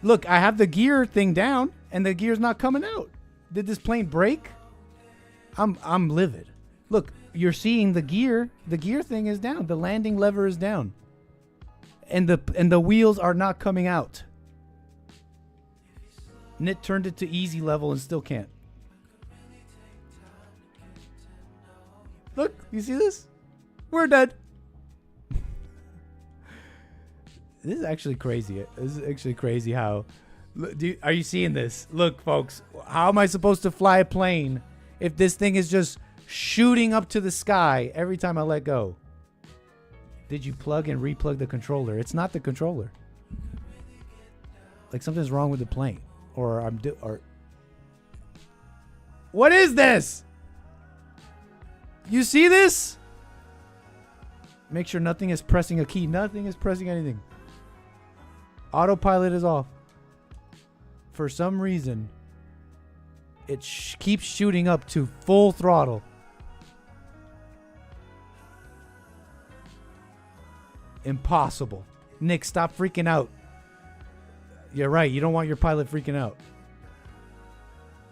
Look, I have the gear thing down, and the gear's not coming out. Did this plane break? I'm livid. Look, you're seeing the gear. The gear thing is down. The landing lever is down. And the wheels are not coming out. Nit turned it to easy level and still can't. Look, you see this? We're dead. This is actually crazy. This is actually crazy how... Are you seeing this? Look, folks. How am I supposed to fly a plane if this thing is just shooting up to the sky every time I let go? Did you plug and replug the controller? It's not the controller. Like something's wrong with the plane. Or what is this? You see this? Make sure nothing is pressing a key. Nothing is pressing anything. Autopilot is off. For some reason, it keeps shooting up to full throttle. Impossible. Nick, stop freaking out. You're right. You don't want your pilot freaking out.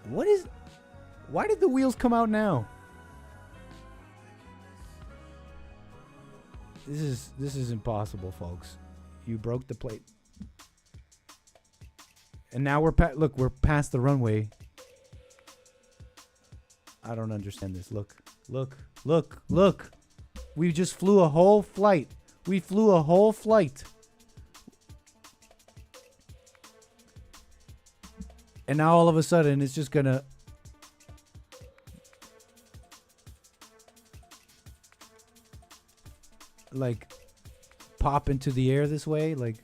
Why did the wheels come out now? This is impossible, folks. You broke the plate. And now we're past the runway. I don't understand this. Look. We just flew a whole flight. We flew a whole flight. And now all of a sudden it's just gonna like pop into the air this way, like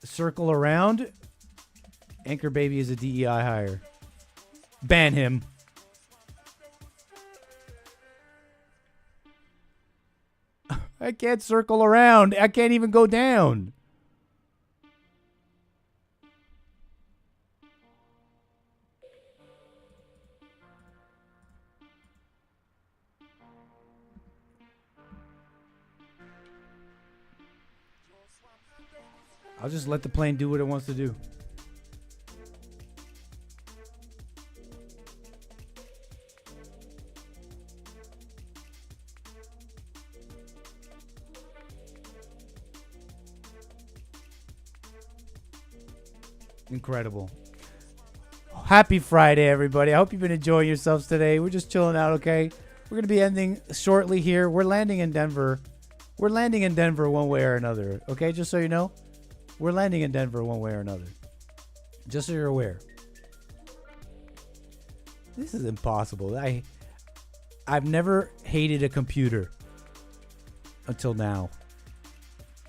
circle around. Anchor Baby is a DEI hire. Ban him. I can't circle around. I can't even go down. I'll just let the plane do what it wants to do. Incredible. Happy Friday, everybody. I hope you've been enjoying yourselves today. We're just chilling out, okay? We're going to be ending shortly here. We're landing in Denver. We're landing in Denver one way or another, okay? Just so you know. We're landing in Denver one way or another. Just so you're aware. This is impossible. I've never hated a computer until now.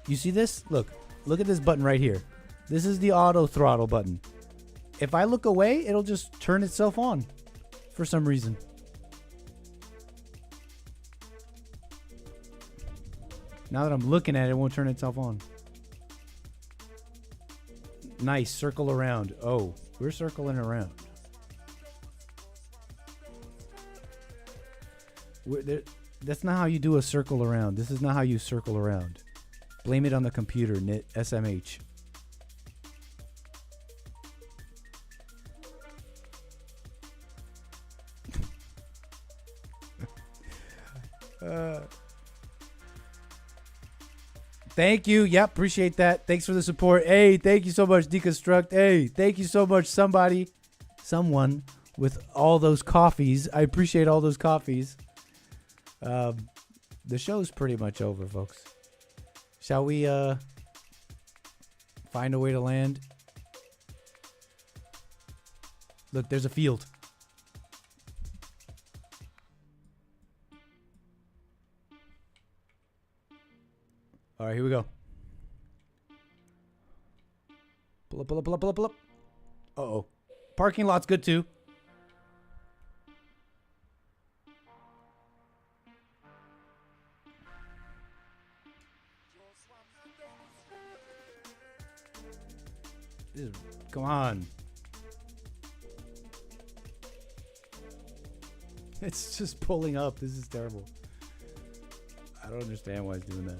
You see this? Look at this button right here. This is the auto throttle button. If I look away, it'll just turn itself on for some reason. Now that I'm looking at it, it won't turn itself on. Nice. Circle around. Oh, we're circling around. That's not how you do a circle around. This is not how you circle around. Blame it on the computer, Nit SMH. Thank you. Yep, appreciate that. Thanks for the support. Hey, thank you so much, Deconstruct. Hey, thank you so much, someone with all those coffees. I appreciate all those coffees. The show's pretty much over, folks. Shall we find a way to land? Look, there's a field. All right, here we go. Pull up, pull up, pull up, pull up, pull up. Uh-oh. Parking lot's good, too. Come on. It's just pulling up. This is terrible. I don't understand why it's doing that.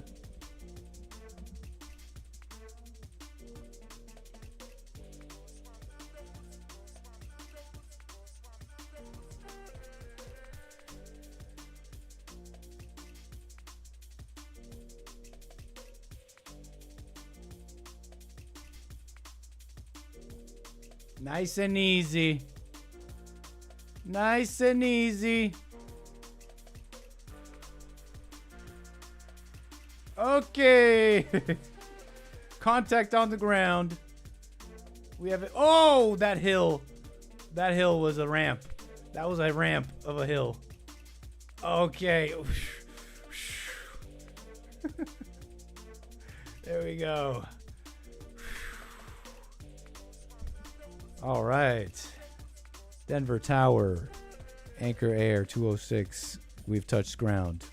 Nice and easy. Nice and easy. Okay. Contact on the ground. We have it. Oh, that hill. That hill was a ramp. That was a ramp of a hill. Okay. There we go. All right. Denver Tower. Anchor Air 206. We've touched ground.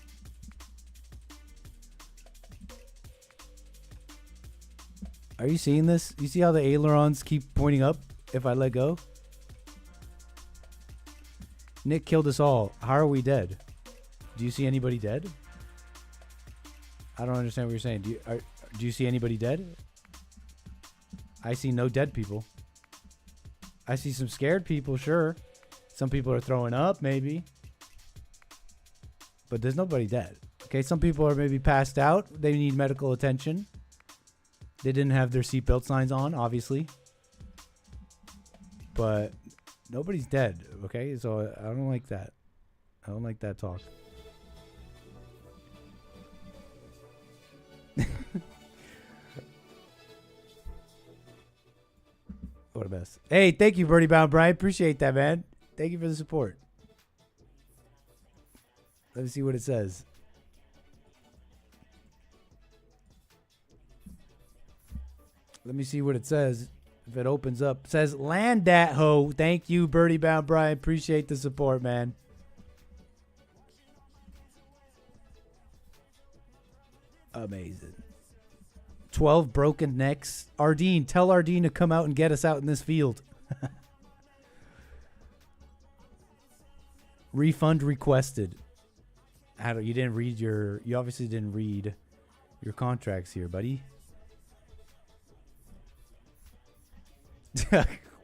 Are you seeing this? You see how the ailerons keep pointing up if I let go? Nick killed us all. How are we dead? Do you see anybody dead? I don't understand what you're saying. Do you see anybody dead? I see no dead people. I see some scared people, sure. Some people are throwing up, maybe. But there's nobody dead. Okay, some people are maybe passed out. They need medical attention. They didn't have their seatbelt signs on, obviously. But nobody's dead, okay? So I don't like that. I don't like that talk. What a mess. Hey, thank you, Birdie Bound Brian. Appreciate that, man. Thank you for the support. Let me see what it says. Let me see what it says. If it opens up. It says, land that hoe. Thank you, Birdie Bound Brian. Appreciate the support, man. Amazing. 12 broken necks. Ardeen, tell Ardeen to come out and get us out in this field. Refund requested. You obviously didn't read your contracts here, buddy.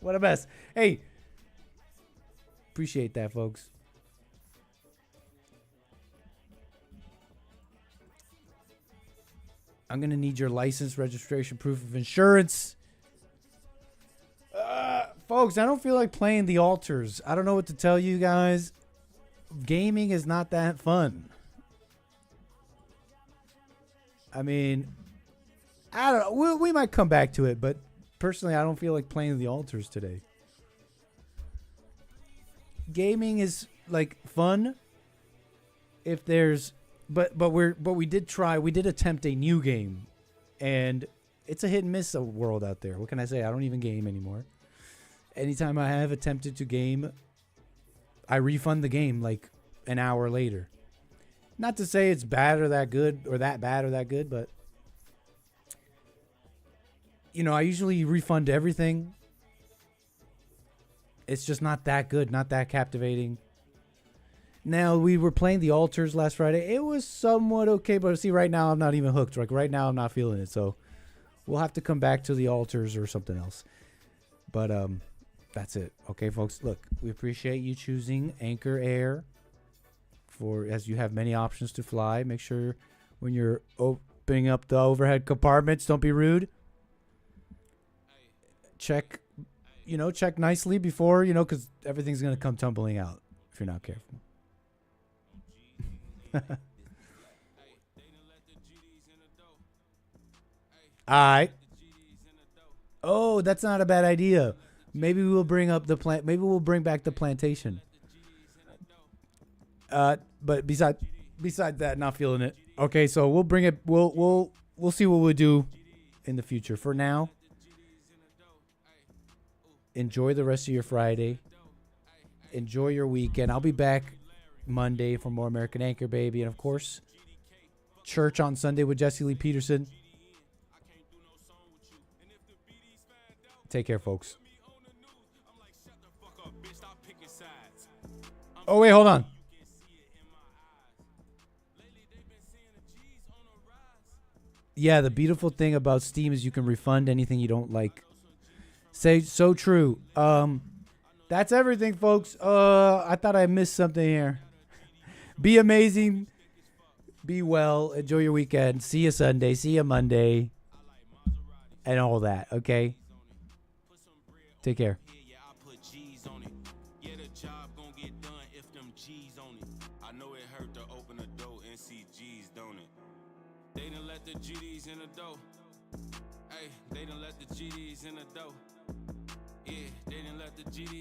What a mess. Hey, appreciate that, folks. I'm going to need your license, registration, proof of insurance. Folks, I don't feel like playing the altars. I don't know what to tell you guys. Gaming is not that fun. I mean, I don't know. We might come back to it, but personally, I don't feel like playing the altars today. Gaming is like fun if there's but we did attempt a new game, and it's a hit and miss world out there. What can I say? I don't even game anymore. Anytime I have attempted to game, I refund the game like an hour later. Not to say it's bad or that good, or that bad or that good, but I usually refund everything. It's just not that good, not that captivating. Now, we were playing the altars last Friday. It was somewhat okay, but see, right now I'm not even hooked. Like right now I'm not feeling it, so we'll have to come back to the altars or something else. But that's it. Okay, folks. Look, we appreciate you choosing Anchor Air as you have many options to fly. Make sure when you're opening up the overhead compartments, don't be rude. Check nicely before, because everything's going to come tumbling out if you're not careful. All right. Oh, that's not a bad idea. Maybe we'll bring up the plant. Maybe we'll bring back the plantation. But besides that, not feeling it. Okay, so we'll bring it. We'll see what we'll do in the future. For now, enjoy the rest of your Friday. Enjoy your weekend. I'll be back Monday for more American Anchor, baby, and of course, church on Sunday with Jesse Lee Peterson. Take care, folks. Oh, wait, hold on. Yeah, the beautiful thing about Steam is you can refund anything you don't like. So true. That's everything, folks. I thought I missed something here. Be amazing. Be well. Enjoy your weekend. See you Sunday. See you Monday. And all that, okay? Take care. They done let the GDs in the dough. Hey, they done let the GDs in the dough. Yeah, they done let the GDs.